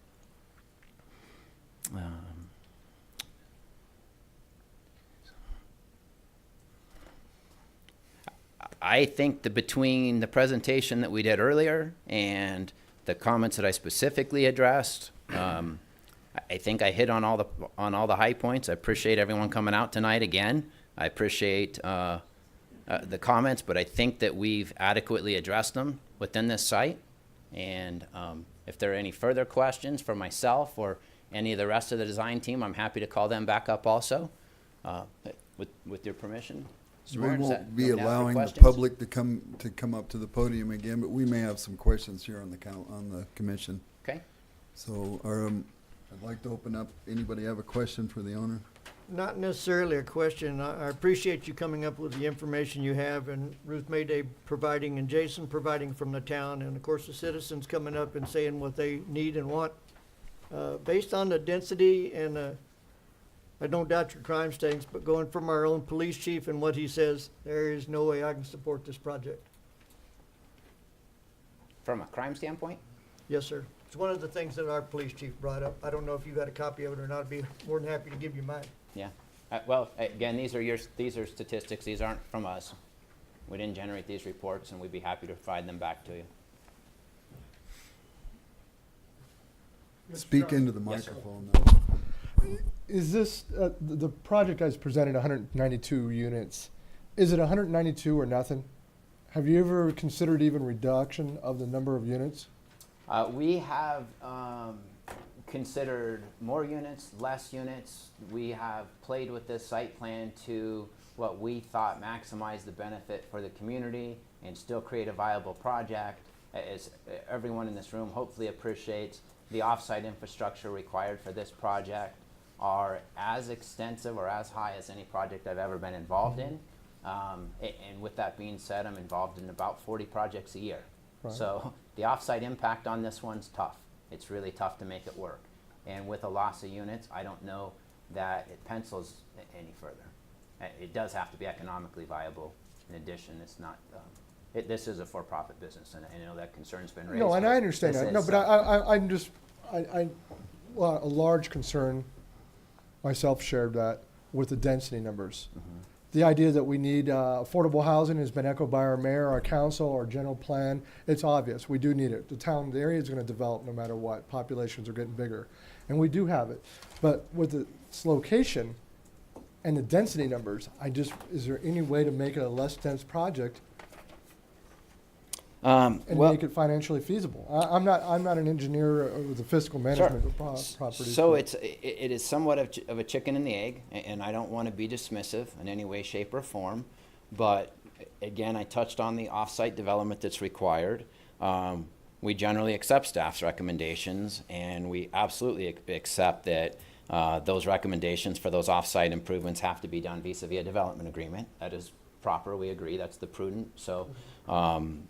I think that between the presentation that we did earlier and the comments that I specifically addressed, I think I hit on all the high points. I appreciate everyone coming out tonight again. I appreciate the comments, but I think that we've adequately addressed them within this site. And if there are any further questions for myself or any of the rest of the design team, I'm happy to call them back up also, with your permission. Mr.
We
Mayor, does
won't
that
be
open it up for
allowing the
questions?
public to come up to the podium again, but we may have some questions here on the commission.
Okay.
So, I'd like to open up, anybody have a question for the owner?
Not necessarily a question. I appreciate you coming up with the information you have, and Ruth Mayday providing, and Jason providing from the town, and of course the citizens coming up and saying what they need and want. Based on the density and I don't doubt your crime stings, but going from our own police chief and what he says, there is no way I can support this project.
From a crime standpoint?
Yes, sir. It's one of the things that our police chief brought up. I don't know if you got a copy of it or not. I'd be more than happy to give you mine.
Yeah. Well, again, these are statistics. These aren't from us. We didn't generate these reports, and we'd be happy to provide them back to you.
Speak into the
Yes, sir.
microphone now.
Is this, the project as presented, 192 units, is it 192 or nothing? Have you ever considered even reduction of the number of units?
We have considered more units, less units. We have played with this site plan to what we thought maximized the benefit for the community and still create a viable project. As everyone in this room hopefully appreciates, the off-site infrastructure required for this project are as extensive or as high as any project I've ever been involved in. And with that being said, I'm involved in about 40 projects a year.
Right.
So the off-site impact on this one's tough. It's really tough to make it work. And with a loss of units, I don't know that it pencils any further. It does have to be economically viable. In addition, it's not, this is a for-profit business, and I know that concern's been raised.
No, and I understand
This
that. No,
is,
but I'm just, well, a large concern, myself shared that with the density numbers. The idea that we need affordable housing has been echoed by our mayor, our council, our general plan. It's obvious, we do need it. The area is gonna develop no matter what. Populations are getting bigger, and we do have it. But with its location and the density numbers, is there any way to make it a less dense project and
well,
make it financially feasible? I'm not an engineer with the fiscal management of properties.
So
but-
it is somewhat of a chicken and the egg, and I don't want to be dismissive in any way, shape, or form. But again, I touched on the off-site development that's required. We generally accept staff's recommendations, and we absolutely accept that those recommendations for those off-site improvements have to be done vis-a-vis a development agreement. That is proper. We agree. That's the prudent. So. And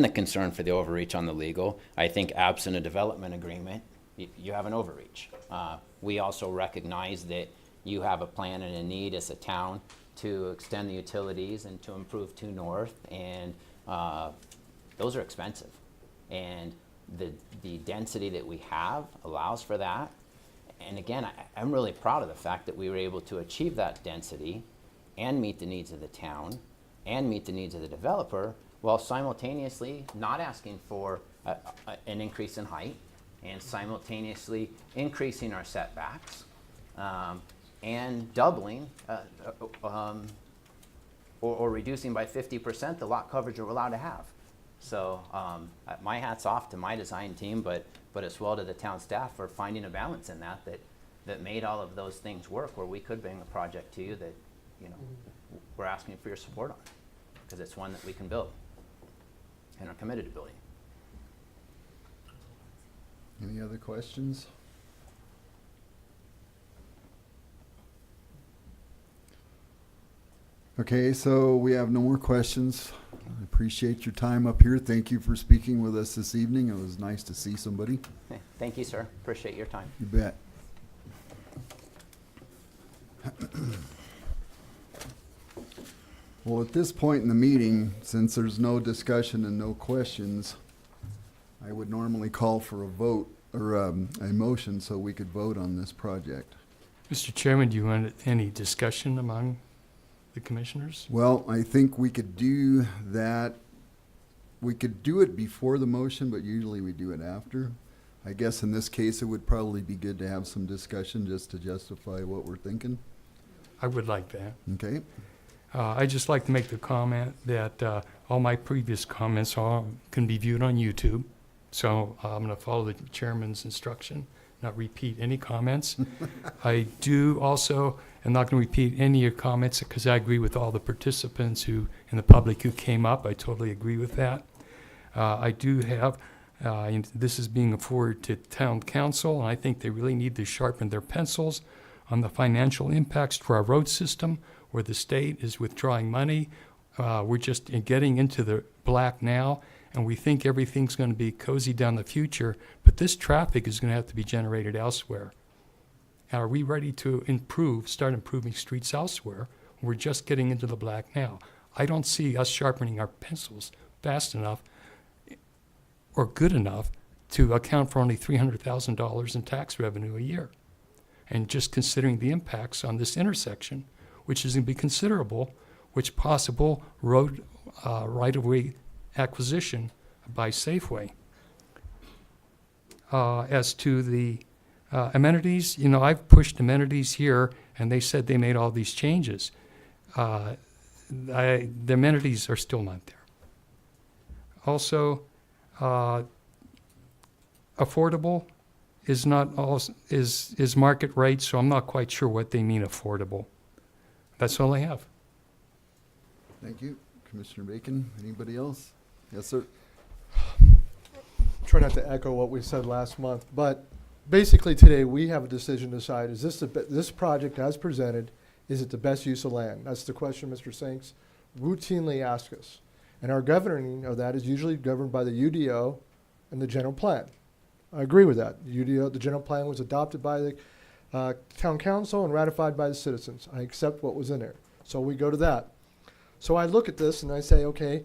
the concern for the overreach on the legal, I think absent a development agreement, you have an overreach. We also recognize that you have a plan and a need as a town to extend the utilities and to improve 2 North, and those are expensive. And the density that we have allows for that. And again, I'm really proud of the fact that we were able to achieve that density and meet the needs of the town and meet the needs of the developer, while simultaneously not asking for an increase in height and simultaneously increasing our setbacks and doubling or reducing by 50% the lot coverage we're allowed to have. So my hat's off to my design team, but as well to the town staff for finding a balance in that made all of those things work, where we could bring a project to you that, you know, we're asking for your support on, because it's one that we can build and are committed to building.
Any other questions? Okay, so we have no more questions. I appreciate your time up here. Thank you for speaking with us this evening. It was nice to see somebody.
Thank you, sir. Appreciate your time.
You bet. Well, at this point in the meeting, since there's no discussion and no questions, I would normally call for a vote or a motion so we could vote on this project.
Mr. Chairman, do you want any discussion among
the commissioners?
Well, I think we could do that. We could do it before the motion, but usually we do it after. I guess in this case, it would probably be good to have some discussion just to justify what we're thinking.
I would like that.
Okay?
I'd just like to make the comment that all my previous comments can be viewed on YouTube. So I'm going to follow the chairman's instruction, not repeat any comments. I do also am not going to repeat any of your comments because I agree with all the participants in the public who came up. I totally agree with that. I do have, and this is being forwarded to town council, and I think they really need to sharpen their pencils on the financial impacts to our road system, where the state is withdrawing money. We're just getting into the black now, and we think everything's going to be cozy down the future, but this traffic is going to have to be generated elsewhere. Are we ready to start improving streets elsewhere? We're just getting into the black now. I don't see us sharpening our pencils fast enough or good enough to account for only $300,000 in tax revenue a year. And just considering the impacts on this intersection, which is going to be considerable, which possible road right-of-way acquisition by Safeway. As to the amenities, I've pushed amenities here, and they said they made all these changes. The amenities are still not there. Also, affordable is is market rate, so I'm not quite sure what they mean affordable. That's all I have.
Thank you. Commissioner Bacon, anybody else? Yes, sir.
Try not to echo what we said last month, but basically today we have a decision to decide, is this project as presented, is it the best use of land? That's the question Mr. Sinks routinely asks us. And our governing of that is usually governed by the UDO and the general plan. I agree with that. The general plan was adopted by the town council and ratified by the citizens. I accept what was in there. So we go to that. So I look at this and I say, okay,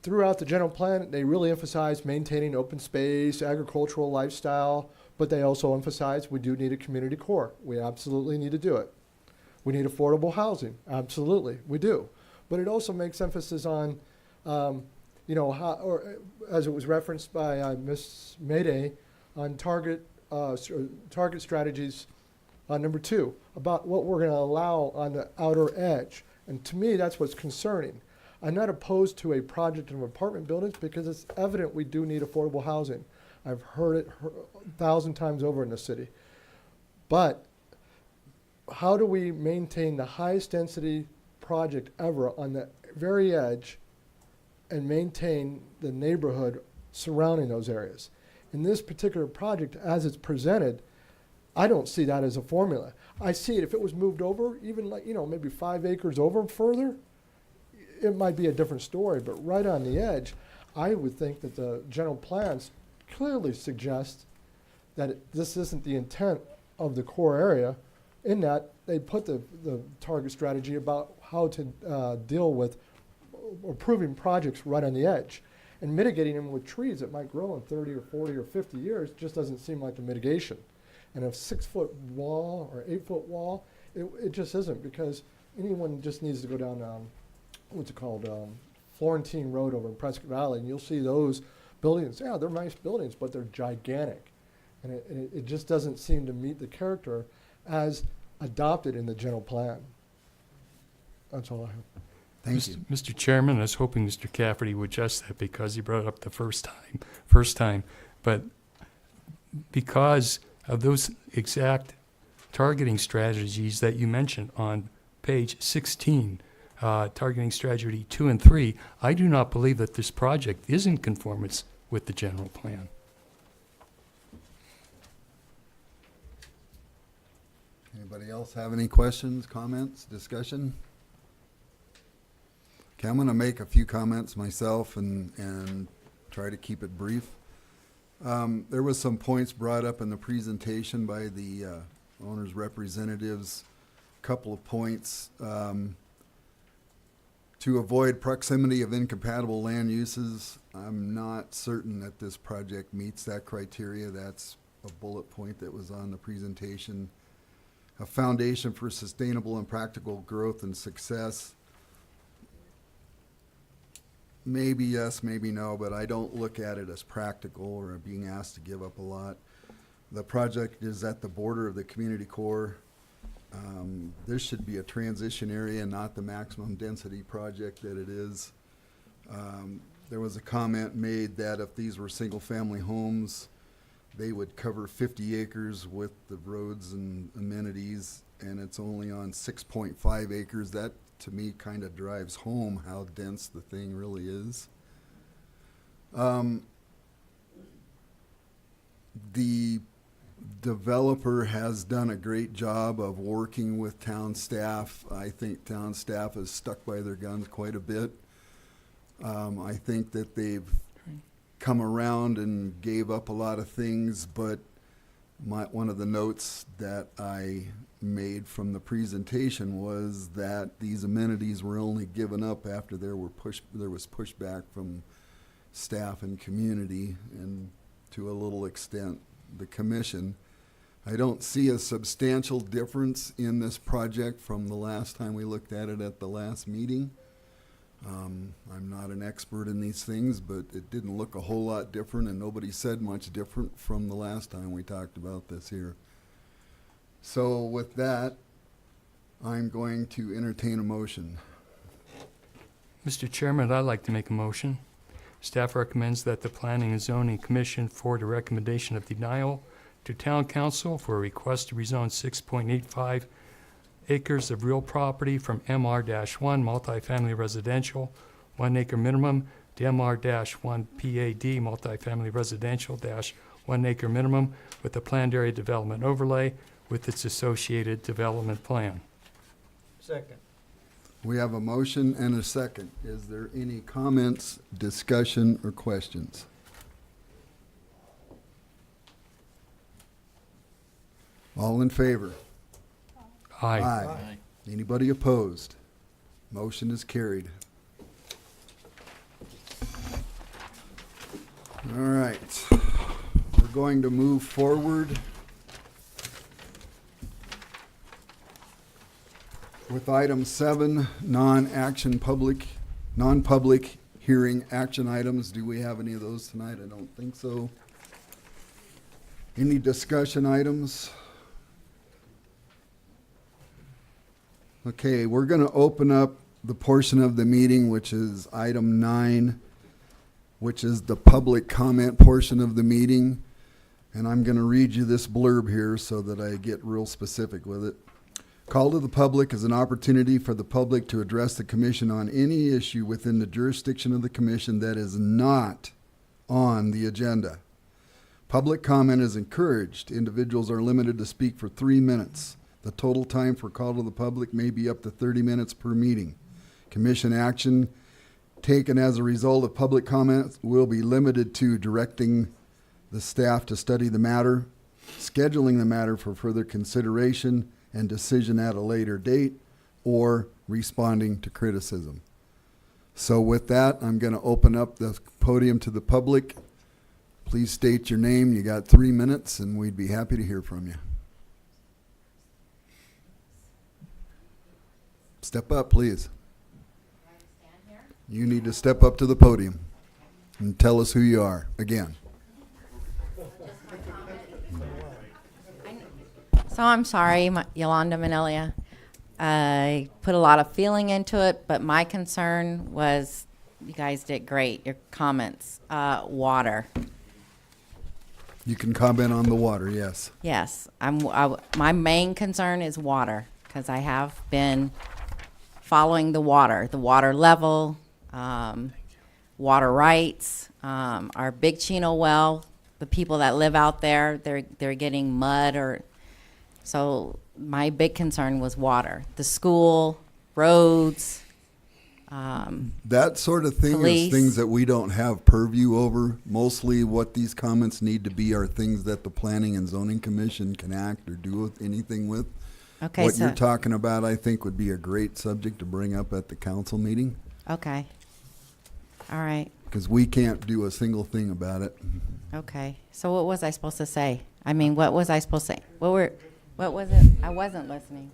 throughout the general plan, they really emphasize maintaining open space, agricultural lifestyle, but they also emphasize we do need a community core. We absolutely need to do it. We need affordable housing. Absolutely, we do. But it also makes emphasis on, how, or as it was referenced by Ms. Mayday, on target strategies, number 2, about what we're going to allow on the outer edge. And to me, that's what's concerning. I'm not opposed to a project of apartment buildings because it's evident we do need affordable housing. I've heard it 1,000 times over in the city. But how do we maintain the highest density project ever on the very edge and maintain the neighborhood surrounding those areas? In this particular project, as it's presented, I don't see that as a formula. I see it if it was moved over, even maybe 5 acres over further, it might be a different story, but right on the edge, I would think that the general plans clearly suggest that this isn't the intent of the core area, in that they put the target strategy about how to deal with approving projects right on the edge. And mitigating them with trees that might grow in 30 or 40 or 50 years just doesn't seem like the mitigation. And a 6-foot wall or 8-foot wall, it just isn't, because anyone just needs to go down, what's it called, Florentine Road over in Prescott Valley, and you'll see those buildings. Yeah, they're nice buildings, but they're gigantic. And it just doesn't seem to meet the character as adopted in the general plan. That's all I have.
Thank you.
Mr. Chairman, I was hoping Mr. Cafferty would adjust that because he brought it up the first time. But because of those exact targeting strategies that you mentioned on page 16, targeting strategy 2 and 3, I do not believe that this project is in conformance with the general plan.
Anybody else have any questions, comments, discussion? Okay, I'm going to make a few comments myself and try to keep it brief. There was some points brought up in the presentation by the owner's representatives. A couple of points. To avoid proximity of incompatible land uses, I'm not certain that this project meets that criteria. That's a bullet point that was on the presentation. a foundation for sustainable and practical growth and success. Maybe yes, maybe no, but I don't look at it as practical or being asked to give up a lot. The project is at the border of the community core. This should be a transition area, not the maximum density project that it is. There was a comment made that if these were single-family homes, they would cover 50 acres with the roads and amenities, and it's only on 6.5 acres. That, to me, kind of drives home how dense the thing really is. The developer has done a great job of working with town staff. I think town staff has stuck by their guns quite a bit. I think that they've come around and gave up a lot of things, but one of the notes that I made from the presentation was that these amenities were only given up after there was pushback from staff and community, and to a little extent the commission. I don't see a substantial difference in this project from the last time we looked at it at the last meeting. I'm not an expert in these things, but it didn't look a whole lot different, and nobody said much different from the last time we talked about this here. So with that, I'm going to entertain a motion.
Mr. Chairman, I'd like to make a motion. Staff recommends that the Planning and Zoning Commission forward a recommendation of denial to Town Council for a request to rezone 6.85 acres of real property from MR-1 multifamily residential, 1 acre minimum, to MR-1 PAD multifamily residential -1 acre minimum with a planned area development overlay with its associated development plan.
Second.
We have a motion and a second. Is there any comments, discussion, or questions? All in favor?
Aye.
Aye. Anybody opposed? Motion is carried. All right. We're going to move forward with item 7, non-public hearing action items. Do we have any of those tonight? I don't think so. Any discussion items? Okay, we're going to open up the portion of the meeting, which is item 9, which is the public comment portion of the meeting. And I'm going to read you this blurb here so that I get real specific with it. Call to the public is an opportunity for the public to address the commission on any issue within the jurisdiction of the commission that is not on the agenda. Public comment is encouraged. Individuals are limited to speak for 3 minutes. The total time for call to the public may be up to 30 minutes per meeting. Commission action taken as a result of public comments will be limited to directing the staff to study the matter, scheduling the matter for further consideration and decision at a later date, or responding to criticism. So with that, I'm going to open up the podium to the public. Please state your name. You got 3 minutes, and we'd be happy to hear from you. Step up, please. You need to step up to the podium and tell us who you are again.
So I'm sorry, Yolanda Manelia. I put a lot of feeling into it, but my concern was, you guys did great, your comments. Water.
You can comment on the water, yes.
Yes, my main concern is water, because I have been following the water level, water rights, our big Chino well, the people that live out there, they're getting mud or, so my big concern was water. The school, roads,
that sort of thing
police.
is things that we don't have purview over. Mostly what these comments need to be are things that the Planning and Zoning Commission can act or do with anything with.
Okay,
what
so
you're talking about, I think, would be a great subject to bring up at the council meeting.
Okay. All right.
Because we can't do a single thing about it.
Okay. So what was I supposed to say? I mean, what was I supposed to say? What was it? I wasn't listening.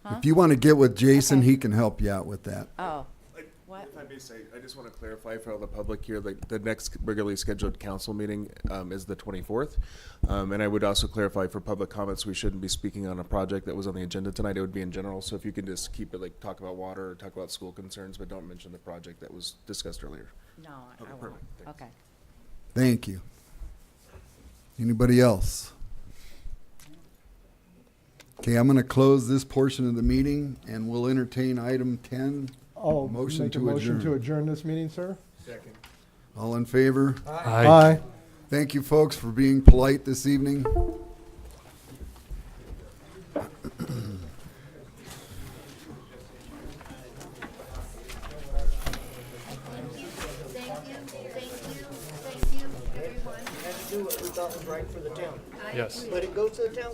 Huh?
If you want to get with Jason,
Okay.
he can help you out with that.
Oh, what?
If I may say, I just want to clarify for all the public here, like, the next regularly scheduled council meeting is the 24th. And I would also clarify for public comments, we shouldn't be speaking on a project that was on the agenda tonight. It would be in general. So if you can just keep it, like, talk about water or talk about school concerns, but don't mention the project that was discussed earlier.
No, I
Okay,
won't.
perfect. Thanks.
Okay.
Thank you. Anybody else? Okay, I'm going to close this portion of the meeting, and we'll entertain item 10.
I'll
Motion
make a
to
motion to
adjourn.
adjourn this meeting, sir.
Second.
All in favor?
Aye.
Thank you, folks, for being polite this evening.
Had to do what we thought was right for the town.
Yes.
Let it go to the town